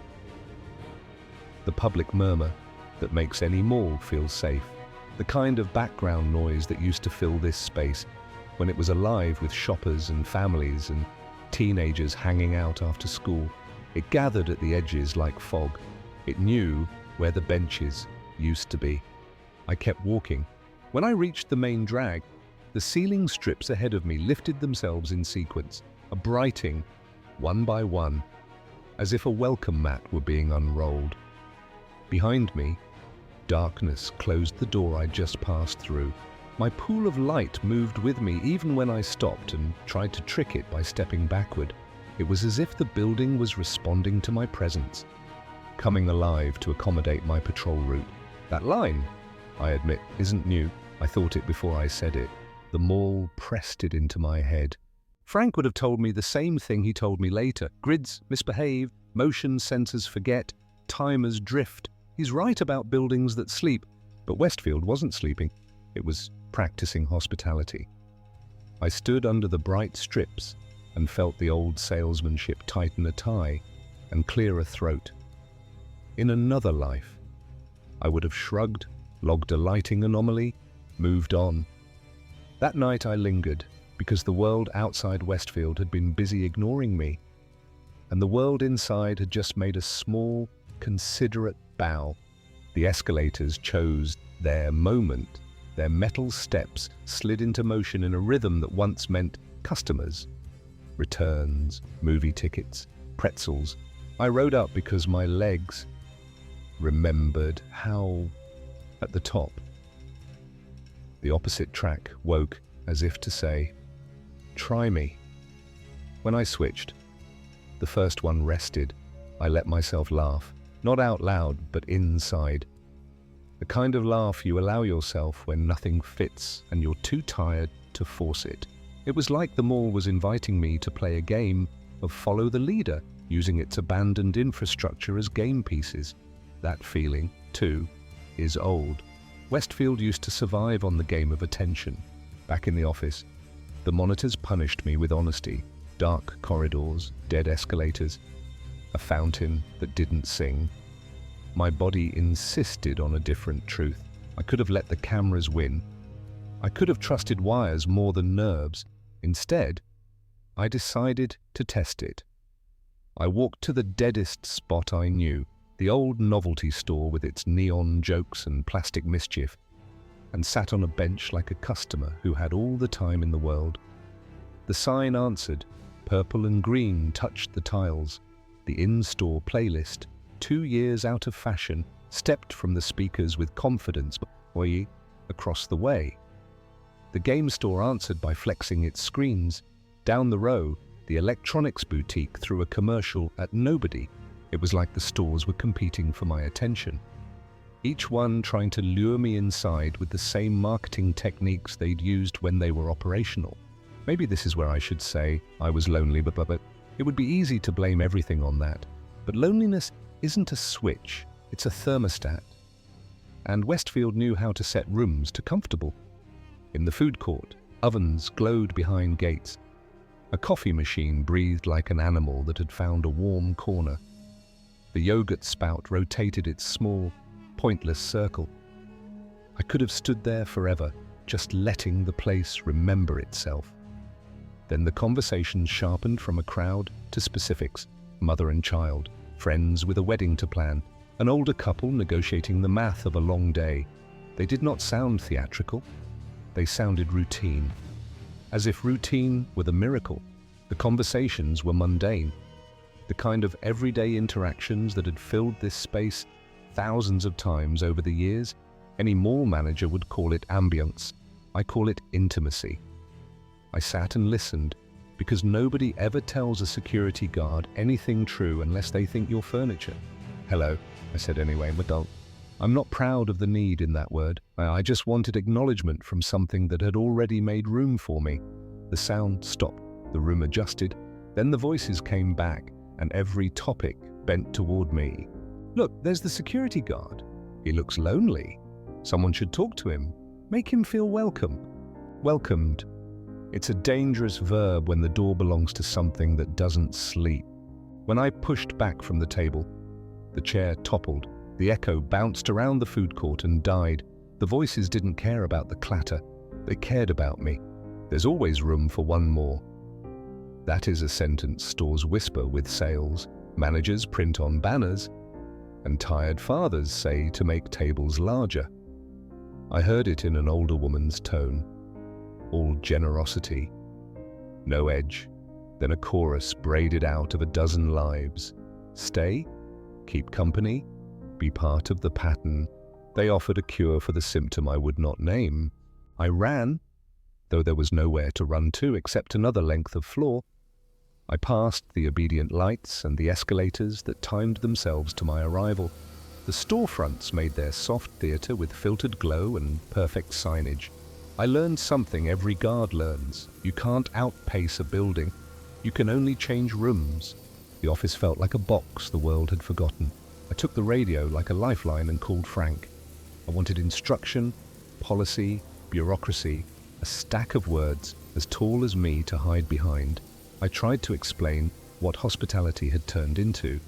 The public murmur that makes any mall feel safe. The kind of background noise that used to fill this space when it was alive with shoppers and families and teenagers hanging out after school. It gathered at the edges like fog. It knew where the benches used to be. I kept walking. When I reached the main drag, the ceiling strips ahead of me lifted themselves in sequence, a brighting, one by one, as if a welcome mat were being unrolled. Behind me, darkness closed the door I just passed through. My pool of light moved with me even when I stopped and tried to trick it by stepping backward. It was as if the building was responding to my presence, coming alive to accommodate my patrol route. That line, I admit, isn't new. I thought it before I said it. The mall pressed it into my head. Frank would have told me the same thing he told me later. Grids misbehave, motion sensors forget, timers drift. He's right about buildings that sleep, but Westfield wasn't sleeping. It was practicing hospitality. I stood under the bright strips, and felt the old salesmanship tighten a tie and clear a throat. In another life, I would have shrugged, logged a lighting anomaly, moved on. That night I lingered because the world outside Westfield had been busy ignoring me, and the world inside had just made a small, considerate bow. The escalators chose their moment. Their metal steps slid into motion in a rhythm that once meant customers, returns, movie tickets, pretzels. I rode up because my legs remembered how, at the top, the opposite track woke as if to say, "Try me." When I switched, the first one rested. I let myself laugh, not out loud, but inside. The kind of laugh you allow yourself when nothing fits and you're too tired to force it. It was like the mall was inviting me to play a game of follow the leader, using its abandoned infrastructure as game pieces. That feeling, too, is old. Westfield used to survive on the game of attention. Back in the office, the monitors punished me with honesty. Dark corridors, dead escalators, a fountain that didn't sing. My body insisted on a different truth. I could have let the cameras win. I could have trusted wires more than nerves. Instead, I decided to test it. I walked to the deadest spot I knew, the old novelty store with its neon jokes and plastic mischief, and sat on a bench like a customer who had all the time in the world. The sign answered. Purple and green touched the tiles. The in-store playlist, 2 years out of fashion, stepped from the speakers with confidence across the way. The game store answered by flexing its screens. Down the row, the electronics boutique threw a commercial at nobody. It was like the stores were competing for my attention, each one trying to lure me inside with the same marketing techniques they'd used when they were operational. Maybe this is where I should say I was lonely, but it would be easy to blame everything on that. But loneliness isn't a switch, it's a thermostat. And Westfield knew how to set rooms to comfortable. In the food court, ovens glowed behind gates. A coffee machine breathed like an animal that had found a warm corner. The yogurt spout rotated its small, pointless circle. I could have stood there forever, just letting the place remember itself. Then the conversation sharpened from a crowd to specifics, mother and child, friends with a wedding to plan, an older couple negotiating the math of a long day. They did not sound theatrical. They sounded routine. As if routine were the miracle. The conversations were mundane. The kind of everyday interactions that had filled this space thousands of times over the years. Any mall manager would call it ambience. I call it intimacy. I sat and listened, because nobody ever tells a security guard anything true unless they think you're furniture. "Hello," I said anyway, I'm adult. I'm not proud of the need in that word. I just wanted acknowledgement from something that had already made room for me. The sound stopped, the room adjusted, then the voices came back, and every topic bent toward me. "Look, there's the security guard. He looks lonely. Someone should talk to him. Make him feel welcome." Welcomed. It's a dangerous verb when the door belongs to something that doesn't sleep. When I pushed back from the table, the chair toppled. The echo bounced around the food court and died. The voices didn't care about the clatter. They cared about me. There's always room for one more. That is a sentence stores whisper with sales, managers print on banners, and tired fathers say to make tables larger. I heard it in an older woman's tone. All generosity, no edge, then a chorus braided out of a dozen lives. Stay, keep company, be part of the pattern. They offered a cure for the symptom I would not name. I ran, though there was nowhere to run to except another length of floor. I passed the obedient lights and the escalators that timed themselves to my arrival. The storefronts made their soft theater with filtered glow and perfect signage. I learned something every guard learns. You can't outpace a building. You can only change rooms. The office felt like a box the world had forgotten. I took the radio like a lifeline and called Frank. I wanted instruction, policy, bureaucracy, a stack of words as tall as me to hide behind. I tried to explain what hospitality had turned into.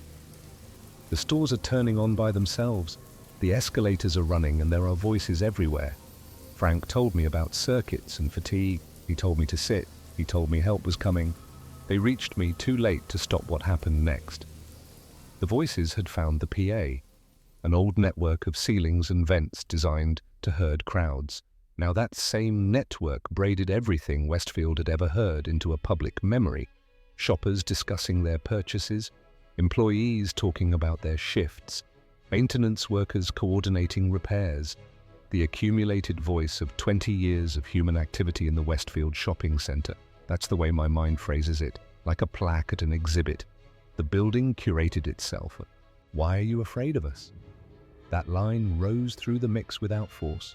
The stores are turning on by themselves. The escalators are running and there are voices everywhere. Frank told me about circuits and fatigue. He told me to sit. He told me help was coming. They reached me too late to stop what happened next. The voices had found the PA, an old network of ceilings and vents designed to herd crowds. Now that same network braided everything Westfield had ever heard into a public memory. Shoppers discussing their purchases, employees talking about their shifts, maintenance workers coordinating repairs. The accumulated voice of 20 years of human activity in the Westfield shopping center. That's the way my mind phrases it, like a plaque at an exhibit. The building curated itself. Why are you afraid of us? That line rose through the mix without force.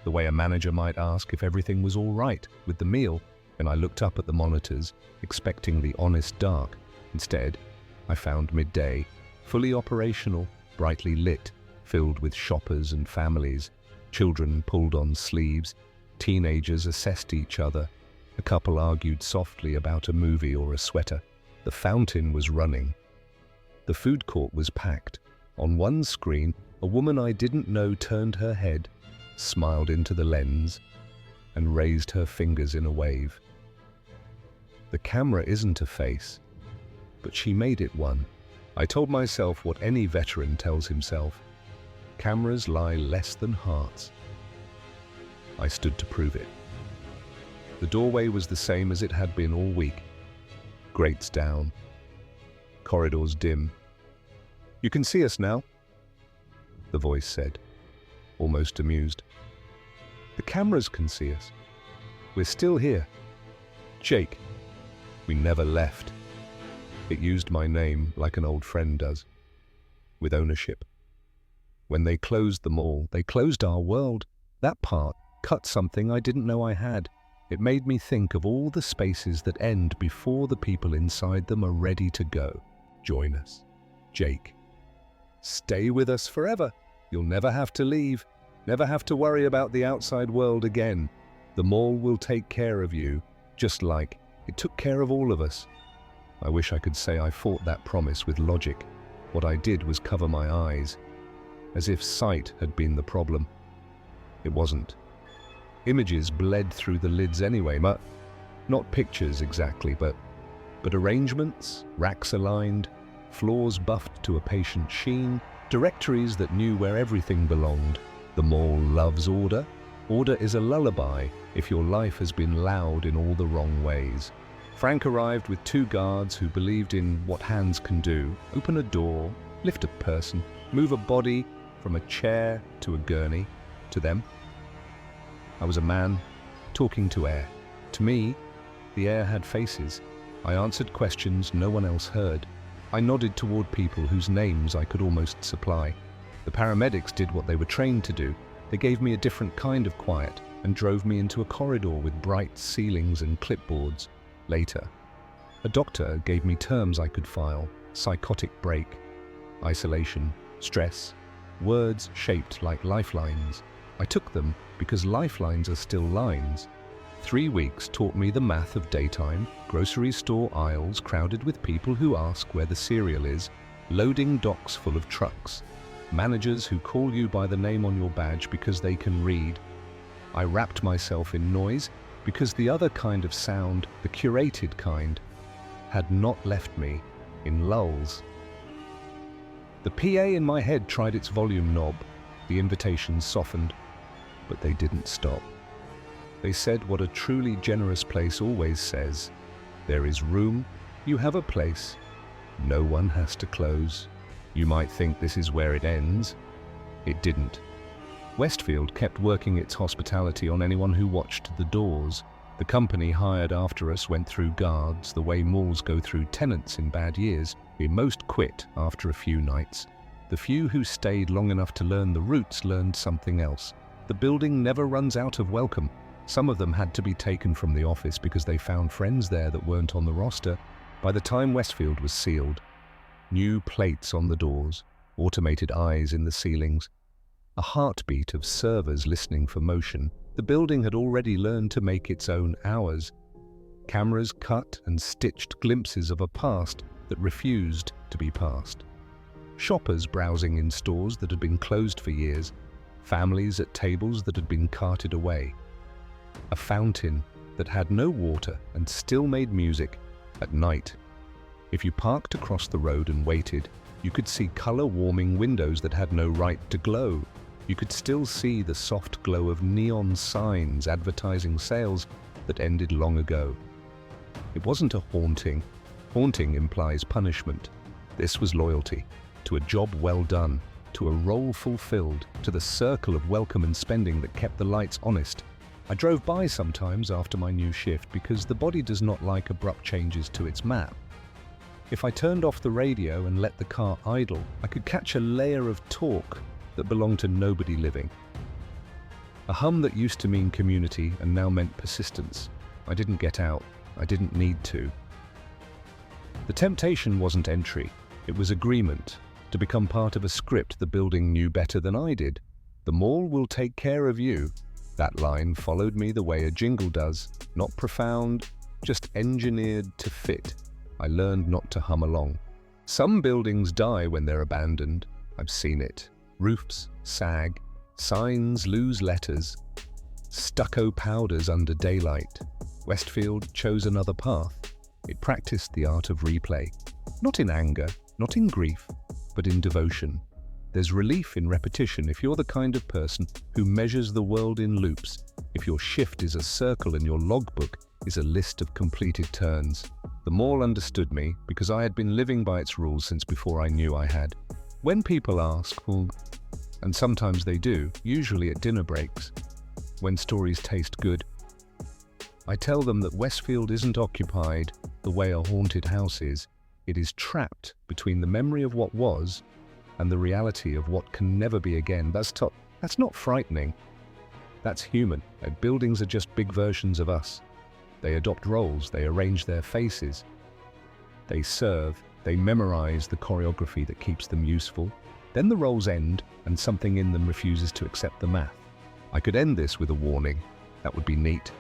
The way a manager might ask if everything was all right with the meal, and I looked up at the monitors, expecting the honest dark. Instead, I found midday, fully operational, brightly lit, filled with shoppers and families. Children pulled on sleeves, teenagers assessed each other, a couple argued softly about a movie or a sweater. The fountain was running. The food court was packed. On one screen, a woman I didn't know turned her head, smiled into the lens, and raised her fingers in a wave. The camera isn't a face, but she made it one. I told myself what any veteran tells himself. Cameras lie less than hearts. I stood to prove it. The doorway was the same as it had been all week. Grates down. Corridors dim. "You can see us now," the voice said, almost amused. "The cameras can see us. We're still here. Jake, we never left." It used my name like an old friend does, with ownership. When they closed the mall, they closed our world. That part cut something I didn't know I had. It made me think of all the spaces that end before the people inside them are ready to go. Join us. Jake. Stay with us forever. You'll never have to leave. Never have to worry about the outside world again. The mall will take care of you, just like it took care of all of us. I wish I could say I fought that promise with logic. What I did was cover my eyes, as if sight had been the problem. It wasn't. Images bled through the lids anyway, not pictures exactly, but arrangements, racks aligned, floors buffed to a patient sheen, directories that knew where everything belonged. The mall loves order. Order is a lullaby if your life has been loud in all the wrong ways. Frank arrived with 2 guards who believed in what hands can do: open a door, lift a person, move a body from a chair to a gurney. To them, I was a man talking to air. To me, the air had faces. I answered questions no one else heard. I nodded toward people whose names I could almost supply. The paramedics did what they were trained to do. They gave me a different kind of quiet and drove me into a corridor with bright ceilings and clipboards. Later, a doctor gave me terms I could file: psychotic break, isolation, stress, words shaped like lifelines. I took them because lifelines are still lines. 3 weeks taught me the math of daytime, grocery store aisles crowded with people who ask where the cereal is, loading docks full of trucks, managers who call you by the name on your badge because they can read. I wrapped myself in noise because the other kind of sound, the curated kind, had not left me in lulls. The PA in my head tried its volume knob. The invitations softened, but they didn't stop. They said what a truly generous place always says: there is room, you have a place, no one has to close. You might think this is where it ends. It didn't. Westfield kept working its hospitality on anyone who watched the doors. The company hired after us went through guards, the way malls go through tenants in bad years. We most quit after a few nights. The few who stayed long enough to learn the routes learned something else. The building never runs out of welcome. Some of them had to be taken from the office because they found friends there that weren't on the roster. By the time Westfield was sealed, new plates on the doors, automated eyes in the ceilings, a heartbeat of servers listening for motion. The building had already learned to make its own hours. Cameras cut and stitched glimpses of a past that refused to be past. Shoppers browsing in stores that had been closed for years. Families at tables that had been carted away. A fountain that had no water and still made music at night. If you parked across the road and waited, you could see color-warming windows that had no right to glow. You could still see the soft glow of neon signs advertising sales that ended long ago. It wasn't a haunting. Haunting implies punishment. This was loyalty, to a job well done, to a role fulfilled, to the circle of welcome and spending that kept the lights honest. I drove by sometimes after my new shift because the body does not like abrupt changes to its map. If I turned off the radio and let the car idle, I could catch a layer of talk that belonged to nobody living. A hum that used to mean community and now meant persistence. I didn't get out. I didn't need to. The temptation wasn't entry. It was agreement to become part of a script the building knew better than I did. The mall will take care of you. That line followed me the way a jingle does, not profound, just engineered to fit. I learned not to hum along. Some buildings die when they're abandoned. I've seen it. Roofs sag, signs lose letters, stucco powders under daylight. Westfield chose another path. It practiced the art of replay, not in anger, not in grief, but in devotion. There's relief in repetition if you're the kind of person who measures the world in loops, if your shift is a circle and your logbook is a list of completed turns. The mall understood me because I had been living by its rules since before I knew I had. When people ask, well, and sometimes they do, usually at dinner breaks, when stories taste good, I tell them that Westfield isn't occupied the way a haunted house is. It is trapped between the memory of what was and the reality of what can never be again. That's not frightening. That's human. Buildings are just big versions of us. They adopt roles, they arrange their faces. They serve, they memorize the choreography that keeps them useful. Then the roles end and something in them refuses to accept the math. I could end this with a warning. That would be neat.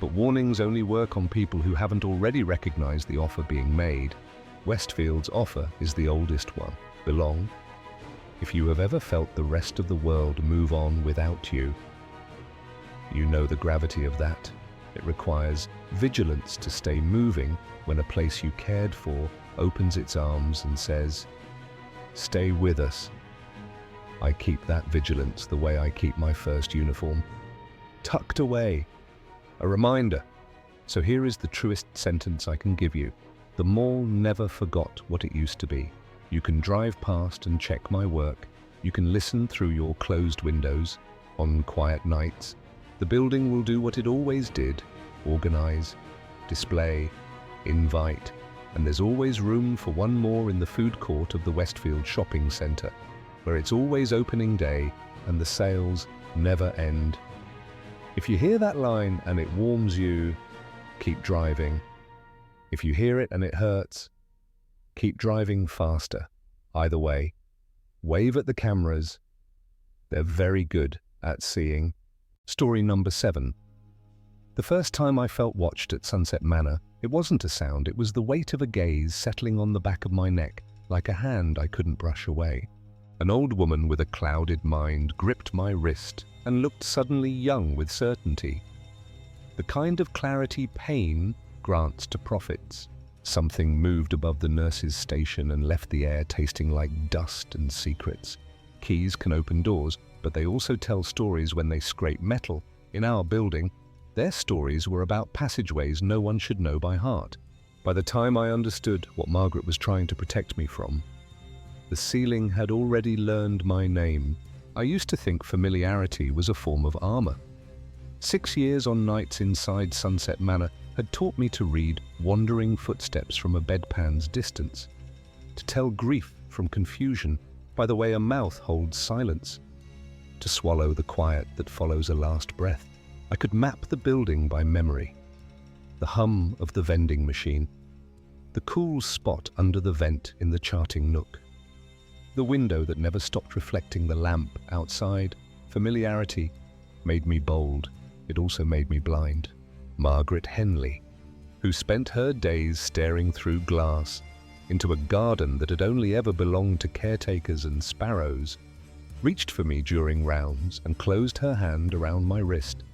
But warnings only work on people who haven't already recognized the offer being made. Westfield's offer is the oldest one. Belong. If you have ever felt the rest of the world move on without you, you know the gravity of that. It requires vigilance to stay moving when a place you cared for opens its arms and says, "Stay with us." I keep that vigilance the way I keep my first uniform. Tucked away. A reminder. So here is the truest sentence I can give you. The mall never forgot what it used to be. You can drive past and check my work. You can listen through your closed windows on quiet nights. The building will do what it always did: organize, display, invite, and there's always room for one more in the food court of the Westfield Shopping Centre, where it's always opening day and the sales never end. If you hear that line and it warms you, keep driving. If you hear it and it hurts, keep driving faster. Either way, wave at the cameras. They're very good at seeing. Story number 7. The first time I felt watched at Sunset Manor, it wasn't a sound, it was the weight of a gaze settling on the back of my neck, like a hand I couldn't brush away. An old woman with a clouded mind gripped my wrist and looked suddenly young with certainty. The kind of clarity pain grants to prophets. Something moved above the nurse's station and left the air tasting like dust and secrets. Keys can open doors, but they also tell stories when they scrape metal. In our building, their stories were about passageways no one should know by heart. By the time I understood what Margaret was trying to protect me from, the ceiling had already learned my name. I used to think familiarity was a form of armor. 6 years on nights inside Sunset Manor had taught me to read wandering footsteps from a bedpan's distance, to tell grief from confusion by the way a mouth holds silence, to swallow the quiet that follows a last breath. I could map the building by memory. The hum of the vending machine, the cool spot under the vent in the charting nook, the window that never stopped reflecting the lamp outside. Familiarity made me bold. It also made me blind. Margaret Henley. who spent her days staring through glass into a garden that had only ever belonged to caretakers and sparrows, reached for me during rounds and closed her hand around my wrist.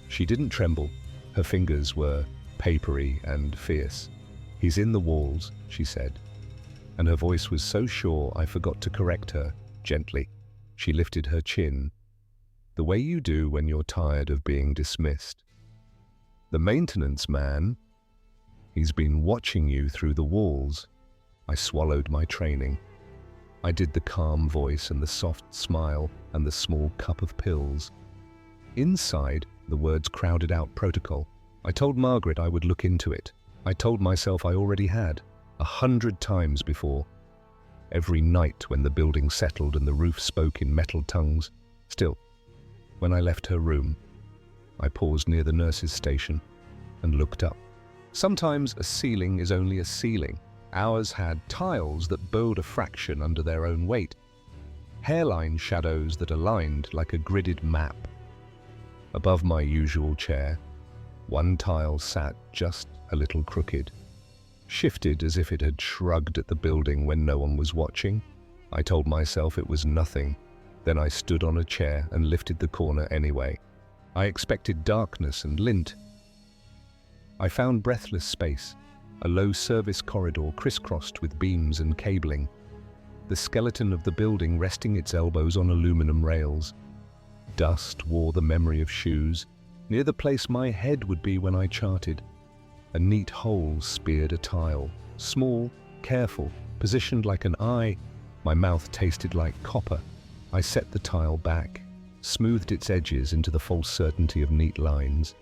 She didn't tremble. Her fingers were papery and fierce. "He's in the walls," she said, and her voice was so sure I forgot to correct her gently. She lifted her chin, the way you do when you're tired of being dismissed. "The maintenance man, he's been watching you through the walls." I swallowed my training. I did the calm voice and the soft smile and the small cup of pills. Inside, the words crowded out protocol. I told Margaret I would look into it. I told myself I already had, 100 times before. Every night when the building settled and the roof spoke in metal tongues. Still, when I left her room, I paused near the nurse's station and looked up. Sometimes a ceiling is only a ceiling. Ours had tiles that bowed a fraction under their own weight, hairline shadows that aligned like a gridded map. Above my usual chair, one tile sat just a little crooked, shifted as if it had shrugged at the building when no one was watching. I told myself it was nothing. Then I stood on a chair and lifted the corner anyway. I expected darkness and lint. I found breathless space, a low service corridor crisscrossed with beams and cabling, the skeleton of the building resting its elbows on aluminum rails. Dust wore the memory of shoes, near the place my head would be when I charted. A neat hole speared a tile, small, careful, positioned like an eye. My mouth tasted like copper. I set the tile back, smoothed its edges into the false certainty of neat lines,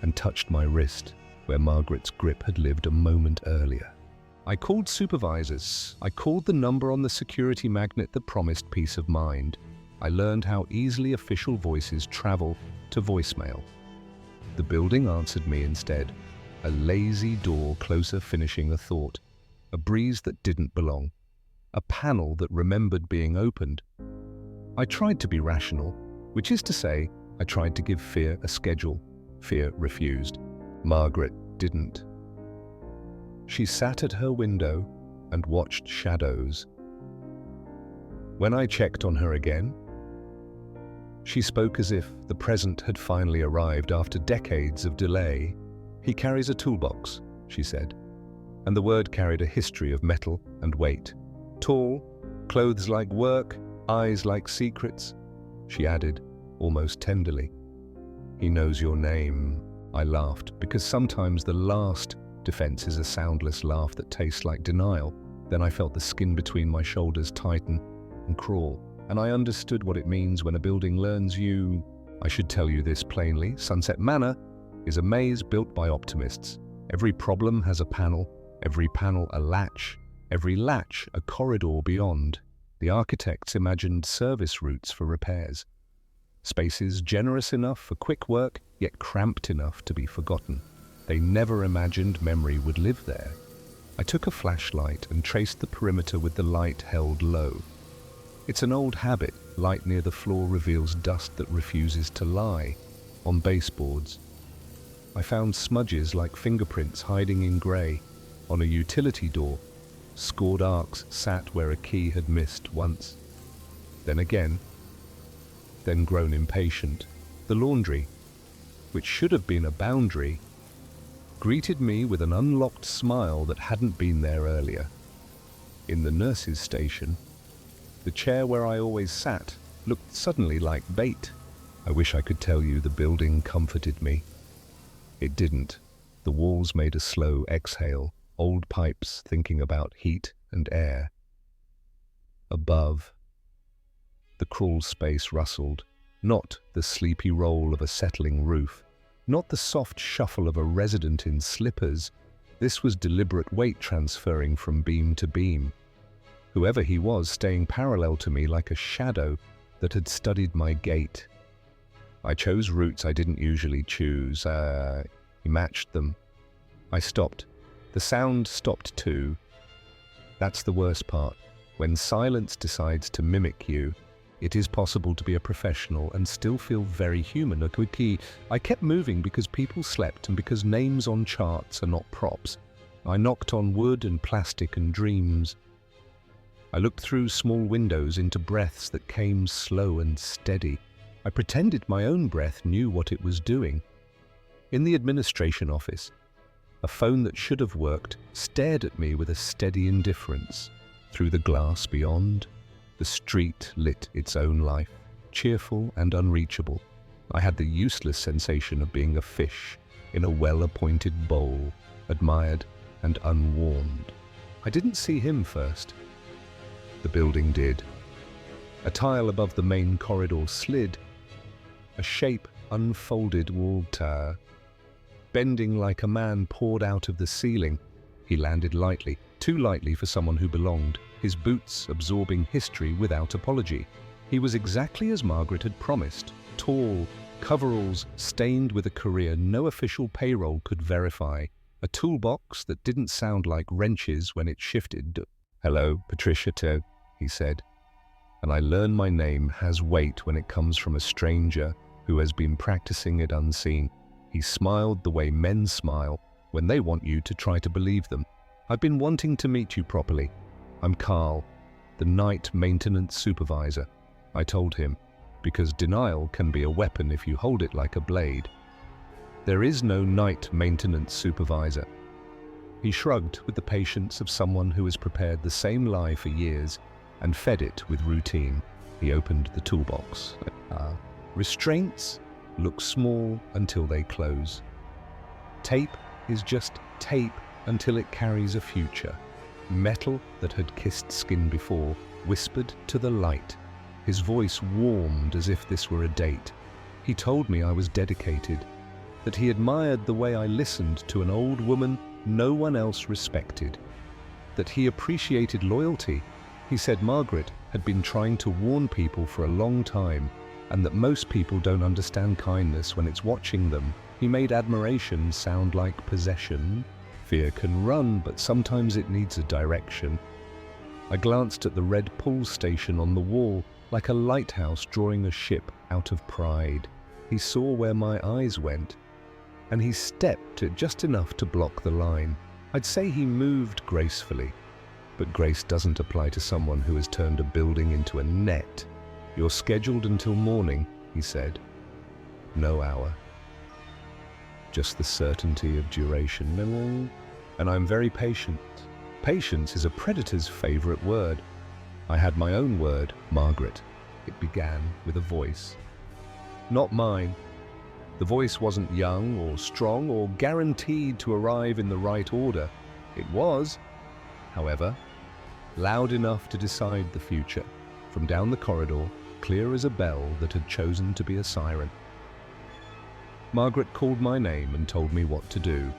and touched my wrist, where Margaret's grip had lived a moment earlier. I called supervisors. I called the number on the security magnet that promised peace of mind. I learned how easily official voices travel to voicemail. The building answered me instead, a lazy door closer finishing a thought, a breeze that didn't belong, a panel that remembered being opened. I tried to be rational, which is to say, I tried to give fear a schedule. Fear refused. Margaret didn't. She sat at her window and watched shadows. When I checked on her again, she spoke as if the present had finally arrived after decades of delay. "He carries a toolbox," she said, and the word carried a history of metal and weight. "Tall, clothes like work, eyes like secrets," she added, almost tenderly. "He knows your name." I laughed, because sometimes the last defense is a soundless laugh that tastes like denial. Then I felt the skin between my shoulders tighten and crawl, and I understood what it means when a building learns you. I should tell you this plainly. Sunset Manor is a maze built by optimists. Every problem has a panel, every panel a latch, every latch a corridor beyond. The architects imagined service routes for repairs. Spaces generous enough for quick work, yet cramped enough to be forgotten. They never imagined memory would live there. I took a flashlight and traced the perimeter with the light held low. It's an old habit. Light near the floor reveals dust that refuses to lie. On baseboards, I found smudges like fingerprints hiding in grey. On a utility door, scored arcs sat where a key had missed once. Then again, then grown impatient. The laundry, which should have been a boundary, greeted me with an unlocked smile that hadn't been there earlier. In the nurse's station, the chair where I always sat looked suddenly like bait. I wish I could tell you the building comforted me. It didn't. The walls made a slow exhale, old pipes thinking about heat and air. Above, the crawl space rustled, not the sleepy roll of a settling roof, not the soft shuffle of a resident in slippers. This was deliberate weight transferring from beam to beam. Whoever he was staying parallel to me like a shadow that had studied my gait. I chose routes I didn't usually choose. He matched them. I stopped. The sound stopped too. That's the worst part. When silence decides to mimic you, It is possible to be a professional and still feel very human. I kept moving because people slept and because names on charts are not props. I knocked on wood and plastic and dreams. I looked through small windows into breaths that came slow and steady. I pretended my own breath knew what it was doing. In the administration office, a phone that should have worked stared at me with a steady indifference. Through the glass beyond, the street lit its own life, cheerful and unreachable. I had the useless sensation of being a fish in a well-appointed bowl, admired and unwarned. I didn't see him first. The building did. A tile above the main corridor slid. A shape unfolded walled tower. Bending like a man poured out of the ceiling. He landed lightly, too lightly for someone who belonged, his boots absorbing history without apology. He was exactly as Margaret had promised, tall, coveralls stained with a career no official payroll could verify, a toolbox that didn't sound like wrenches when it shifted. "Hello, Patricia Toe," he said, and I learned my name has weight when it comes from a stranger who has been practicing it unseen. He smiled the way men smile when they want you to try to believe them. "I've been wanting to meet you properly. I'm Carl, the night maintenance supervisor," I told him, because denial can be a weapon if you hold it like a blade. "There is no night maintenance supervisor." He shrugged with the patience of someone who has prepared the same lie for years and fed it with routine. He opened the toolbox. Restraints look small until they close. Tape is just tape until it carries a future. Metal that had kissed skin before whispered to the light. His voice warmed as if this were a date. He told me I was dedicated, that he admired the way I listened to an old woman no one else respected, that he appreciated loyalty. He said Margaret had been trying to warn people for a long time, and that most people don't understand kindness when it's watching them. He made admiration sound like possession. Fear can run, but sometimes it needs a direction. I glanced at the red pull station on the wall, like a lighthouse drawing a ship out of pride. He saw where my eyes went, and he stepped it just enough to block the line. I'd say he moved gracefully, but grace doesn't apply to someone who has turned a building into a net. "You're scheduled until morning," he said. No hour. Just the certainty of duration. And I'm very patient. Patience is a predator's favorite word. I had my own word, Margaret. It began with a voice. Not mine. The voice wasn't young or strong or guaranteed to arrive in the right order. It was, however, loud enough to decide the future. From down the corridor, clear as a bell that had chosen to be a siren. Margaret called my name and told me what to do.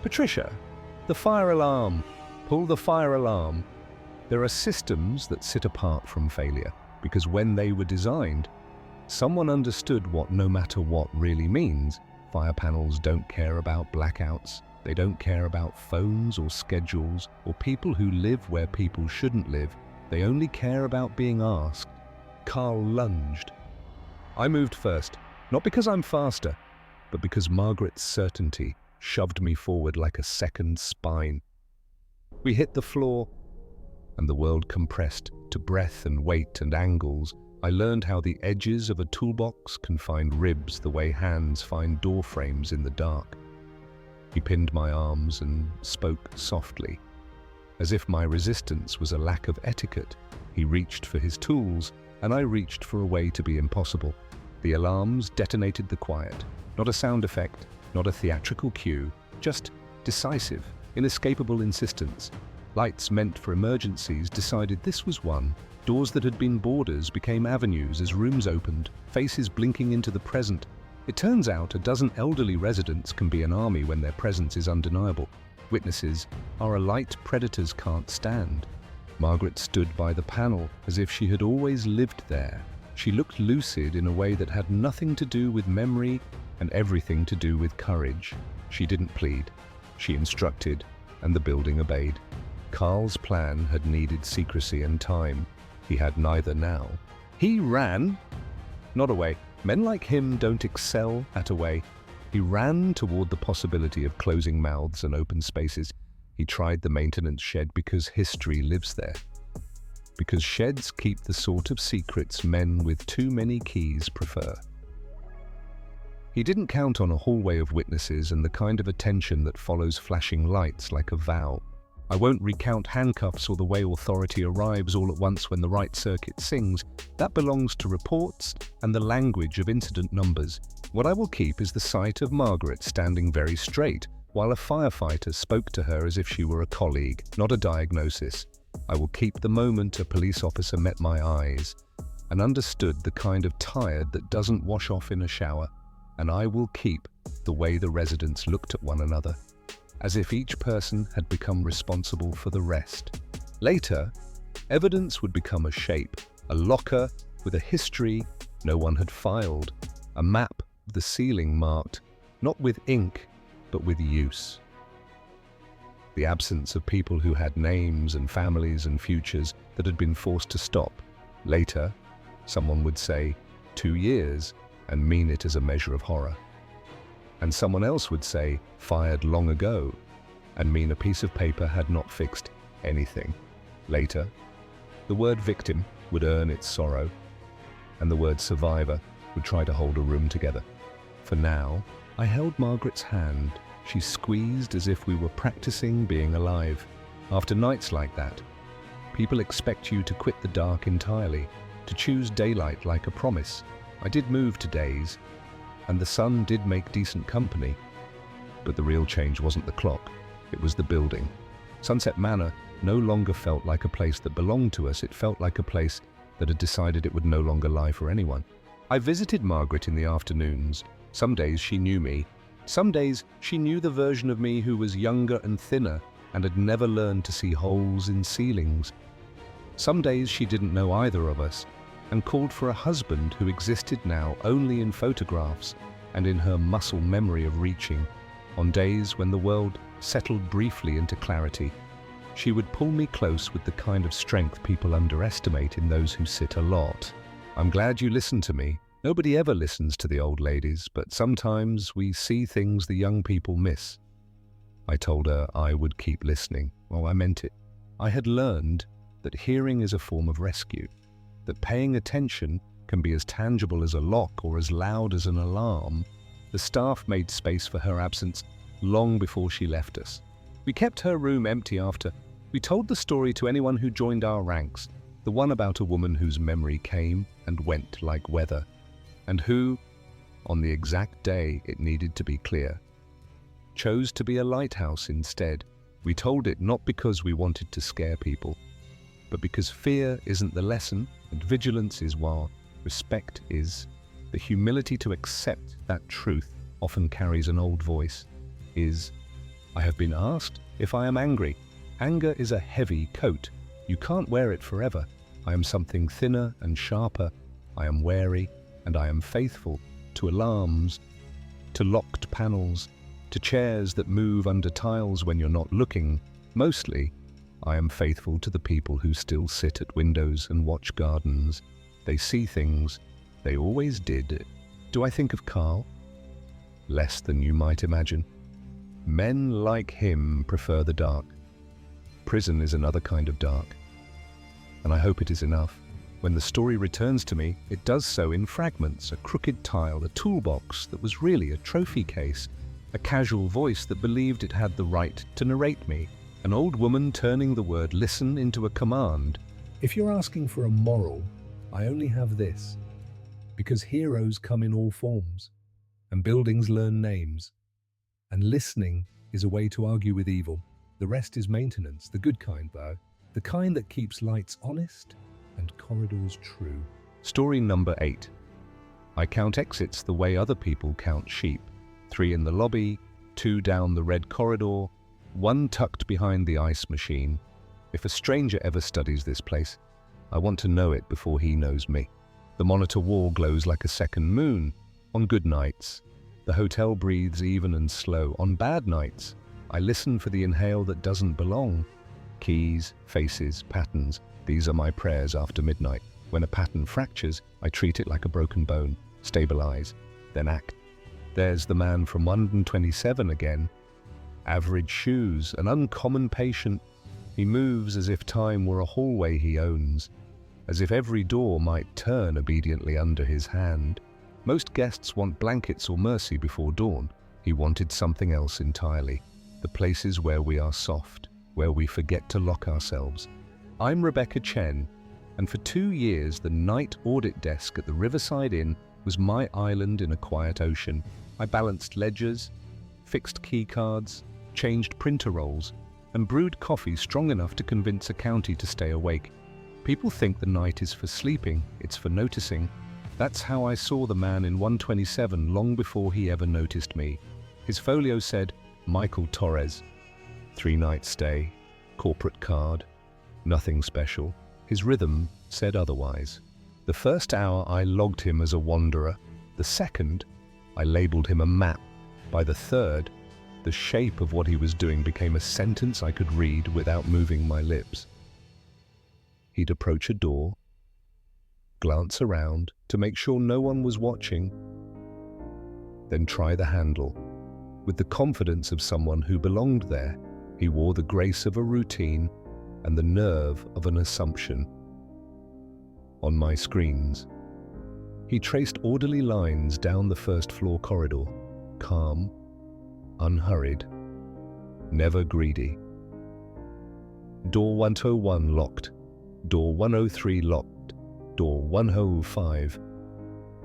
"Patricia, the fire alarm! Pull the fire alarm!" There are systems that sit apart from failure, because when they were designed, someone understood what no matter what really means. Fire panels don't care about blackouts. They don't care about phones or schedules or people who live where people shouldn't live. They only care about being asked. Carl lunged. I moved first, not because I'm faster, but because Margaret's certainty shoved me forward like a second spine. We hit the floor, and the world compressed to breath and weight and angles. I learned how the edges of a toolbox can find ribs the way hands find door frames in the dark. He pinned my arms and spoke softly. As if my resistance was a lack of etiquette, he reached for his tools, and I reached for a way to be impossible. The alarms detonated the quiet. Not a sound effect, not a theatrical cue, just decisive, inescapable insistence. Lights meant for emergencies decided this was one. Doors that had been borders became avenues as rooms opened, faces blinking into the present. It turns out a dozen elderly residents can be an army when their presence is undeniable. Witnesses are a light predators can't stand. Margaret stood by the panel as if she had always lived there. She looked lucid in a way that had nothing to do with memory and everything to do with courage. She didn't plead. She instructed, and the building obeyed. Carl's plan had needed secrecy and time. He had neither now. He ran, not away. Men like him don't excel at away. He ran toward the possibility of closing mouths and open spaces. He tried the maintenance shed because history lives there. Because sheds keep the sort of secrets men with too many keys prefer. He didn't count on a hallway of witnesses and the kind of attention that follows flashing lights like a vow. I won't recount handcuffs or the way authority arrives all at once when the right circuit sings. That belongs to reports and the language of incident numbers. What I will keep is the sight of Margaret standing very straight, while a firefighter spoke to her as if she were a colleague, not a diagnosis. I will keep the moment a police officer met my eyes and understood the kind of tired that doesn't wash off in a shower. And I will keep the way the residents looked at one another, as if each person had become responsible for the rest. Later, evidence would become a shape, a locker with a history no one had filed, a map of the ceiling marked, not with ink, but with use. The absence of people who had names and families and futures that had been forced to stop. Later, someone would say, 2 years, and mean it as a measure of horror. And someone else would say, fired long ago, and mean a piece of paper had not fixed anything. Later, the word victim would earn its sorrow, and the word survivor would try to hold a room together. For now, I held Margaret's hand. She squeezed as if we were practicing being alive. After nights like that, people expect you to quit the dark entirely, to choose daylight like a promise. I did move to days, and the sun did make decent company. But the real change wasn't the clock, it was the building. Sunset Manor no longer felt like a place that belonged to us, it felt like a place that had decided it would no longer lie for anyone. I visited Margaret in the afternoons. Some days she knew me. Some days she knew the version of me who was younger and thinner and had never learned to see holes in ceilings. Some days she didn't know either of us and called for a husband who existed now only in photographs and in her muscle memory of reaching. On days when the world settled briefly into clarity, she would pull me close with the kind of strength people underestimate in those who sit a lot. I'm glad you listened to me. Nobody ever listens to the old ladies, but sometimes we see things the young people miss. I told her I would keep listening. Well, I meant it. I had learned that hearing is a form of rescue, that paying attention can be as tangible as a lock or as loud as an alarm. The staff made space for her absence long before she left us. We kept her room empty after. We told the story to anyone who joined our ranks, the one about a woman whose memory came and went like weather, and who, on the exact day it needed to be clear, chose to be a lighthouse instead. We told it not because we wanted to scare people, but because fear isn't the lesson and vigilance is while respect is. The humility to accept that truth often carries an old voice. I have been asked if I am angry. Anger is a heavy coat. You can't wear it forever. I am something thinner and sharper. I am wary and I am faithful to alarms, to locked panels, to chairs that move under tiles when you're not looking. Mostly, I am faithful to the people who still sit at windows and watch gardens. They see things. They always did. Do I think of Carl? Less than you might imagine. Men like him prefer the dark. Prison is another kind of dark. And I hope it is enough. When the story returns to me, it does so in fragments, a crooked tile, a toolbox that was really a trophy case, a casual voice that believed it had the right to narrate me, an old woman turning the word listen into a command. If you're asking for a moral, I only have this. Because heroes come in all forms, and buildings learn names, and listening is a way to argue with evil. The rest is maintenance, the good kind though, the kind that keeps lights honest and corridors true. Story number 8. I count exits the way other people count sheep. 3 in the lobby, 2 down the red corridor, 1 tucked behind the ice machine. If a stranger ever studies this place, I want to know it before he knows me. The monitor wall glows like a second moon. On good nights, the hotel breathes even and slow. On bad nights, I listen for the inhale that doesn't belong. Keys, faces, patterns, these are my prayers after midnight. When a pattern fractures, I treat it like a broken bone, stabilize, then act. There's the man from 127 again. Average shoes, an uncommon patient. He moves as if time were a hallway he owns, as if every door might turn obediently under his hand. Most guests want blankets or mercy before dawn. He wanted something else entirely. The places where we are soft, where we forget to lock ourselves. I'm Rebecca Chen, and for 2 years the night audit desk at the Riverside Inn was my island in a quiet ocean. I balanced ledgers, fixed key cards, changed printer rolls, and brewed coffee strong enough to convince a county to stay awake. People think the night is for sleeping, it's for noticing. That's how I saw the man in 127 long before he ever noticed me. His folio said, Michael Torres. 3-night stay, corporate card, nothing special. His rhythm said otherwise. The first hour I logged him as a wanderer. The second, I labeled him a map. By the third, the shape of what he was doing became a sentence I could read without moving my lips. He'd approach a door, glance around to make sure no one was watching, then try the handle. With the confidence of someone who belonged there, he wore the grace of a routine and the nerve of an assumption. On my screens, he traced orderly lines down the first-floor corridor, calm, unhurried, never greedy. Door 101 locked, door 103 locked, door 105.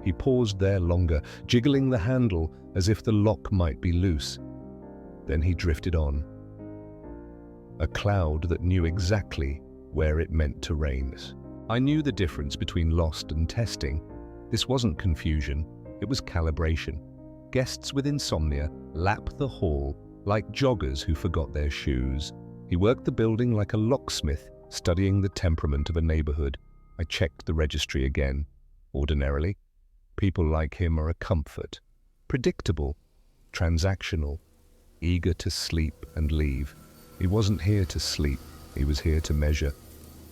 He paused there longer, jiggling the handle as if the lock might be loose. Then he drifted on. A cloud that knew exactly where it meant to rain. I knew the difference between lost and testing. This wasn't confusion, it was calibration. Guests with insomnia lap the hall like joggers who forgot their shoes. He worked the building like a locksmith, studying the temperament of a neighborhood. I checked the registry again. Ordinarily, people like him are a comfort. Predictable, transactional, eager to sleep and leave. He wasn't here to sleep, he was here to measure.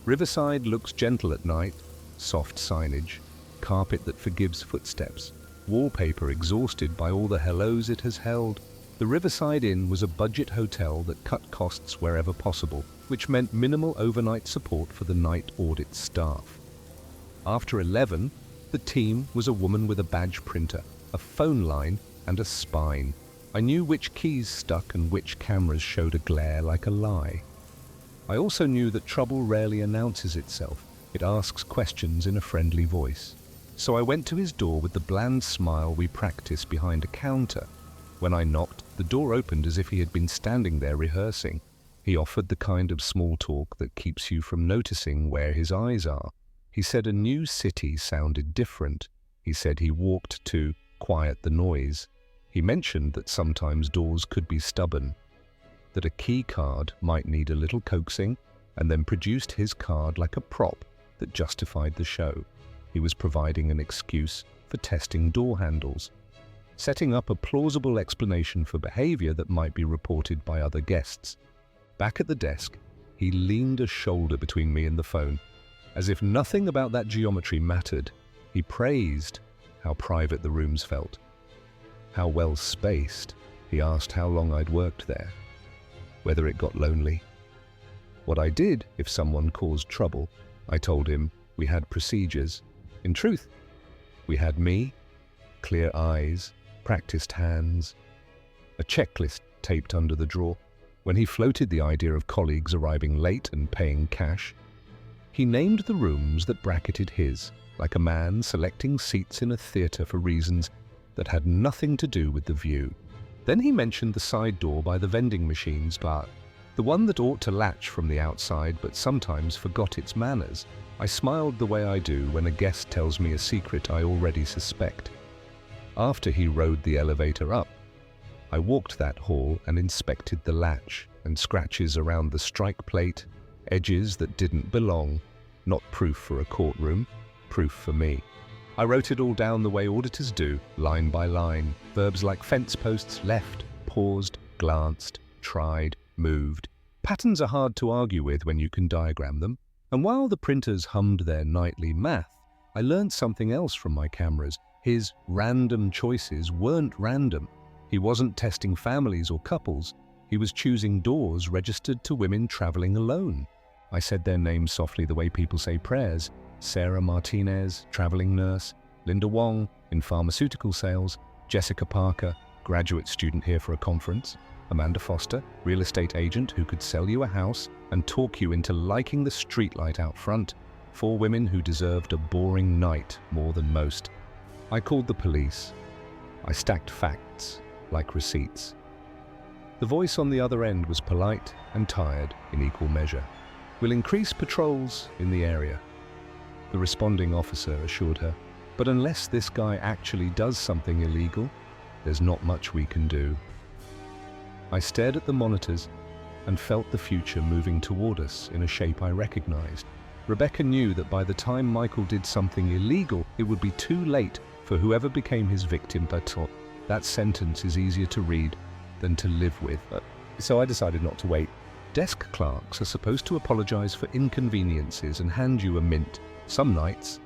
Riverside looks gentle at night, soft signage, carpet that forgives footsteps, wallpaper exhausted by all the hellos it has held. The Riverside Inn was a budget hotel that cut costs wherever possible, which meant minimal overnight support for the night audit staff. After 11, the team was a woman with a badge printer, a phone line, and a spine. I knew which keys stuck and which cameras showed a glare like a lie. I also knew that trouble rarely announces itself. It asks questions in a friendly voice. So I went to his door with the bland smile we practice behind a counter. When I knocked, the door opened as if he had been standing there rehearsing. He offered the kind of small talk that keeps you from noticing where his eyes are. He said a new city sounded different. He said he walked to quiet the noise. He mentioned that sometimes doors could be stubborn, that a key card might need a little coaxing, and then produced his card like a prop that justified the show. He was providing an excuse for testing door handles, setting up a plausible explanation for behavior that might be reported by other guests. Back at the desk, he leaned a shoulder between me and the phone. As if nothing about that geometry mattered, he praised how private the rooms felt. How well spaced. He asked how long I'd worked there, whether it got lonely. What I did if someone caused trouble. I told him we had procedures. In truth, we had me, clear eyes, practiced hands, a checklist taped under the drawer. When he floated the idea of colleagues arriving late and paying cash, he named the rooms that bracketed his, like a man selecting seats in a theatre for reasons that had nothing to do with the view. Then he mentioned the side door by the vending machines bar, the one that ought to latch from the outside but sometimes forgot its manners. I smiled the way I do when a guest tells me a secret I already suspect. After he rode the elevator up, I walked that hall and inspected the latch and scratches around the strike plate, edges that didn't belong, not proof for a courtroom, proof for me. I wrote it all down the way auditors do, line by line, verbs like fence posts, left, paused, glanced, tried, moved. Patterns are hard to argue with when you can diagram them. And while the printers hummed their nightly math, I learned something else from my cameras. His random choices weren't random. He wasn't testing families or couples. He was choosing doors registered to women traveling alone. I said their names softly the way people say prayers. Sarah Martinez, traveling nurse. Linda Wong, in pharmaceutical sales. Jessica Parker, graduate student here for a conference. Amanda Foster, real estate agent who could sell you a house and talk you into liking the streetlight out front. 4 women who deserved a boring night more than most. I called the police. I stacked facts like receipts. The voice on the other end was polite and tired in equal measure. "We'll increase patrols in the area," the responding officer assured her. "But unless this guy actually does something illegal, there's not much we can do." I stared at the monitors and felt the future moving toward us in a shape I recognized. Rebecca knew that by the time Michael did something illegal, it would be too late for whoever became his victim. But that sentence is easier to read than to live with. So I decided not to wait. Desk clerks are supposed to apologize for inconveniences and hand you a mint. Some nights,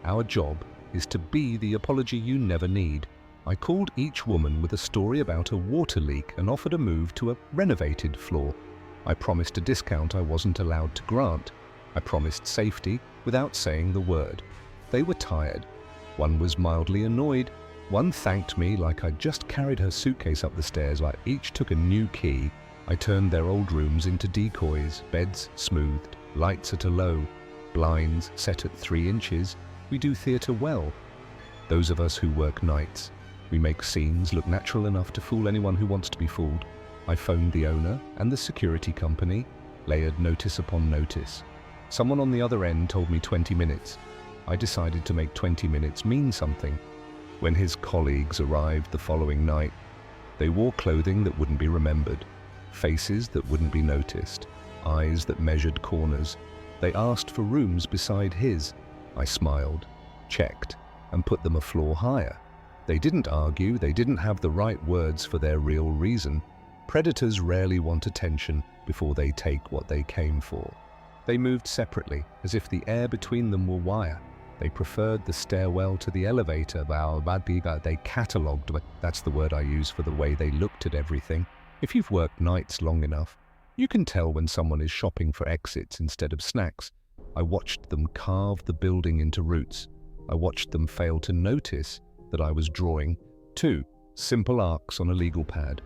our job is to be the apology you never need. I called each woman with a story about a water leak and offered a move to a renovated floor. I promised a discount I wasn't allowed to grant. I promised safety without saying the word. They were tired. One was mildly annoyed. One thanked me like I'd just carried her suitcase up the stairs. Like each took a new key. I turned their old rooms into decoys, beds smoothed, lights at a low, blinds set at 3 inches. We do theatre well. Those of us who work nights, we make scenes look natural enough to fool anyone who wants to be fooled. I phoned the owner and the security company, layered notice upon notice. Someone on the other end told me 20 minutes. I decided to make 20 minutes mean something. When his colleagues arrived the following night, they wore clothing that wouldn't be remembered, faces that wouldn't be noticed, eyes that measured corners. They asked for rooms beside his. I smiled, checked, and put them a floor higher. They didn't argue, they didn't have the right words for their real reason. Predators rarely want attention before they take what they came for. They moved separately, as if the air between them were wire. They preferred the stairwell to the elevator. They catalogued, but that's the word I use for the way they looked at everything. If you've worked nights long enough, you can tell when someone is shopping for exits instead of snacks. I watched them carve the building into routes. I watched them fail to notice that I was drawing 2 simple arcs on a legal pad,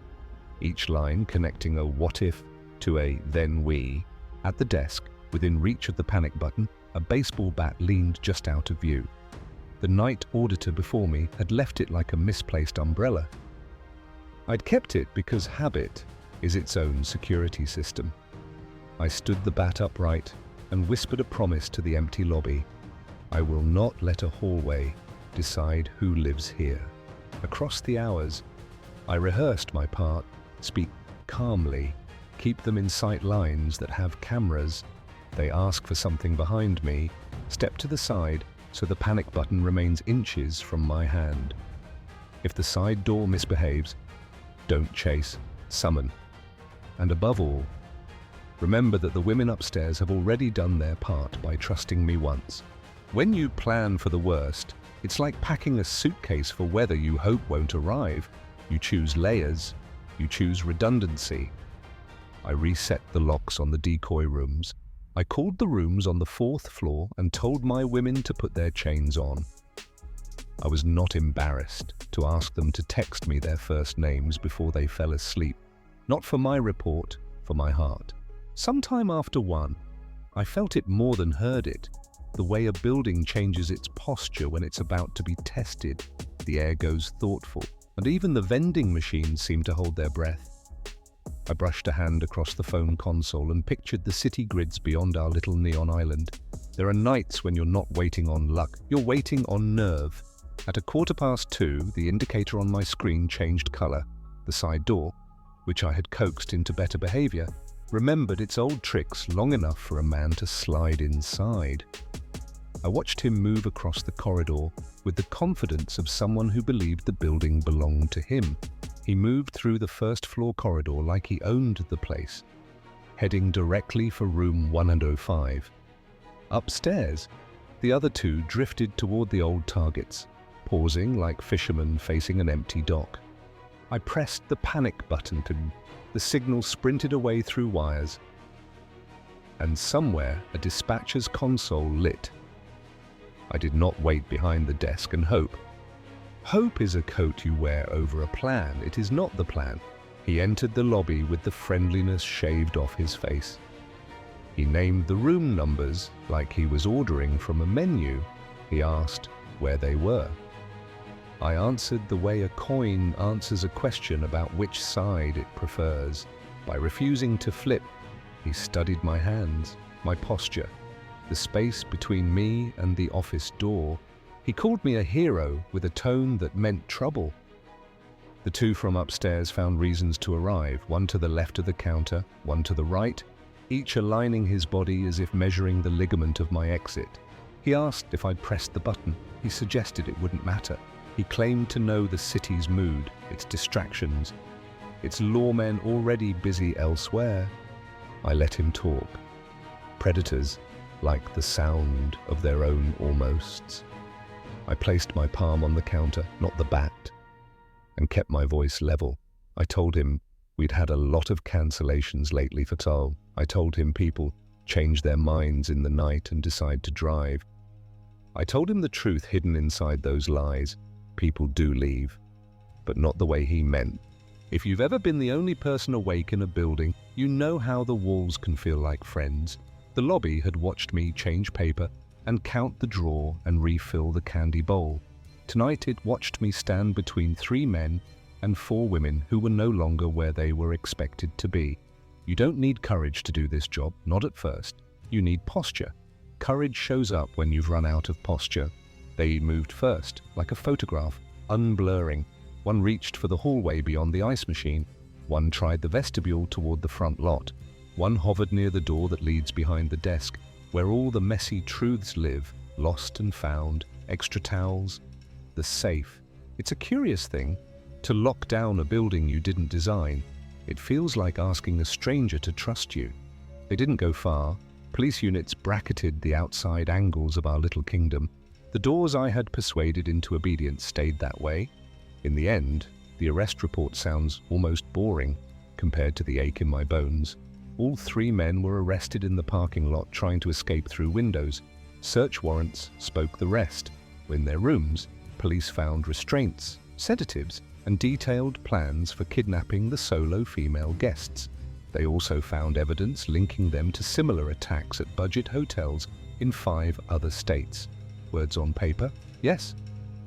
each line connecting a what if to a then we. At the desk, within reach of the panic button, a baseball bat leaned just out of view. The night auditor before me had left it like a misplaced umbrella. I'd kept it because habit is its own security system. I stood the bat upright and whispered a promise to the empty lobby. I will not let a hallway decide who lives here. Across the hours, I rehearsed my part, speak calmly, keep them in sight lines that have cameras. They ask for something behind me, step to the side so the panic button remains inches from my hand. If the side door misbehaves, don't chase, summon. And above all, remember that the women upstairs have already done their part by trusting me once. When you plan for the worst, it's like packing a suitcase for weather you hope won't arrive. You choose layers, you choose redundancy. I reset the locks on the decoy rooms. I called the rooms on the 4th floor and told my women to put their chains on. I was not embarrassed to ask them to text me their first names before they fell asleep. Not for my report, for my heart. Sometime after 1, I felt it more than heard it. The way a building changes its posture when it's about to be tested. The air goes thoughtful, and even the vending machines seem to hold their breath. I brushed a hand across the phone console and pictured the city grids beyond our little neon island. There are nights when you're not waiting on luck, you're waiting on nerve. At 2:15, the indicator on my screen changed color. The side door, which I had coaxed into better behavior, remembered its old tricks long enough for a man to slide inside. I watched him move across the corridor with the confidence of someone who believed the building belonged to him. He moved through the 1st floor corridor like he owned the place, heading directly for room 105. Upstairs, the other two drifted toward the old targets, pausing like fishermen facing an empty dock. I pressed the panic button. The signal sprinted away through wires, and somewhere a dispatcher's console lit. I did not wait behind the desk and hope. Hope is a coat you wear over a plan. It is not the plan. He entered the lobby with the friendliness shaved off his face. He named the room numbers like he was ordering from a menu. He asked where they were. I answered the way a coin answers a question about which side it prefers. By refusing to flip, he studied my hands, my posture, the space between me and the office door. He called me a hero with a tone that meant trouble. The two from upstairs found reasons to arrive, one to the left of the counter, one to the right, each aligning his body as if measuring the ligament of my exit. He asked if I'd pressed the button. He suggested it wouldn't matter. He claimed to know the city's mood, its distractions, its lawmen already busy elsewhere. I let him talk. Predators like the sound of their own almosts. I placed my palm on the counter, not the bat, and kept my voice level. I told him we'd had a lot of cancellations lately for toll. I told him people change their minds in the night and decide to drive. I told him the truth hidden inside those lies. People do leave, but not the way he meant. If you've ever been the only person awake in a building, you know how the walls can feel like friends. The lobby had watched me change paper and count the drawer and refill the candy bowl. Tonight it watched me stand between 3 men and 4 women who were no longer where they were expected to be. You don't need courage to do this job, not at first. You need posture. Courage shows up when you've run out of posture. They moved first, like a photograph, unblurring. One reached for the hallway beyond the ice machine. One tried the vestibule toward the front lot. One hovered near the door that leads behind the desk, where all the messy truths live, lost and found, extra towels, the safe. It's a curious thing to lock down a building you didn't design. It feels like asking a stranger to trust you. They didn't go far. Police units bracketed the outside angles of our little kingdom. The doors I had persuaded into obedience stayed that way. In the end, the arrest report sounds almost boring compared to the ache in my bones. All 3 men were arrested in the parking lot trying to escape through windows. Search warrants spoke the rest. In their rooms, police found restraints, sedatives, and detailed plans for kidnapping the solo female guests. They also found evidence linking them to similar attacks at budget hotels in 5 other states. Words on paper, yes,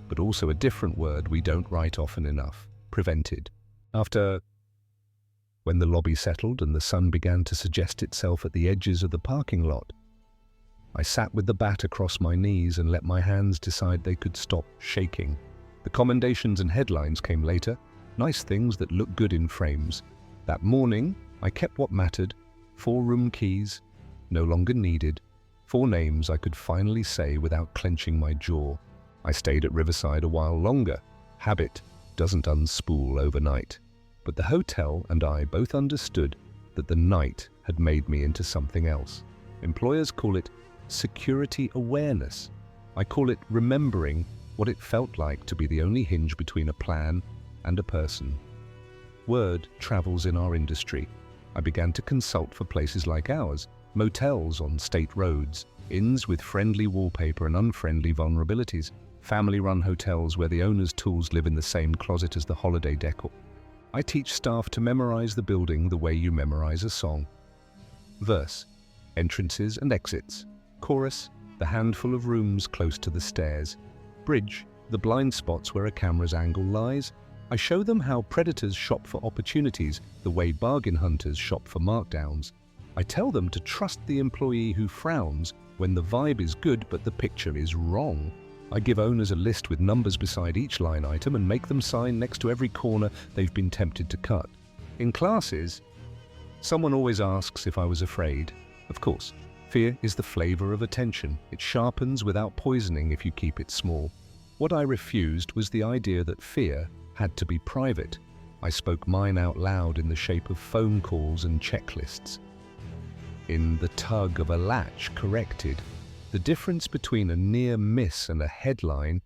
but also a different word we don't write often enough: prevented. When the lobby settled and the sun began to suggest itself at the edges of the parking lot, I sat with the bat across my knees and let my hands decide they could stop shaking. The commendations and headlines came later, nice things that look good in frames. That morning, I kept what mattered: 4 room keys, no longer needed, 4 names I could finally say without clenching my jaw. I stayed at Riverside a while longer. Habit doesn't unspool overnight. But the hotel and I both understood that the night had made me into something else. Employers call it security awareness. I call it remembering what it felt like to be the only hinge between a plan and a person. Word travels in our industry. I began to consult for places like ours, motels on state roads, inns with friendly wallpaper and unfriendly vulnerabilities, family-run hotels where the owner's tools live in the same closet as the holiday decor. I teach staff to memorize the building the way you memorize a song. Verse, entrances and exits. Chorus, the handful of rooms close to the stairs. Bridge, the blind spots where a camera's angle lies. I show them how predators shop for opportunities the way bargain hunters shop for markdowns. I tell them to trust the employee who frowns when the vibe is good but the picture is wrong. I give owners a list with numbers beside each line item and make them sign next to every corner they've been tempted to cut. In classes, someone always asks if I was afraid. Of course, fear is the flavor of attention. It sharpens without poisoning if you keep it small. What I refused was the idea that fear had to be private. I spoke mine out loud in the shape of phone calls and checklists. In the tug of a latch corrected, The difference between a near miss and a headline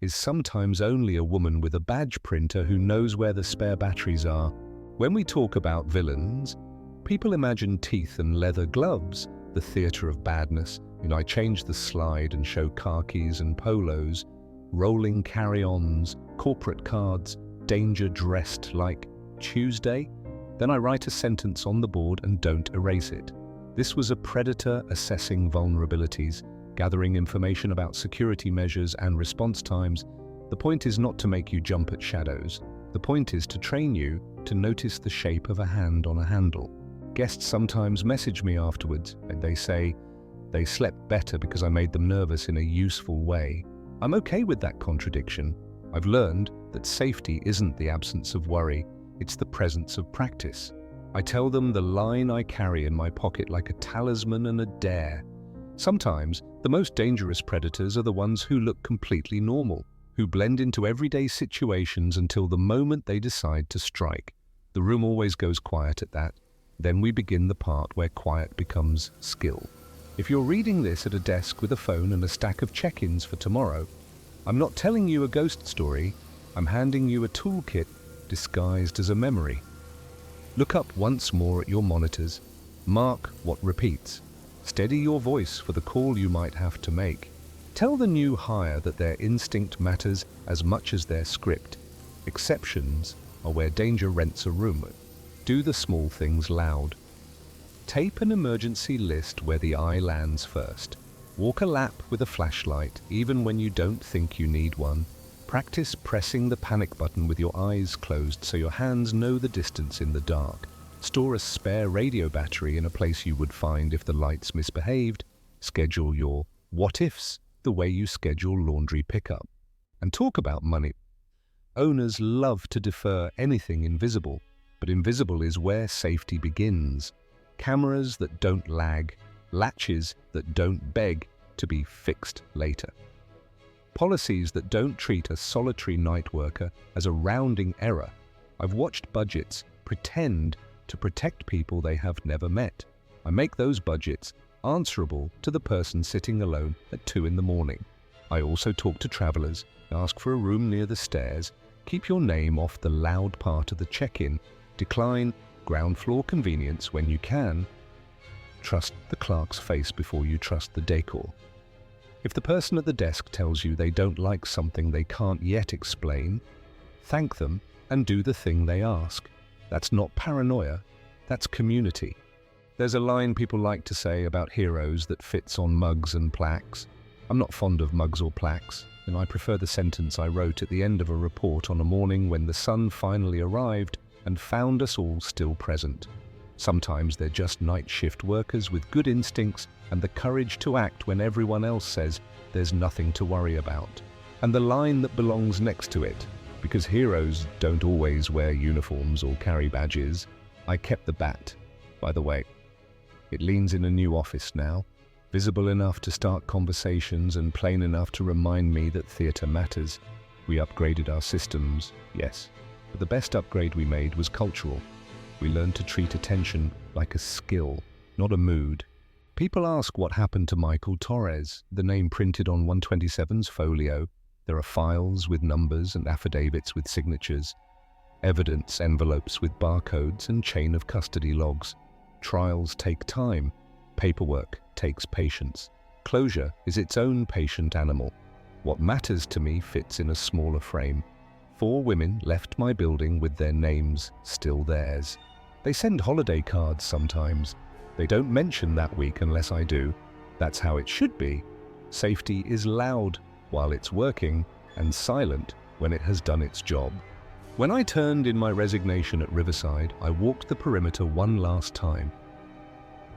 is sometimes only a woman with a badge printer who knows where the spare batteries are. When we talk about villains, people imagine teeth and leather gloves, the theatre of badness. I change the slide and show khakis and polos, rolling carry-ons, corporate cards, danger dressed like Tuesday. Then I write a sentence on the board and don't erase it. This was a predator assessing vulnerabilities, gathering information about security measures and response times. The point is not to make you jump at shadows. The point is to train you to notice the shape of a hand on a handle. Guests sometimes message me afterwards and they say they slept better because I made them nervous in a useful way. I'm okay with that contradiction. I've learned that safety isn't the absence of worry, it's the presence of practice. I tell them the line I carry in my pocket like a talisman and a dare. Sometimes, the most dangerous predators are the ones who look completely normal, who blend into everyday situations until the moment they decide to strike. The room always goes quiet at that. Then we begin the part where quiet becomes skill. If you're reading this at a desk with a phone and a stack of check-ins for tomorrow, I'm not telling you a ghost story, I'm handing you a toolkit disguised as a memory. Look up once more at your monitors, mark what repeats, steady your voice for the call you might have to make. Tell the new hire that their instinct matters as much as their script. Exceptions are where danger rents a room. Do the small things loud. Tape an emergency list where the eye lands first. Walk a lap with a flashlight, even when you don't think you need one. Practice pressing the panic button with your eyes closed so your hands know the distance in the dark. Store a spare radio battery in a place you would find if the lights misbehaved. Schedule your what-ifs the way you schedule laundry pickup. And talk about money. Owners love to defer anything invisible, but invisible is where safety begins. Cameras that don't lag, latches that don't beg to be fixed later. Policies that don't treat a solitary night worker as a rounding error. I've watched budgets pretend to protect people they have never met. I make those budgets answerable to the person sitting alone at 2 in the morning. I also talk to travelers, ask for a room near the stairs, keep your name off the loud part of the check-in, decline ground floor convenience when you can. Trust the clerk's face before you trust the decor. If the person at the desk tells you they don't like something they can't yet explain, thank them and do the thing they ask. That's not paranoia, that's community. There's a line people like to say about heroes that fits on mugs and plaques. I'm not fond of mugs or plaques, and I prefer the sentence I wrote at the end of a report on a morning when the sun finally arrived and found us all still present. Sometimes they're just night shift workers with good instincts and the courage to act when everyone else says there's nothing to worry about. And the line that belongs next to it, because heroes don't always wear uniforms or carry badges. I kept the bat, by the way. It leans in a new office now, visible enough to start conversations and plain enough to remind me that theatre matters. We upgraded our systems, yes, but the best upgrade we made was cultural. We learned to treat attention like a skill, not a mood. People ask what happened to Michael Torres, the name printed on 127's folio. There are files with numbers and affidavits with signatures, evidence envelopes with barcodes and chain of custody logs. Trials take time. Paperwork takes patience. Closure is its own patient animal. What matters to me fits in a smaller frame. 4 women left my building with their names still theirs. They send holiday cards sometimes. They don't mention that week unless I do. That's how it should be. Safety is loud while it's working and silent when it has done its job. When I turned in my resignation at Riverside, I walked the perimeter one last time.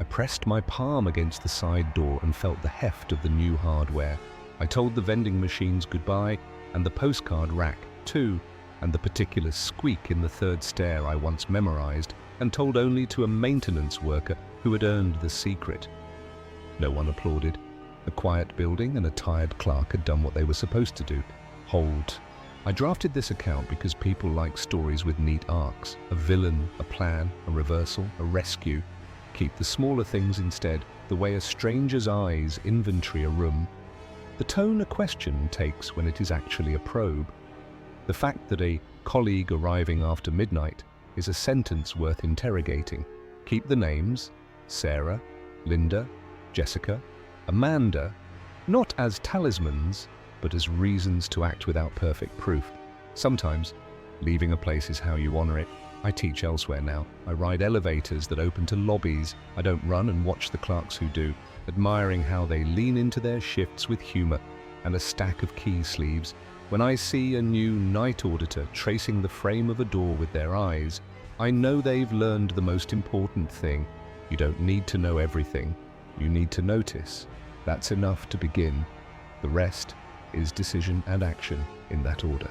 I pressed my palm against the side door and felt the heft of the new hardware. I told the vending machines goodbye and the postcard rack too, and the particular squeak in the 3rd stair I once memorized and told only to a maintenance worker who had earned the secret. No one applauded. A quiet building and a tired clerk had done what they were supposed to do. Hold. I drafted this account because people like stories with neat arcs. A villain, a plan, a reversal, a rescue. Keep the smaller things instead, the way a stranger's eyes inventory a room, the tone a question takes when it is actually a probe, the fact that a colleague arriving after midnight is a sentence worth interrogating. Keep the names, Sarah, Linda, Jessica, Amanda, not as talismans, but as reasons to act without perfect proof. Sometimes, leaving a place is how you honor it. I teach elsewhere now. I ride elevators that open to lobbies. I don't run and watch the clerks who do, admiring how they lean into their shifts with humor and a stack of key sleeves. When I see a new night auditor tracing the frame of a door with their eyes, I know they've learned the most important thing. You don't need to know everything. You need to notice. That's enough to begin. The rest is decision and action in that order.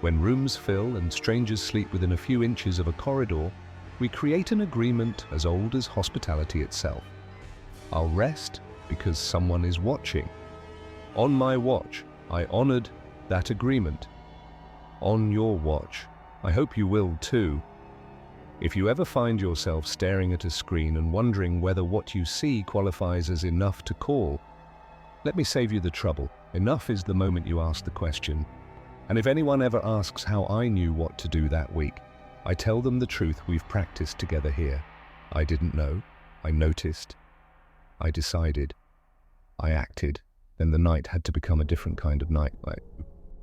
When rooms fill and strangers sleep within a few inches of a corridor, we create an agreement as old as hospitality itself. I'll rest because someone is watching. On my watch, I honored that agreement. On your watch, I hope you will too. If you ever find yourself staring at a screen and wondering whether what you see qualifies as enough to call, let me save you the trouble. Enough is the moment you ask the question. And if anyone ever asks how I knew what to do that week, I tell them the truth we've practiced together here. I didn't know. I noticed. I decided. I acted. Then the night had to become a different kind of night.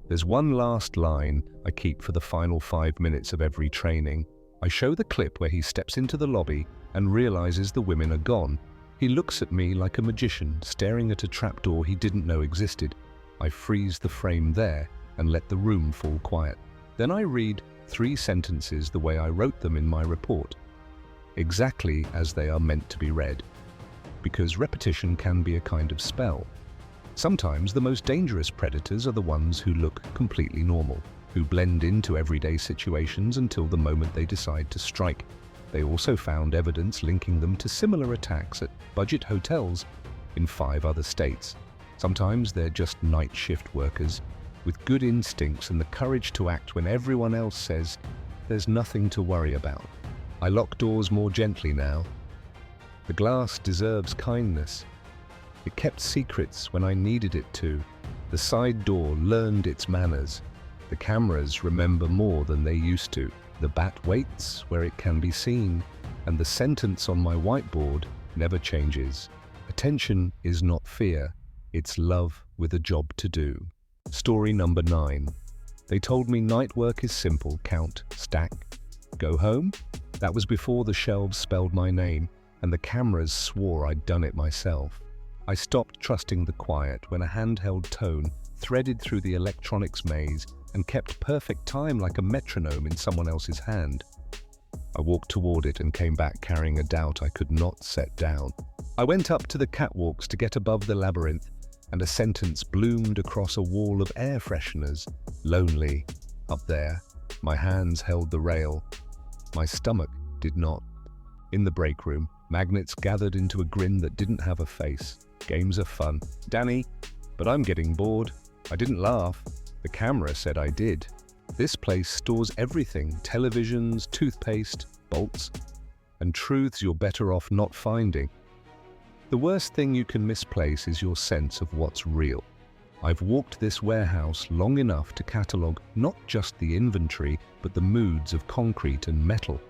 There's one last line I keep for the final 5 minutes of every training. I show the clip where he steps into the lobby and realizes the women are gone. He looks at me like a magician, staring at a trapdoor he didn't know existed. I freeze the frame there and let the room fall quiet. Then I read 3 sentences the way I wrote them in my report, exactly as they are meant to be read, because repetition can be a kind of spell. Sometimes the most dangerous predators are the ones who look completely normal, who blend into everyday situations until the moment they decide to strike. They also found evidence linking them to similar attacks at budget hotels in 5 other states. Sometimes they're just night shift workers with good instincts and the courage to act when everyone else says there's nothing to worry about. I lock doors more gently now. The glass deserves kindness. It kept secrets when I needed it to. The side door learned its manners. The cameras remember more than they used to. The bat waits where it can be seen, and the sentence on my whiteboard never changes. Attention is not fear, it's love with a job to do. Story number 9. They told me night work is simple: count, stack, go home. That was before the shelves spelled my name and the cameras swore I'd done it myself. I stopped trusting the quiet when a handheld tone threaded through the electronics maze and kept perfect time like a metronome in someone else's hand. I walked toward it and came back carrying a doubt I could not set down. I went up to the catwalks to get above the labyrinth, and a sentence bloomed across a wall of air fresheners. Lonely, up there. My hands held the rail. My stomach did not. In the break room, magnets gathered into a grin that didn't have a face. Games are fun. Danny, but I'm getting bored. I didn't laugh. The camera said I did. This place stores everything: televisions, toothpaste, bolts, and truths you're better off not finding. The worst thing you can misplace is your sense of what's real. I've walked this warehouse long enough to catalogue not just the inventory, but the moods of concrete and metal.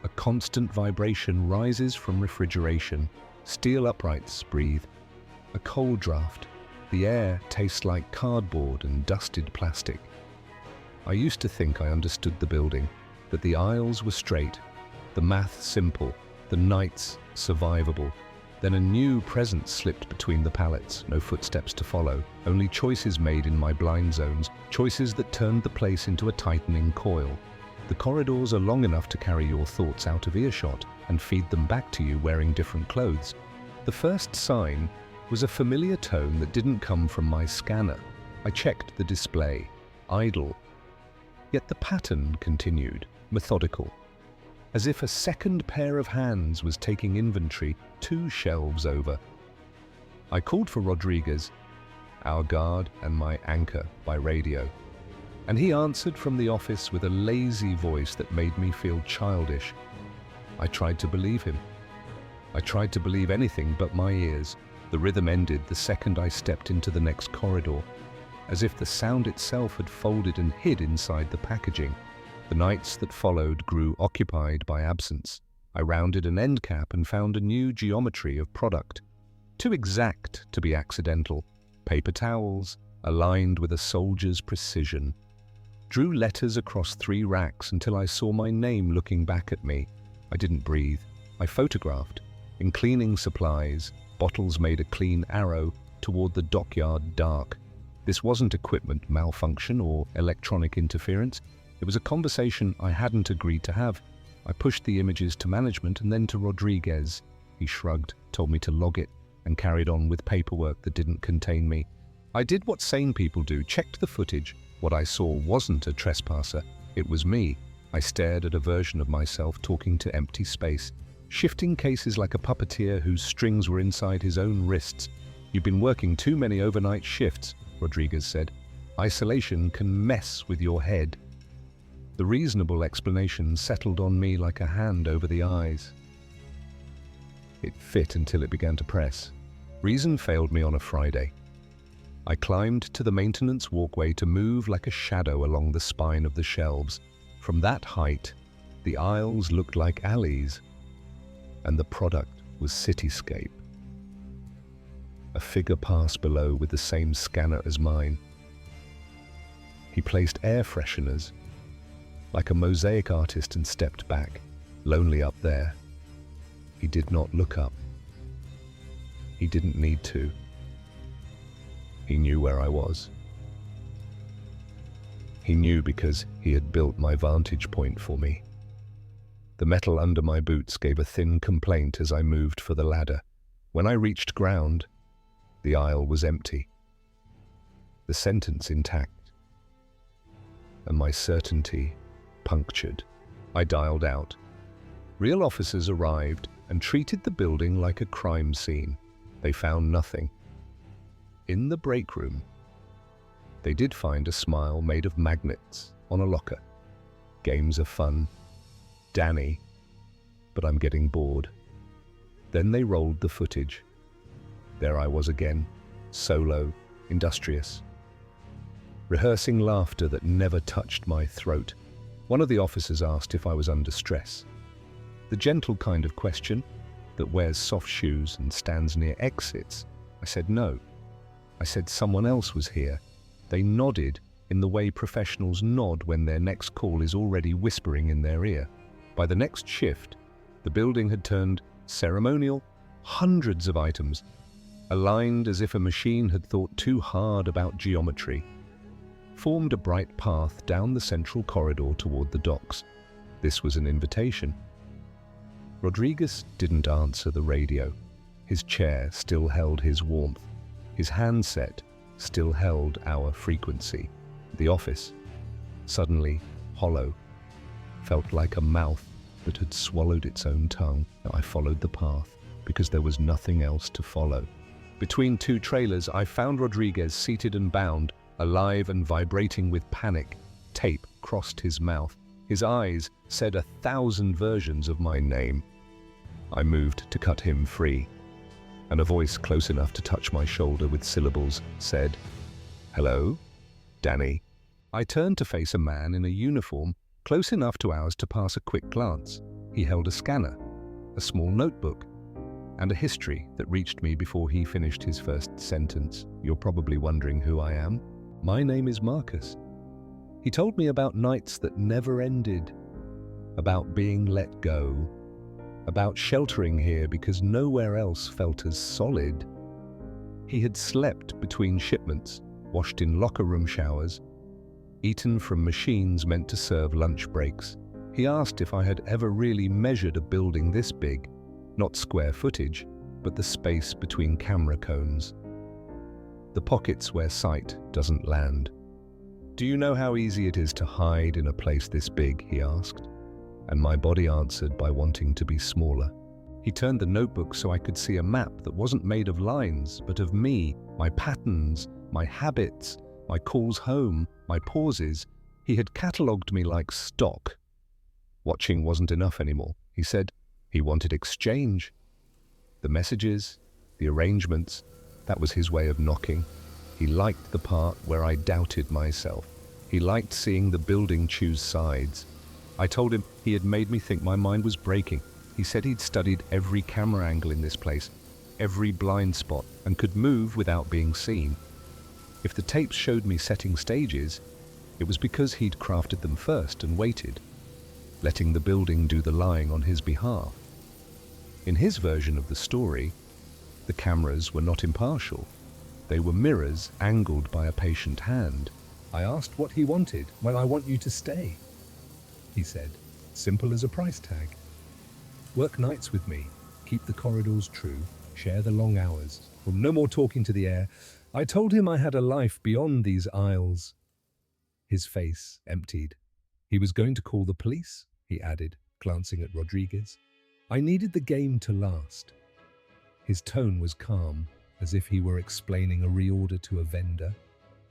A constant vibration rises from refrigeration. Steel uprights breathe. A cold draft. The air tastes like cardboard and dusted plastic. I used to think I understood the building, that the aisles were straight, the math simple, the nights survivable. Then a new presence slipped between the pallets, no footsteps to follow, only choices made in my blind zones, choices that turned the place into a tightening coil. The corridors are long enough to carry your thoughts out of earshot and feed them back to you wearing different clothes. The first sign was a familiar tone that didn't come from my scanner. I checked the display, idle. Yet the pattern continued, methodical. As if a second pair of hands was taking inventory 2 shelves over. I called for Rodriguez, our guard and my anchor, by radio, and he answered from the office with a lazy voice that made me feel childish. I tried to believe him. I tried to believe anything but my ears. The rhythm ended the second I stepped into the next corridor, as if the sound itself had folded and hid inside the packaging. The nights that followed grew occupied by absence. I rounded an end cap and found a new geometry of product. Too exact to be accidental. Paper towels, aligned with a soldier's precision. Drew letters across 3 racks until I saw my name looking back at me. I didn't breathe. I photographed. In cleaning supplies, bottles made a clean arrow toward the dockyard dark. This wasn't equipment malfunction or electronic interference. It was a conversation I hadn't agreed to have. I pushed the images to management and then to Rodriguez. He shrugged, told me to log it, and carried on with paperwork that didn't contain me. I did what sane people do, checked the footage. What I saw wasn't a trespasser. It was me. I stared at a version of myself talking to empty space, shifting cases like a puppeteer whose strings were inside his own wrists. "You've been working too many overnight shifts," Rodriguez said. "Isolation can mess with your head." The reasonable explanation settled on me like a hand over the eyes. It fit until it began to press. Reason failed me on a Friday. I climbed to the maintenance walkway to move like a shadow along the spine of the shelves. From that height, the aisles looked like alleys, and the product was cityscape. A figure passed below with the same scanner as mine. He placed air fresheners, like a mosaic artist, and stepped back, lonely up there. He did not look up. He didn't need to. He knew where I was. He knew because he had built my vantage point for me. The metal under my boots gave a thin complaint as I moved for the ladder. When I reached ground, the aisle was empty. The sentence intact, and my certainty punctured. I dialed out. Real officers arrived and treated the building like a crime scene. They found nothing. In the break room, they did find a smile made of magnets on a locker. Games are fun. Danny, but I'm getting bored. Then they rolled the footage. There I was again, solo, industrious, rehearsing laughter that never touched my throat. One of the officers asked if I was under stress. The gentle kind of question that wears soft shoes and stands near exits. I said no. I said someone else was here. They nodded in the way professionals nod when their next call is already whispering in their ear. By the next shift, the building had turned ceremonial. Hundreds of items, aligned as if a machine had thought too hard about geometry, formed a bright path down the central corridor toward the docks. This was an invitation. Rodriguez didn't answer the radio. His chair still held his warmth. His handset still held our frequency. The office, suddenly hollow, felt like a mouth that had swallowed its own tongue. I followed the path because there was nothing else to follow. Between 2 trailers, I found Rodriguez seated and bound, alive and vibrating with panic. Tape crossed his mouth. His eyes said 1,000 versions of my name. I moved to cut him free, and a voice close enough to touch my shoulder with syllables said, "Hello, Danny." I turned to face a man in a uniform close enough to ours to pass a quick glance. He held a scanner, a small notebook, and a history that reached me before he finished his first sentence. "You're probably wondering who I am. My name is Marcus." He told me about nights that never ended, about being let go, about sheltering here because nowhere else felt as solid. He had slept between shipments, washed in locker room showers, eaten from machines meant to serve lunch breaks. He asked if I had ever really measured a building this big, not square footage, but the space between camera cones. The pockets where sight doesn't land. "Do you know how easy it is to hide in a place this big?" he asked, and my body answered by wanting to be smaller. He turned the notebook so I could see a map that wasn't made of lines, but of me, my patterns, my habits, my calls home, my pauses. He had catalogued me like stock. Watching wasn't enough anymore. He said he wanted exchange. The messages, the arrangements, that was his way of knocking. He liked the part where I doubted myself. He liked seeing the building choose sides. I told him he had made me think my mind was breaking. He said he'd studied every camera angle in this place, every blind spot, and could move without being seen. If the tapes showed me setting stages, it was because he'd crafted them first and waited, letting the building do the lying on his behalf. In his version of the story, the cameras were not impartial. They were mirrors angled by a patient hand. I asked what he wanted. "Well, I want you to stay," he said. "Simple as a price tag. Work nights with me, keep the corridors true, share the long hours. Well, no more talking to the air." I told him I had a life beyond these aisles. His face emptied. "He was going to call the police," he added, glancing at Rodriguez. "I needed the game to last." His tone was calm, as if he were explaining a reorder to a vendor,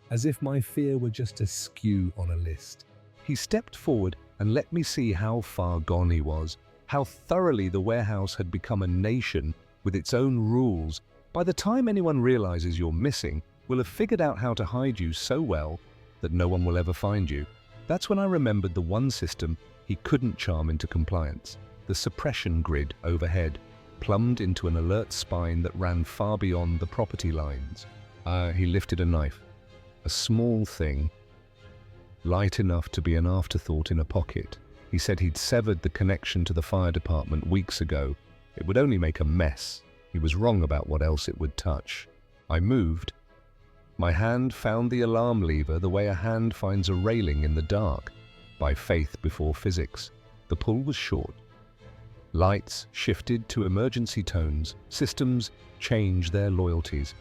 as if my fear were just a skew on a list. He stepped forward and let me see how far gone he was, how thoroughly the warehouse had become a nation with its own rules. By the time anyone realizes you're missing, we'll have figured out how to hide you so well that no one will ever find you. That's when I remembered the one system he couldn't charm into compliance, the suppression grid overhead, plumbed into an alert spine that ran far beyond the property lines. He lifted a knife, a small thing, light enough to be an afterthought in a pocket. He said he'd severed the connection to the fire department weeks ago. It would only make a mess. He was wrong about what else it would touch. I moved. My hand found the alarm lever the way a hand finds a railing in the dark, by faith before physics. The pull was short. Lights shifted to emergency tones. Systems changed their loyalties.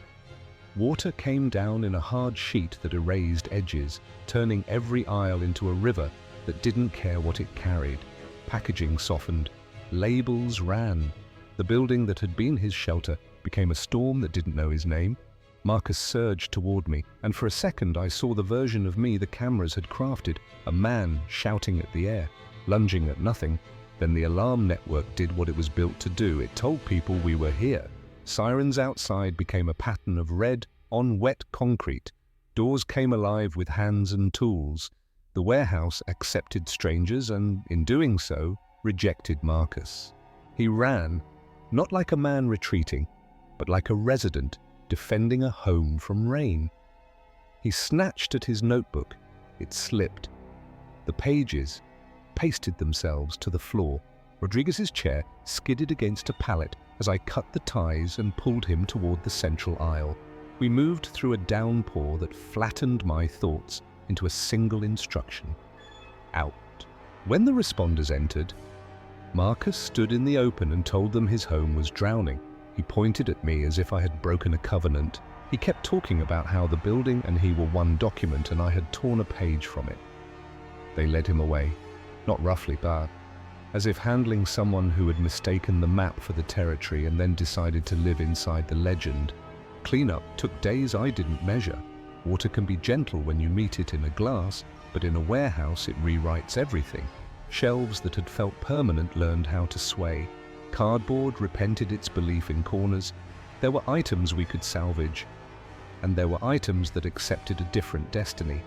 Water came down in a hard sheet that erased edges, turning every aisle into a river that didn't care what it carried. Packaging softened. Labels ran. The building that had been his shelter became a storm that didn't know his name. Marcus surged toward me, and for a second I saw the version of me the cameras had crafted, a man shouting at the air, lunging at nothing. Then the alarm network did what it was built to do. It told people we were here. Sirens outside became a pattern of red on wet concrete. Doors came alive with hands and tools. The warehouse accepted strangers and, in doing so, rejected Marcus. He ran, not like a man retreating, but like a resident defending a home from rain. He snatched at his notebook. It slipped. The pages pasted themselves to the floor. Rodriguez's chair skidded against a pallet as I cut the ties and pulled him toward the central aisle. We moved through a downpour that flattened my thoughts into a single instruction: out. When the responders entered, Marcus stood in the open and told them his home was drowning. He pointed at me as if I had broken a covenant. He kept talking about how the building and he were one document and I had torn a page from it. They led him away, not roughly, but as if handling someone who had mistaken the map for the territory and then decided to live inside the legend. Cleanup took days I didn't measure. Water can be gentle when you meet it in a glass, but in a warehouse it rewrites everything. Shelves that had felt permanent learned how to sway. Cardboard repented its belief in corners. There were items we could salvage, and there were items that accepted a different destiny.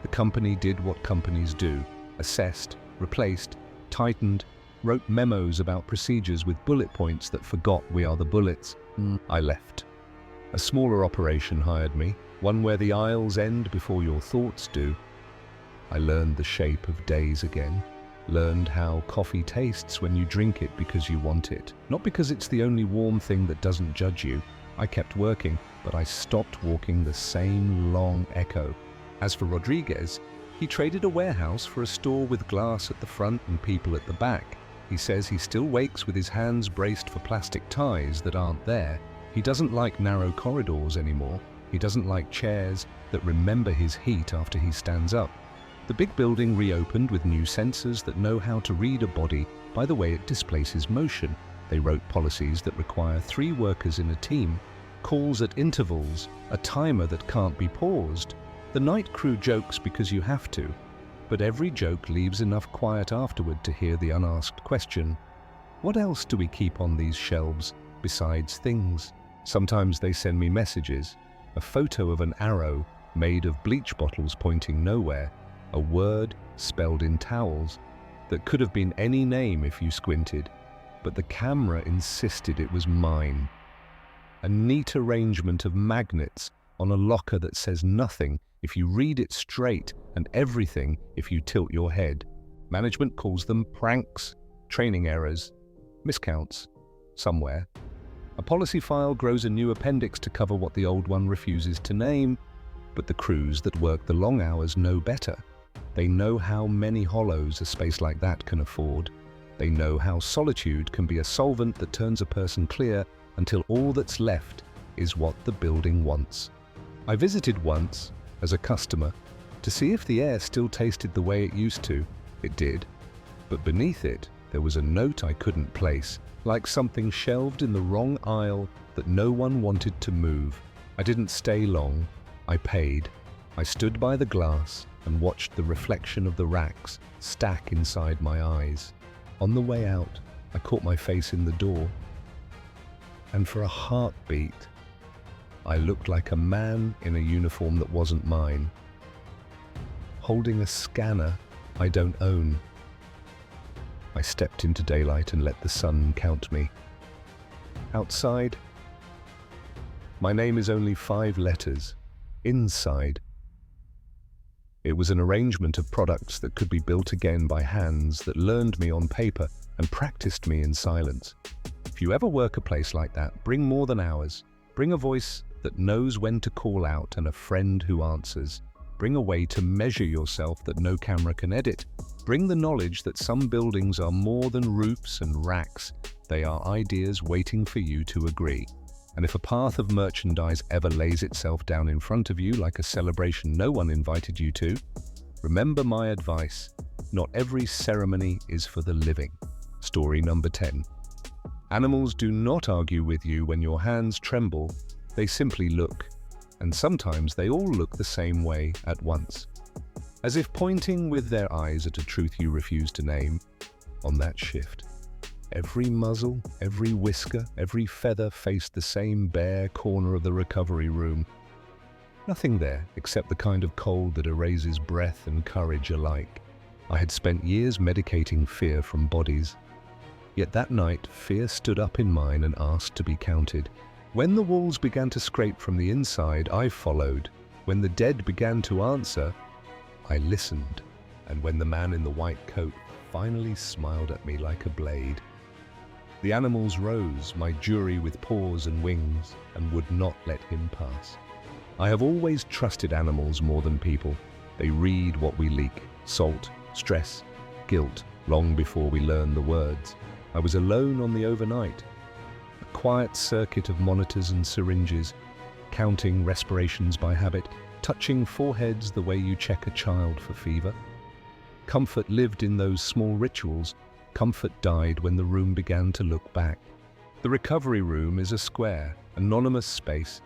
The company did what companies do: assessed, replaced, tightened, wrote memos about procedures with bullet points that forgot we are the bullets. I left. A smaller operation hired me, one where the aisles end before your thoughts do. I learned the shape of days again, learned how coffee tastes when you drink it because you want it, not because it's the only warm thing that doesn't judge you. I kept working, but I stopped walking the same long echo. As for Rodriguez, he traded a warehouse for a store with glass at the front and people at the back. He says he still wakes with his hands braced for plastic ties that aren't there. He doesn't like narrow corridors anymore. He doesn't like chairs that remember his heat after he stands up. The big building reopened with new sensors that know how to read a body by the way it displaces motion. They wrote policies that require 3 workers in a team, calls at intervals, a timer that can't be paused. The night crew jokes because you have to, but every joke leaves enough quiet afterward to hear the unasked question: what else do we keep on these shelves? besides things. Sometimes they send me messages, a photo of an arrow made of bleach bottles pointing nowhere, a word spelled in towels that could have been any name if you squinted, but the camera insisted it was mine. A neat arrangement of magnets on a locker that says nothing if you read it straight and everything if you tilt your head. Management calls them pranks, training errors, miscounts, somewhere. A policy file grows a new appendix to cover what the old one refuses to name, but the crews that work the long hours know better. They know how many hollows a space like that can afford. They know how solitude can be a solvent that turns a person clear until all that's left is what the building wants. I visited once, as a customer, to see if the air still tasted the way it used to. It did, but beneath it there was a note I couldn't place, like something shelved in the wrong aisle that no one wanted to move. I didn't stay long. I paid. I stood by the glass and watched the reflection of the racks stack inside my eyes. On the way out, I caught my face in the door, and for a heartbeat, I looked like a man in a uniform that wasn't mine, holding a scanner I don't own. I stepped into daylight and let the sun count me. Outside, my name is only 5 letters. Inside, it was an arrangement of products that could be built again by hands that learned me on paper and practiced me in silence. If you ever work a place like that, bring more than hours. Bring a voice that knows when to call out and a friend who answers. Bring a way to measure yourself that no camera can edit. Bring the knowledge that some buildings are more than roofs and racks. They are ideas waiting for you to agree. And if a path of merchandise ever lays itself down in front of you like a celebration no one invited you to, remember my advice. Not every ceremony is for the living. Story number 10. Animals do not argue with you when your hands tremble. They simply look. And sometimes they all look the same way at once, as if pointing with their eyes at a truth you refuse to name. On that shift, every muzzle, every whisker, every feather faced the same bare corner of the recovery room. Nothing there except the kind of cold that erases breath and courage alike. I had spent years medicating fear from bodies. Yet that night, fear stood up in mine and asked to be counted. When the walls began to scrape from the inside, I followed. When the dead began to answer, I listened. And when the man in the white coat finally smiled at me like a blade, the animals rose, my jury with paws and wings, and would not let him pass. I have always trusted animals more than people. They read what we leak: salt, stress, guilt, long before we learn the words. I was alone on the overnight. A quiet circuit of monitors and syringes, counting respirations by habit, touching foreheads the way you check a child for fever. Comfort lived in those small rituals. Comfort died when the room began to look back. The recovery room is a square, anonymous space.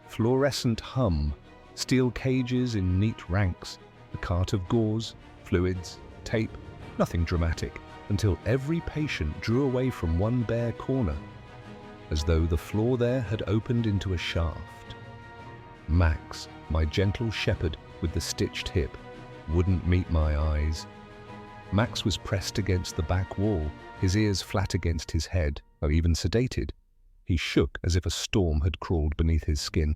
Fluorescent hum, steel cages in neat ranks, a cart of gauze, fluids, tape, nothing dramatic, until every patient drew away from one bare corner, as though the floor there had opened into a shaft. Max, my gentle shepherd with the stitched hip, wouldn't meet my eyes. Max was pressed against the back wall, his ears flat against his head, or even sedated. He shook as if a storm had crawled beneath his skin.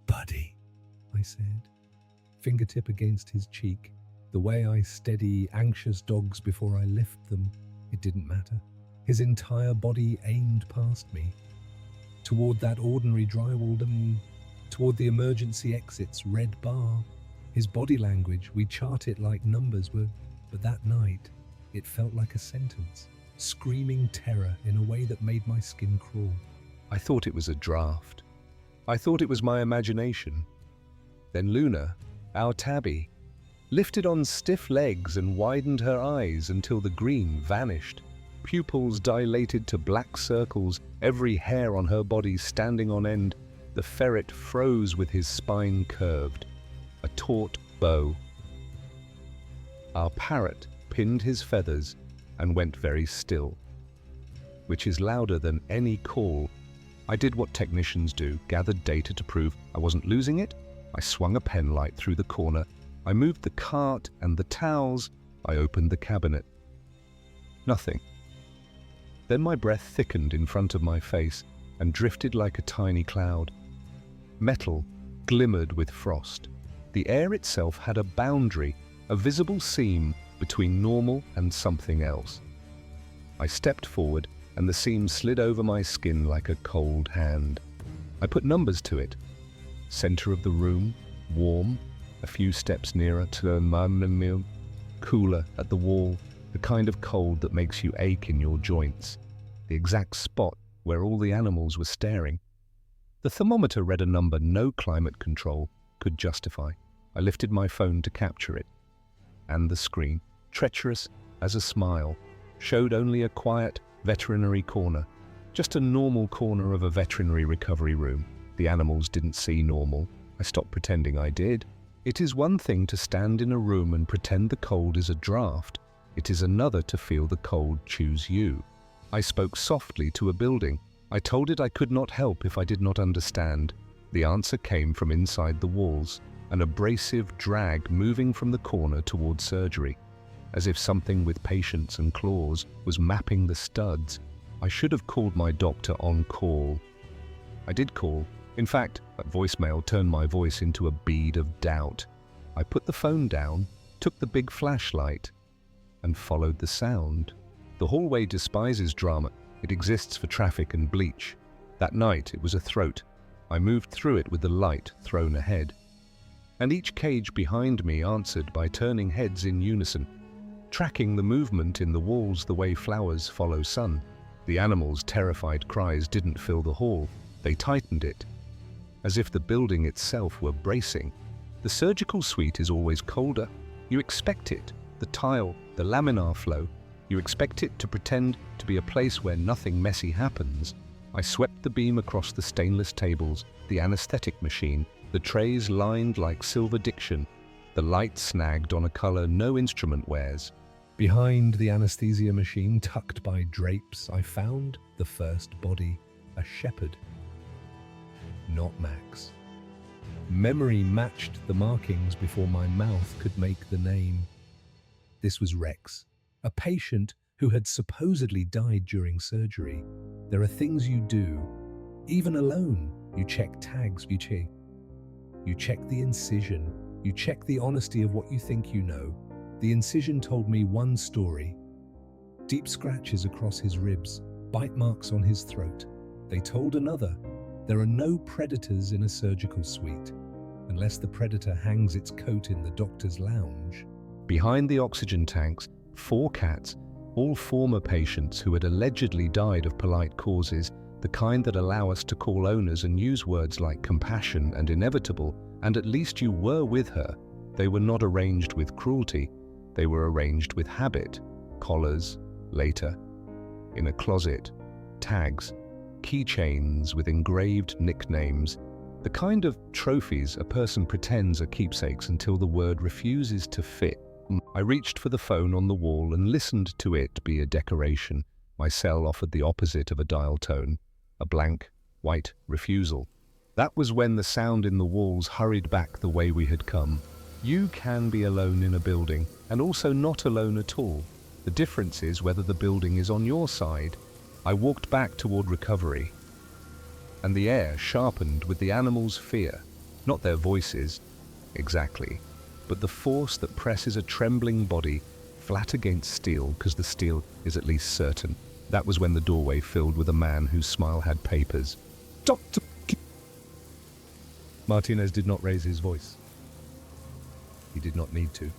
"Buddy," I said, fingertip against his cheek. The way I steady anxious dogs before I lift them, it didn't matter. His entire body aimed past me, toward that ordinary drywalled, toward the emergency exit's red bar. His body language, we chart it like numbers, but that night, it felt like a sentence, screaming terror in a way that made my skin crawl. I thought it was a draft. I thought it was my imagination. Then Luna, our tabby, lifted on stiff legs and widened her eyes until the green vanished. Pupils dilated to black circles, every hair on her body standing on end. The ferret froze with his spine curved, a taut bow. Our parrot pinned his feathers and went very still. which is louder than any call. I did what technicians do, gathered data to prove I wasn't losing it. I swung a pen light through the corner. I moved the cart and the towels. I opened the cabinet. Nothing. Then my breath thickened in front of my face and drifted like a tiny cloud. Metal glimmered with frost. The air itself had a boundary, a visible seam between normal and something else. I stepped forward and the seam slid over my skin like a cold hand. I put numbers to it. Center of the room, warm, a few steps nearer to a cooler at the wall, the kind of cold that makes you ache in your joints, the exact spot where all the animals were staring. The thermometer read a number no climate control could justify. I lifted my phone to capture it, and the screen, treacherous as a smile, showed only a quiet veterinary corner, just a normal corner of a veterinary recovery room. The animals didn't see normal. I stopped pretending I did. It is one thing to stand in a room and pretend the cold is a draft. It is another to feel the cold choose you. I spoke softly to a building. I told it I could not help if I did not understand. The answer came from inside the walls, an abrasive drag moving from the corner toward surgery, as if something with patience and claws was mapping the studs. I should have called my doctor on call. I did call. In fact, that voicemail turned my voice into a bead of doubt. I put the phone down, took the big flashlight, and followed the sound. The hallway despises drama. It exists for traffic and bleach. That night, it was a throat. I moved through it with the light thrown ahead. And each cage behind me answered by turning heads in unison, tracking the movement in the walls the way flowers follow sun. The animals' terrified cries didn't fill the hall. They tightened it, as if the building itself were bracing. The surgical suite is always colder. You expect it. The tile, the laminar flow. You expect it to pretend to be a place where nothing messy happens. I swept the beam across the stainless tables, the anesthetic machine, the trays lined like silver diction, the light snagged on a color no instrument wears. Behind the anesthesia machine, tucked by drapes, I found the first body, a shepherd. Not Max. Memory matched the markings before my mouth could make the name. This was Rex, a patient who had supposedly died during surgery. There are things you do, even alone. You check tags, you check the incision, you check the honesty of what you think you know. The incision told me one story. Deep scratches across his ribs, bite marks on his throat. They told another. There are no predators in a surgical suite, unless the predator hangs its coat in the doctor's lounge. Behind the oxygen tanks, 4 cats, all former patients who had allegedly died of polite causes, the kind that allow us to call owners and use words like compassion and inevitable, and at least you were with her. They were not arranged with cruelty. They were arranged with habit, collars, later, in a closet, tags, keychains with engraved nicknames, the kind of trophies a person pretends are keepsakes until the word refuses to fit. I reached for the phone on the wall and listened to it be a decoration. My cell offered the opposite of a dial tone, a blank, white refusal. That was when the sound in the walls hurried back the way we had come. You can be alone in a building, and also not alone at all. The difference is whether the building is on your side. I walked back toward recovery, and the air sharpened with the animals' fear. Not their voices, exactly, but the force that presses a trembling body flat against steel, because the steel is at least certain. That was when the doorway filled with a man whose smile had papers. Dr. Martinez did not raise his voice. He did not need to.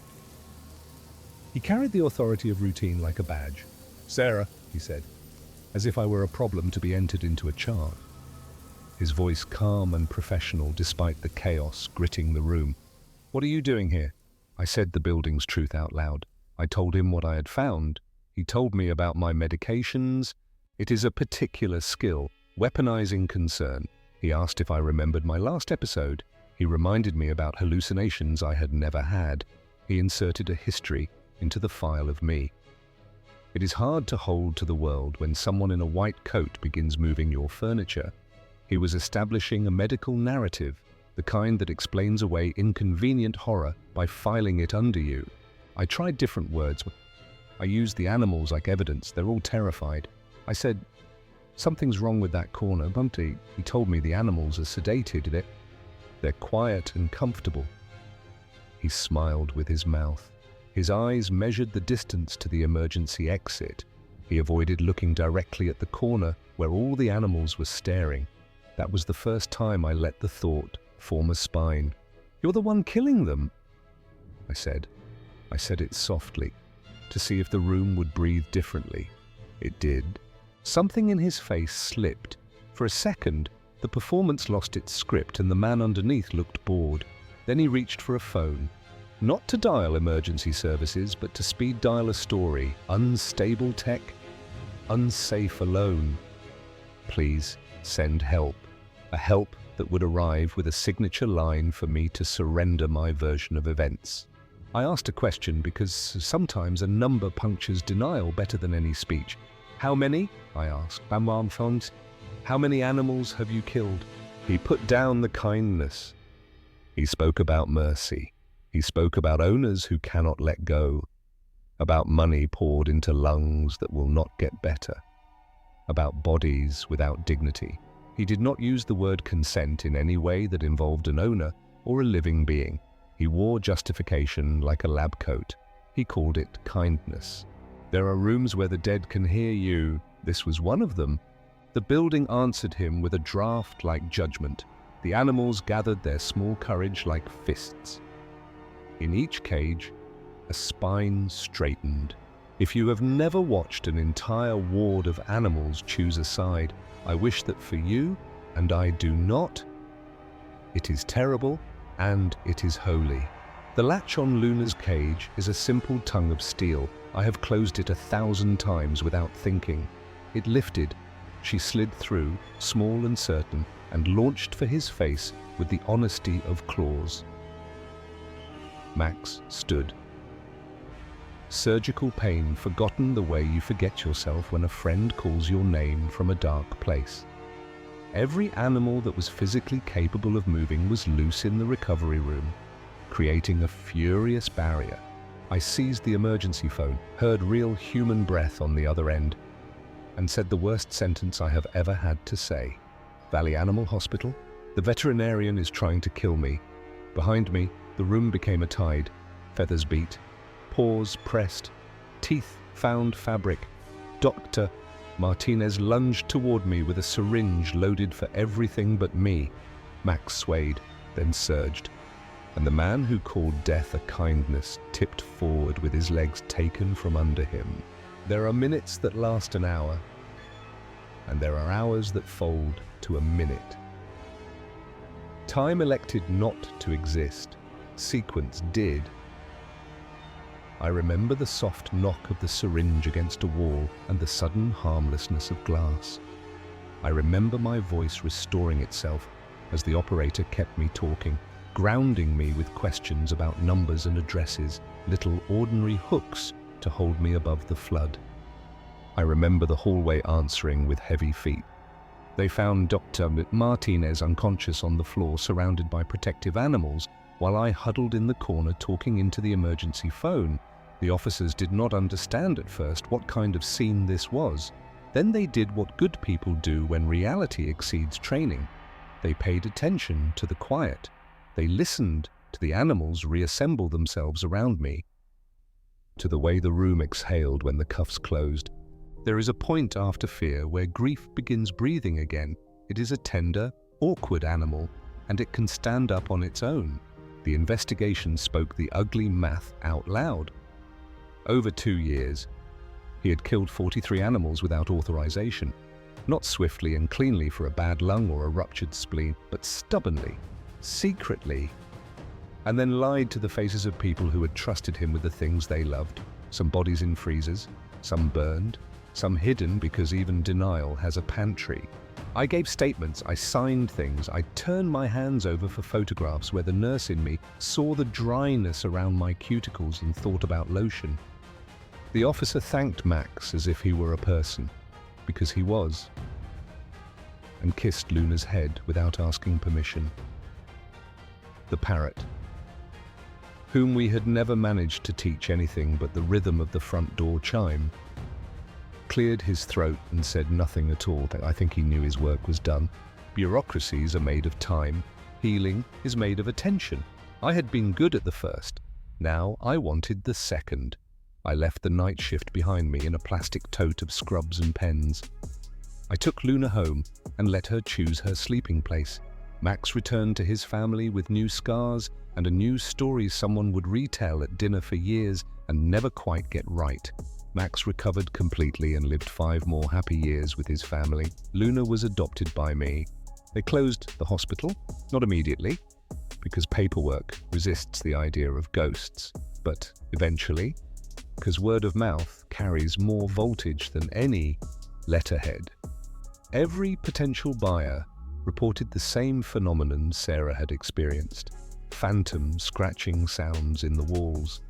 He carried the authority of routine like a badge. "Sarah," he said, as if I were a problem to be entered into a chart. His voice calm and professional despite the chaos gritting the room. "What are you doing here?" I said the building's truth out loud. I told him what I had found. He told me about my medications. It is a particular skill, weaponizing concern. He asked if I remembered my last episode. He reminded me about hallucinations I had never had. He inserted a history into the file of me. It is hard to hold to the world when someone in a white coat begins moving your furniture. He was establishing a medical narrative, the kind that explains away inconvenient horror by filing it under you. I tried different words. I used the animals like evidence. They're all terrified. I said, "Something's wrong with that corner, Bumpty." He told me the animals are sedated. They're quiet and comfortable. He smiled with his mouth. His eyes measured the distance to the emergency exit. He avoided looking directly at the corner where all the animals were staring. That was the first time I let the thought form a spine. "You're the one killing them," I said. I said it softly, to see if the room would breathe differently. It did. Something in his face slipped. For a second, the performance lost its script and the man underneath looked bored. Then he reached for a phone. Not to dial emergency services, but to speed dial a story. Unstable tech, unsafe alone. Please send help. A help that would arrive with a signature line for me to surrender my version of events. I asked a question because sometimes a number punctures denial better than any speech. "How many?" I asked. "How many animals have you killed?" He put down the kindness. He spoke about mercy. He spoke about owners who cannot let go, about money poured into lungs that will not get better, about bodies without dignity. He did not use the word consent in any way that involved an owner or a living being. He wore justification like a lab coat. He called it kindness. "There are rooms where the dead can hear you." This was one of them. The building answered him with a draft-like judgment. The animals gathered their small courage like fists. In each cage, a spine straightened. If you have never watched an entire ward of animals choose a side, I wish that for you, and I do not. It is terrible, and it is holy. The latch on Luna's cage is a simple tongue of steel. I have closed it 1,000 times without thinking. It lifted. She slid through, small and certain, and launched for his face with the honesty of claws. Max stood. Surgical pain, forgotten the way you forget yourself when a friend calls your name from a dark place. Every animal that was physically capable of moving was loose in the recovery room, creating a furious barrier. I seized the emergency phone, heard real human breath on the other end, and said the worst sentence I have ever had to say. "Valley Animal Hospital? The veterinarian is trying to kill me." Behind me, the room became a tide. Feathers beat. Paws pressed. Teeth found fabric. Dr. Martinez lunged toward me with a syringe loaded for everything but me. Max swayed, then surged. And the man who called death a kindness tipped forward with his legs taken from under him. There are minutes that last an hour, and there are hours that fold to a minute. Time elected not to exist. Sequence did. I remember the soft knock of the syringe against a wall and the sudden harmlessness of glass. I remember my voice restoring itself as the operator kept me talking, grounding me with questions about numbers and addresses, little ordinary hooks to hold me above the flood. I remember the hallway answering with heavy feet. They found Dr. Martinez unconscious on the floor, surrounded by protective animals, while I huddled in the corner talking into the emergency phone. The officers did not understand at first what kind of scene this was. Then they did what good people do when reality exceeds training. They paid attention to the quiet. They listened to the animals reassemble themselves around me, to the way the room exhaled when the cuffs closed. There is a point after fear where grief begins breathing again. It is a tender, awkward animal, and it can stand up on its own. The investigation spoke the ugly math out loud. Over 2 years, he had killed 43 animals without authorization. Not swiftly and cleanly for a bad lung or a ruptured spleen, but stubbornly, secretly, and then lied to the faces of people who had trusted him with the things they loved. Some bodies in freezers, some burned, some hidden because even denial has a pantry. I gave statements, I signed things, I turned my hands over for photographs where the nurse in me saw the dryness around my cuticles and thought about lotion. The officer thanked Max as if he were a person, because he was, and kissed Luna's head without asking permission. The parrot, whom we had never managed to teach anything but the rhythm of the front door chime, cleared his throat and said nothing at all. I think he knew his work was done. Bureaucracies are made of time. Healing is made of attention. I had been good at the first. Now I wanted the second. I left the night shift behind me in a plastic tote of scrubs and pens. I took Luna home and let her choose her sleeping place. Max returned to his family with new scars and a new story someone would retell at dinner for years and never quite get right. Max recovered completely and lived 5 more happy years with his family. Luna was adopted by me. They closed the hospital, not immediately, because paperwork resists the idea of ghosts, but eventually, because word of mouth carries more voltage than any letterhead. Every potential buyer reported the same phenomenon Sarah had experienced: phantom scratching sounds in the walls,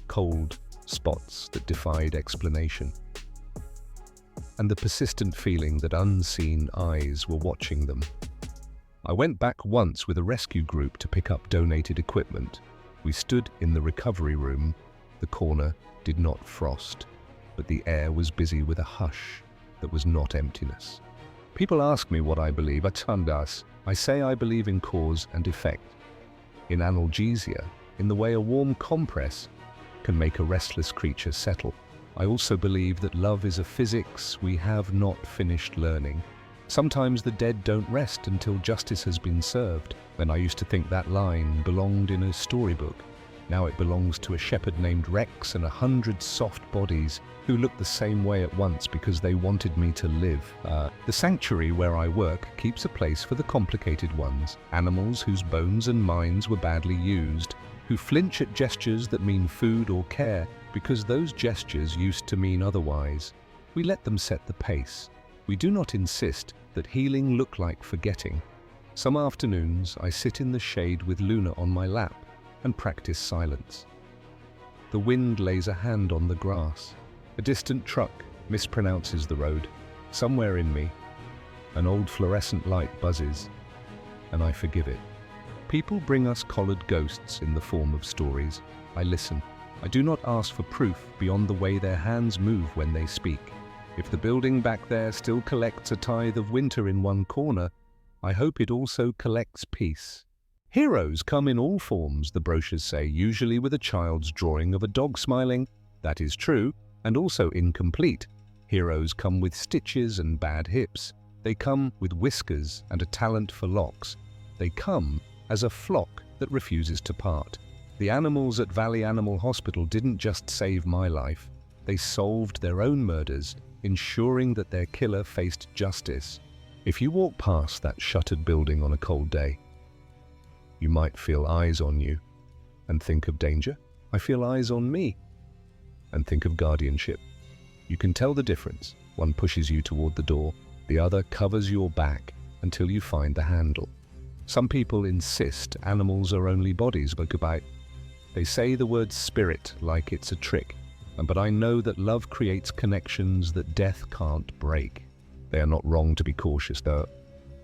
cold spots that defied explanation, and the persistent feeling that unseen eyes were watching them. I went back once with a rescue group to pick up donated equipment. We stood in the recovery room. The corner did not frost, but the air was busy with a hush that was not emptiness. People ask me what I believe. Atundas. I say I believe in cause and effect, in analgesia, in the way a warm compress can make a restless creature settle. I also believe that love is a physics we have not finished learning. Sometimes the dead don't rest until justice has been served. And I used to think that line belonged in a storybook. Now it belongs to a shepherd named Rex and 100 soft bodies who look the same way at once because they wanted me to live. The sanctuary where I work keeps a place for the complicated ones, animals whose bones and minds were badly used, who flinch at gestures that mean food or care because those gestures used to mean otherwise. We let them set the pace. We do not insist that healing look like forgetting. Some afternoons I sit in the shade with Luna on my lap and practice silence. The wind lays a hand on the grass. A distant truck mispronounces the road. Somewhere in me, an old fluorescent light buzzes, and I forgive it. People bring us collared ghosts in the form of stories. I listen. I do not ask for proof beyond the way their hands move when they speak. If the building back there still collects a tithe of winter in one corner, I hope it also collects peace. Heroes come in all forms, the brochures say, usually with a child's drawing of a dog smiling. That is true, and also incomplete. Heroes come with stitches and bad hips. They come with whiskers and a talent for locks. They come as a flock that refuses to part. The animals at Valley Animal Hospital didn't just save my life. They solved their own murders, ensuring that their killer faced justice. If you walk past that shuttered building on a cold day, you might feel eyes on you and think of danger. I feel eyes on me and think of guardianship. You can tell the difference. One pushes you toward the door, the other covers your back until you find the handle. Some people insist animals are only bodies, but goodbye. They say the word spirit like it's a trick, but I know that love creates connections that death can't break. They are not wrong to be cautious, though.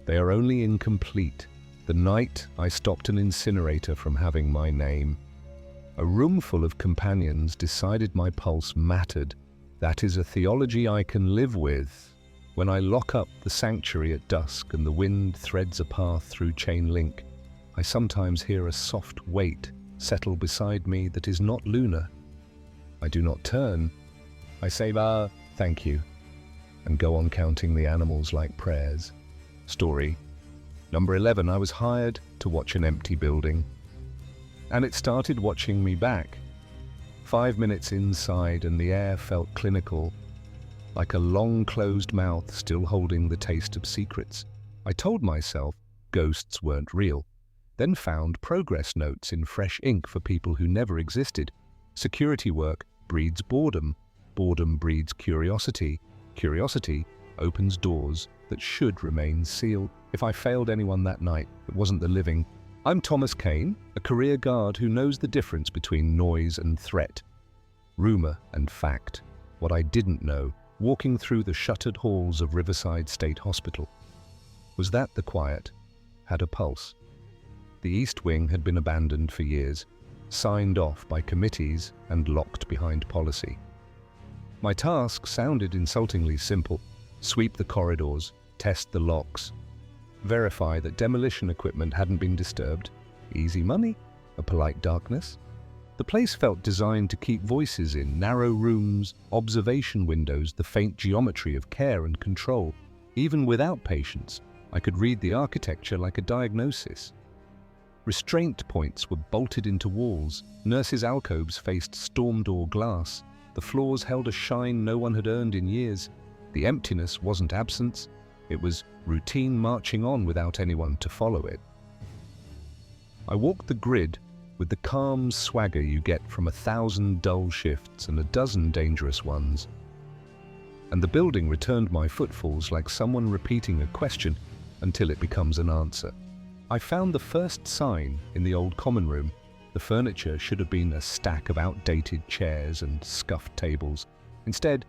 They are only incomplete. The night I stopped an incinerator from having my name, a room full of companions decided my pulse mattered. That is a theology I can live with. When I lock up the sanctuary at dusk and the wind threads a path through chain link, I sometimes hear a soft weight settle beside me that is not Luna. I do not turn. I say, thank you, and go on counting the animals like prayers. Story number 11. I was hired to watch an empty building, and it started watching me back. 5 minutes inside and the air felt clinical, like a long closed mouth still holding the taste of secrets. I told myself ghosts weren't real, then found progress notes in fresh ink for people who never existed. Security work breeds boredom. Boredom breeds curiosity. Curiosity opens doors that should remain sealed. If I failed anyone that night, it wasn't the living. I'm Thomas Kane, a career guard who knows the difference between noise and threat. Rumor and fact. What I didn't know, walking through the shuttered halls of Riverside State Hospital, was that the quiet had a pulse. The East Wing had been abandoned for years, signed off by committees and locked behind policy. My task sounded insultingly simple: sweep the corridors, test the locks, verify that demolition equipment hadn't been disturbed. Easy money, a polite darkness. The place felt designed to keep voices in: narrow rooms, observation windows, the faint geometry of care and control. Even without patients, I could read the architecture like a diagnosis. Restraint points were bolted into walls, nurses' alcoves faced storm door glass, the floors held a shine no one had earned in years. The emptiness wasn't absence, it was routine marching on without anyone to follow it. I walked the grid with the calm swagger you get from 1,000 dull shifts and a dozen dangerous ones. And the building returned my footfalls like someone repeating a question until it becomes an answer. I found the first sign in the old common room. The furniture should have been a stack of outdated chairs and scuffed tables. Instead,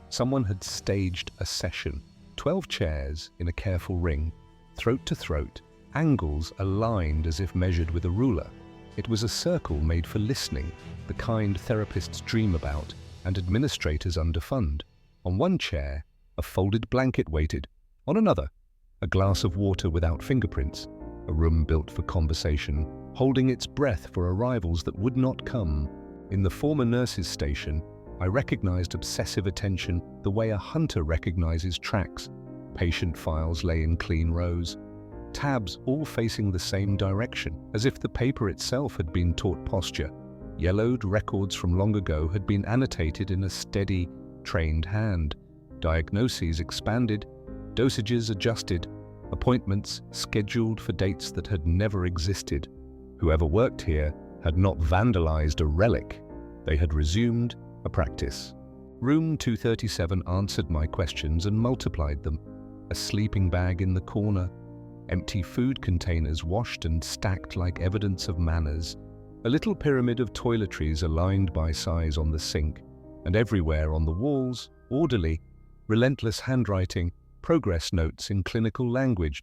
someone had staged a session. 12 chairs in a careful ring, throat to throat, angles aligned as if measured with a ruler. It was a circle made for listening, the kind therapists dream about, and administrators underfund. On one chair, a folded blanket waited. On another, a glass of water without fingerprints. A room built for conversation, holding its breath for arrivals that would not come. In the former nurse's station, I recognized obsessive attention the way a hunter recognizes tracks. Patient files lay in clean rows, tabs all facing the same direction, as if the paper itself had been taught posture. Yellowed records from long ago had been annotated in a steady, trained hand. Diagnoses expanded, dosages adjusted, appointments scheduled for dates that had never existed. Whoever worked here had not vandalized a relic. They had resumed a practice. Room 237 answered my questions and multiplied them. A sleeping bag in the corner, empty food containers washed and stacked like evidence of manners, a little pyramid of toiletries aligned by size on the sink, and everywhere on the walls, orderly, relentless handwriting, progress notes in clinical language,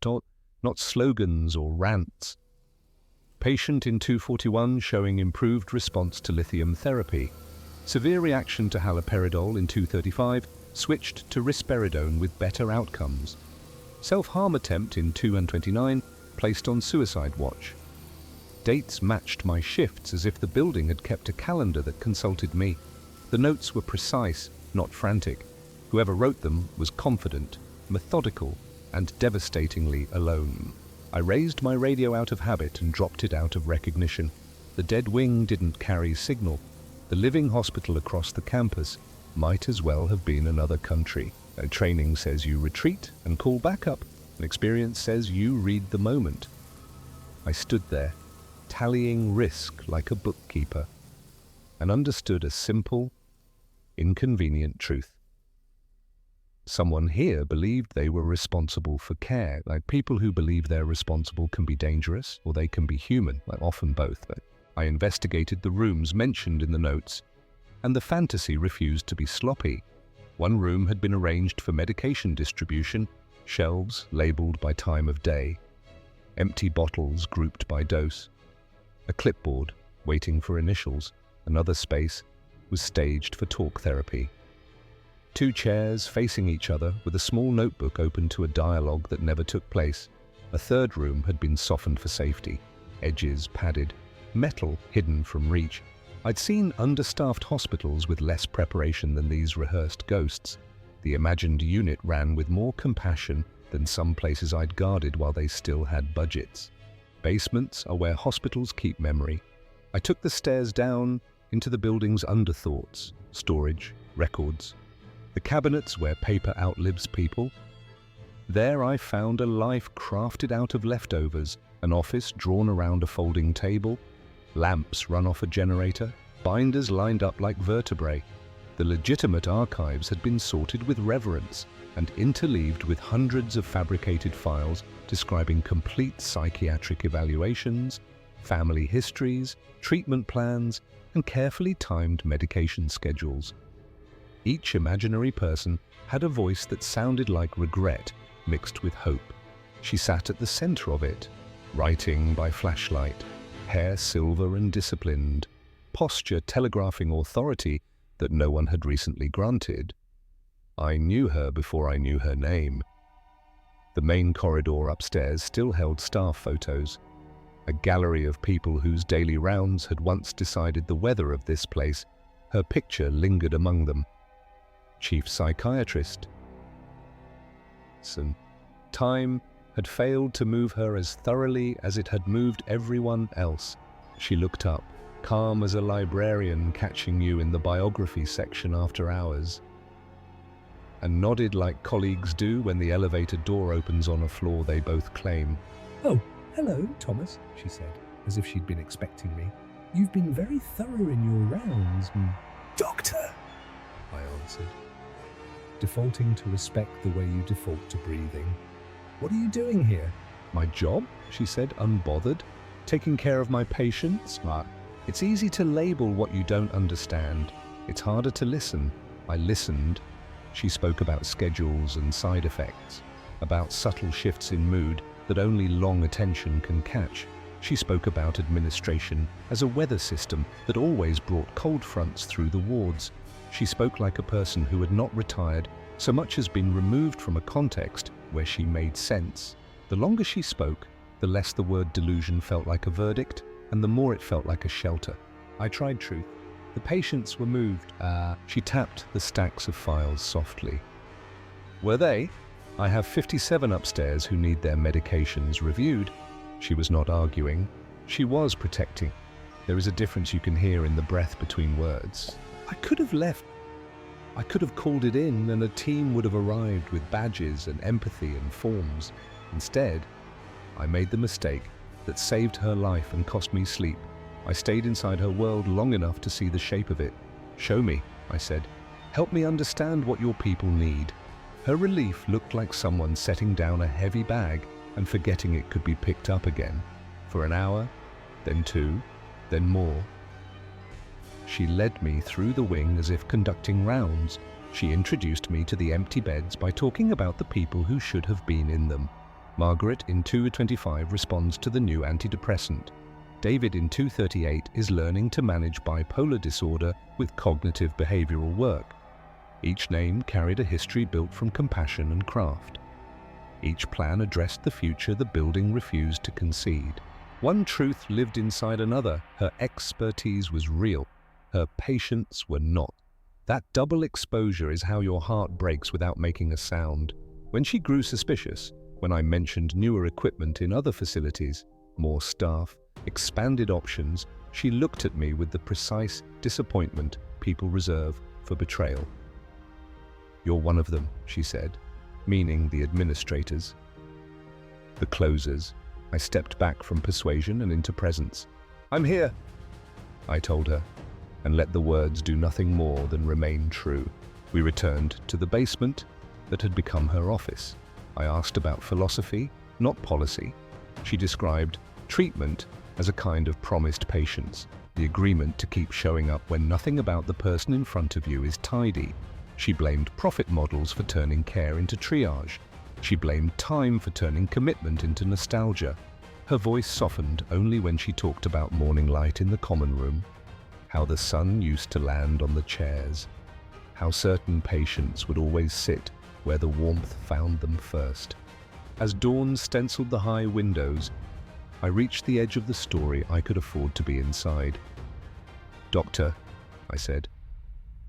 not slogans or rants. Patient in 241 showing improved response to lithium therapy. Severe reaction to haloperidol in 235, switched to risperidone with better outcomes. Self-harm attempt in 229, placed on suicide watch. Dates matched my shifts as if the building had kept a calendar that consulted me. The notes were precise, not frantic. Whoever wrote them was confident, methodical, and devastatingly alone. I raised my radio out of habit and dropped it out of recognition. The dead wing didn't carry signal. The living hospital across the campus might as well have been another country. Training says you retreat and call back up. An experience says you read the moment. I stood there, tallying risk like a bookkeeper, and understood a simple, inconvenient truth. Someone here believed they were responsible for care. Like, people who believe they're responsible can be dangerous, or they can be human, often both. I investigated the rooms mentioned in the notes, and the fantasy refused to be sloppy. One room had been arranged for medication distribution, shelves labeled by time of day, empty bottles grouped by dose, a clipboard waiting for initials. Another space was staged for talk therapy. 2 chairs facing each other with a small notebook open to a dialogue that never took place. A third room had been softened for safety, edges padded, metal hidden from reach. I'd seen understaffed hospitals with less preparation than these rehearsed ghosts. The imagined unit ran with more compassion than some places I'd guarded while they still had budgets. Basements are where hospitals keep memory. I took the stairs down into the building's underthoughts, storage, records, the cabinets where paper outlives people. There I found a life crafted out of leftovers, an office drawn around a folding table, lamps run off a generator, binders lined up like vertebrae. The legitimate archives had been sorted with reverence and interleaved with hundreds of fabricated files describing complete psychiatric evaluations, family histories, treatment plans, and carefully timed medication schedules. Each imaginary person had a voice that sounded like regret mixed with hope. She sat at the center of it, writing by flashlight, hair silver and disciplined, posture telegraphing authority that no one had recently granted. I knew her before I knew her name. The main corridor upstairs still held staff photos, a gallery of people whose daily rounds had once decided the weather of this place. Her picture lingered among them. Chief psychiatrist. Time had failed to move her as thoroughly as it had moved everyone else. She looked up, calm as a librarian catching you in the biography section after hours, and nodded like colleagues do when the elevator door opens on a floor they both claim. "Oh, hello, Thomas," she said, as if she'd been expecting me. "You've been very thorough in your rounds." "Doctor," I answered, defaulting to respect the way you default to breathing. "What are you doing here?" "My job," she said, unbothered. "Taking care of my patients." It's easy to label what you don't understand. It's harder to listen. I listened. She spoke about schedules and side effects, about subtle shifts in mood that only long attention can catch. She spoke about administration as a weather system that always brought cold fronts through the wards. She spoke like a person who had not retired so much as been removed from a context where she made sense. The longer she spoke, the less the word delusion felt like a verdict, and the more it felt like a shelter. I tried truth. The patients were moved. She tapped the stacks of files softly. "Were they? I have 57 upstairs who need their medications reviewed." She was not arguing. She was protecting. There is a difference you can hear in the breath between words. I could have left. I could have called it in, and a team would have arrived with badges and empathy and forms. Instead, I made the mistake that saved her life and cost me sleep. I stayed inside her world long enough to see the shape of it. "Show me," I said. "Help me understand what your people need." Her relief looked like someone setting down a heavy bag and forgetting it could be picked up again. For an hour, then 2, then more. She led me through the wing as if conducting rounds. She introduced me to the empty beds by talking about the people who should have been in them. Margaret in 225 responds to the new antidepressant. David in 238 is learning to manage bipolar disorder with cognitive behavioral work. Each name carried a history built from compassion and craft. Each plan addressed the future the building refused to concede. One truth lived inside another. Her expertise was real. Her patients were not. That double exposure is how your heart breaks without making a sound. When she grew suspicious, when I mentioned newer equipment in other facilities, more staff, expanded options, she looked at me with the precise disappointment people reserve for betrayal. "You're one of them," she said, meaning the administrators, the closers. I stepped back from persuasion and into presence. "I'm here," I told her, and let the words do nothing more than remain true. We returned to the basement that had become her office. I asked about philosophy, not policy. She described treatment as a kind of promised patience, the agreement to keep showing up when nothing about the person in front of you is tidy. She blamed profit models for turning care into triage. She blamed time for turning commitment into nostalgia. Her voice softened only when she talked about morning light in the common room, how the sun used to land on the chairs, how certain patients would always sit where the warmth found them first. As dawn stenciled the high windows, I reached the edge of the story I could afford to be inside. "Doctor," I said,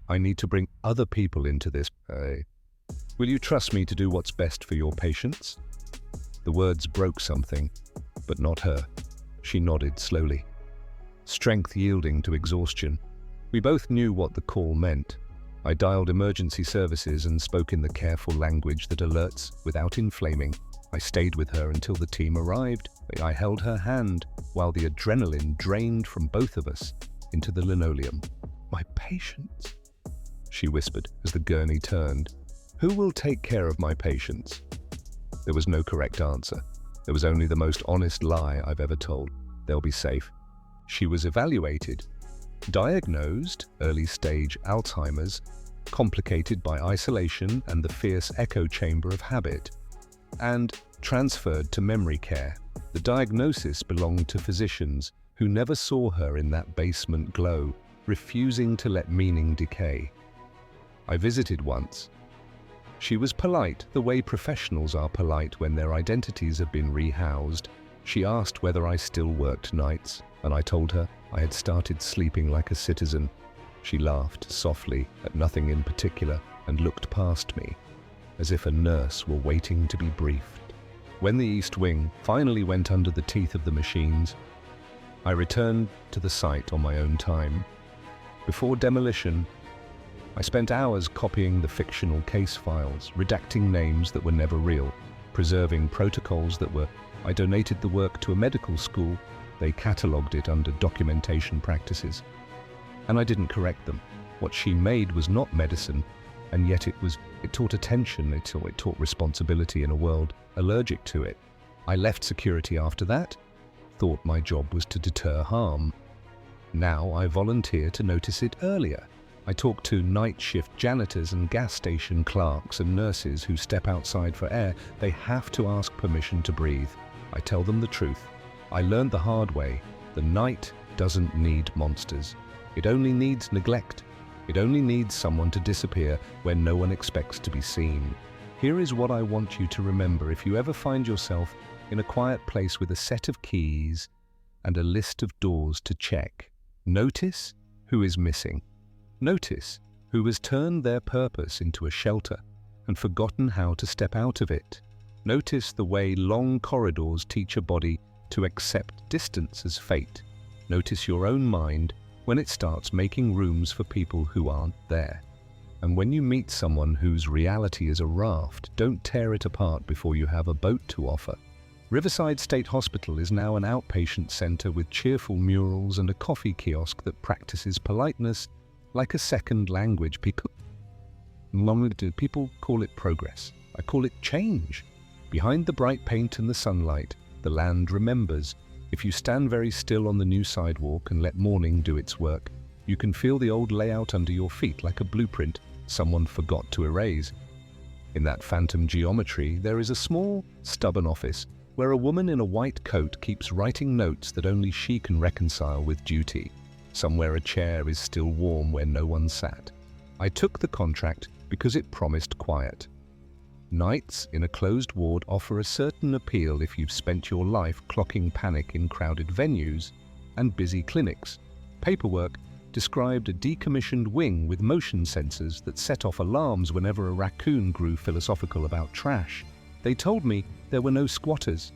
"I need to bring other people into this. Will you trust me to do what's best for your patients?" The words broke something, but not her. She nodded slowly, strength yielding to exhaustion. We both knew what the call meant. I dialed emergency services and spoke in the careful language that alerts without inflaming. I stayed with her until the team arrived. I held her hand while the adrenaline drained from both of us into the linoleum. "My patients," she whispered as the gurney turned. "Who will take care of my patients?" There was no correct answer. There was only the most honest lie I've ever told. they'll be safe. She was evaluated, diagnosed early-stage Alzheimer's, complicated by isolation and the fierce echo chamber of habit, and transferred to memory care. The diagnosis belonged to physicians who never saw her in that basement glow, refusing to let meaning decay. I visited once. She was polite, the way professionals are polite when their identities have been rehoused. She asked whether I still worked nights, and I told her I had started sleeping like a citizen. She laughed softly at nothing in particular and looked past me, as if a nurse were waiting to be briefed. When the East Wing finally went under the teeth of the machines, I returned to the site on my own time. Before demolition, I spent hours copying the fictional case files, redacting names that were never real, preserving protocols that were. I donated the work to a medical school. They catalogued it under documentation practices. And I didn't correct them. What she made was not medicine, and yet it taught attention, it taught responsibility in a world allergic to it. I left security after that, thought my job was to deter harm. Now I volunteer to notice it earlier. I talk to night shift janitors and gas station clerks and nurses who step outside for air. They have to ask permission to breathe. I tell them the truth. I learned the hard way. The night doesn't need monsters. It only needs neglect. It only needs someone to disappear when no one expects to be seen. Here is what I want you to remember if you ever find yourself in a quiet place with a set of keys and a list of doors to check. Notice who is missing. Notice who has turned their purpose into a shelter and forgotten how to step out of it. Notice the way long corridors teach a body to accept distance as fate. Notice your own mind when it starts making rooms for people who aren't there. And when you meet someone whose reality is a raft, don't tear it apart before you have a boat to offer. Riverside State Hospital is now an outpatient center with cheerful murals and a coffee kiosk that practices politeness like a second language. People call it progress. I call it change. Behind the bright paint and the sunlight, the land remembers. If you stand very still on the new sidewalk and let morning do its work, you can feel the old layout under your feet like a blueprint someone forgot to erase. In that phantom geometry, there is a small, stubborn office where a woman in a white coat keeps writing notes that only she can reconcile with duty. Somewhere a chair is still warm where no one sat. I took the contract because it promised quiet. Nights in a closed ward offer a certain appeal if you've spent your life clocking panic in crowded venues and busy clinics. Paperwork described a decommissioned wing with motion sensors that set off alarms whenever a raccoon grew philosophical about trash. They told me there were no squatters,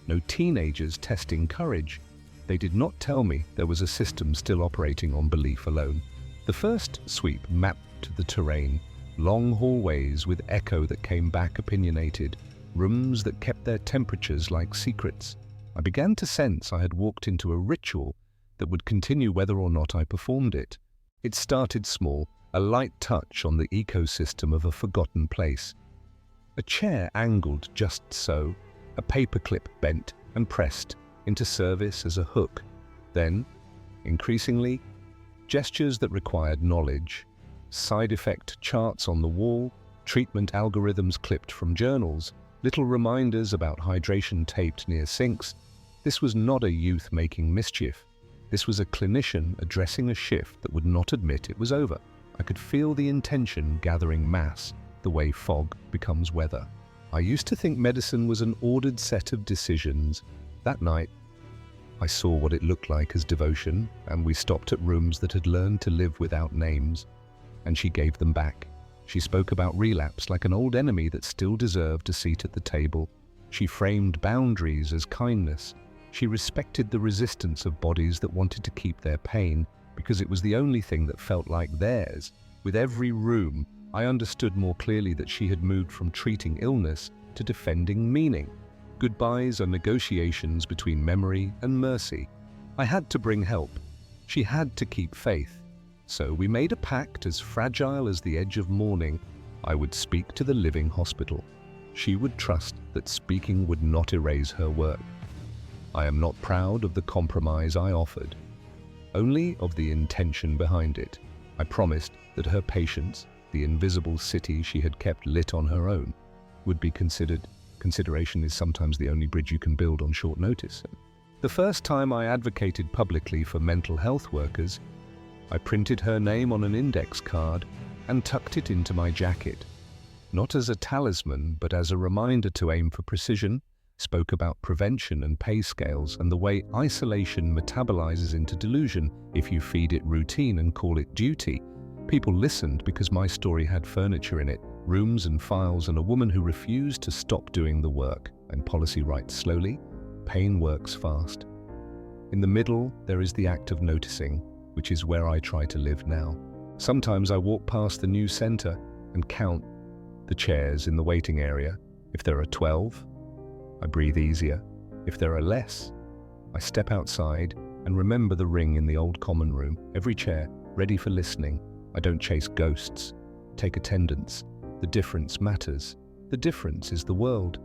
no teenagers testing courage. They did not tell me there was a system still operating on belief alone. The first sweep mapped the terrain, long hallways with echo that came back opinionated, rooms that kept their temperatures like secrets. I began to sense I had walked into a ritual that would continue whether or not I performed it. It started small, a light touch on the ecosystem of a forgotten place. A chair angled just so, a paperclip bent and pressed into service as a hook. Then, increasingly, gestures that required knowledge, side effect charts on the wall, treatment algorithms clipped from journals, little reminders about hydration taped near sinks. This was not a youth making mischief. This was a clinician addressing a shift that would not admit it was over. I could feel the intention gathering mass, the way fog becomes weather. I used to think medicine was an ordered set of decisions. That night, I saw what it looked like as devotion, and we stopped at rooms that had learned to live without names, and she gave them back. She spoke about relapse like an old enemy that still deserved a seat at the table. She framed boundaries as kindness. She respected the resistance of bodies that wanted to keep their pain because it was the only thing that felt like theirs. With every room, I understood more clearly that she had moved from treating illness to defending meaning. Goodbyes are negotiations between memory and mercy. I had to bring help. She had to keep faith. So we made a pact as fragile as the edge of morning. I would speak to the living hospital. She would trust that speaking would not erase her work. I am not proud of the compromise I offered, only of the intention behind it. I promised that her patience, the invisible city she had kept lit on her own, would be considered. Consideration is sometimes the only bridge you can build on short notice. The first time I advocated publicly for mental health workers, I printed her name on an index card and tucked it into my jacket. Not as a talisman, but as a reminder to aim for precision, spoke about prevention and pay scales and the way isolation metabolizes into delusion if you feed it routine and call it duty. People listened because my story had furniture in it, rooms and files, and a woman who refused to stop doing the work. And policy writes slowly, pain works fast. In the middle, there is the act of noticing, which is where I try to live now. Sometimes I walk past the new center and count the chairs in the waiting area. If there are 12, I breathe easier. If there are less, I step outside and remember the ring in the old common room. Every chair, ready for listening. I don't chase ghosts. Take attendance. The difference matters. The difference is the world.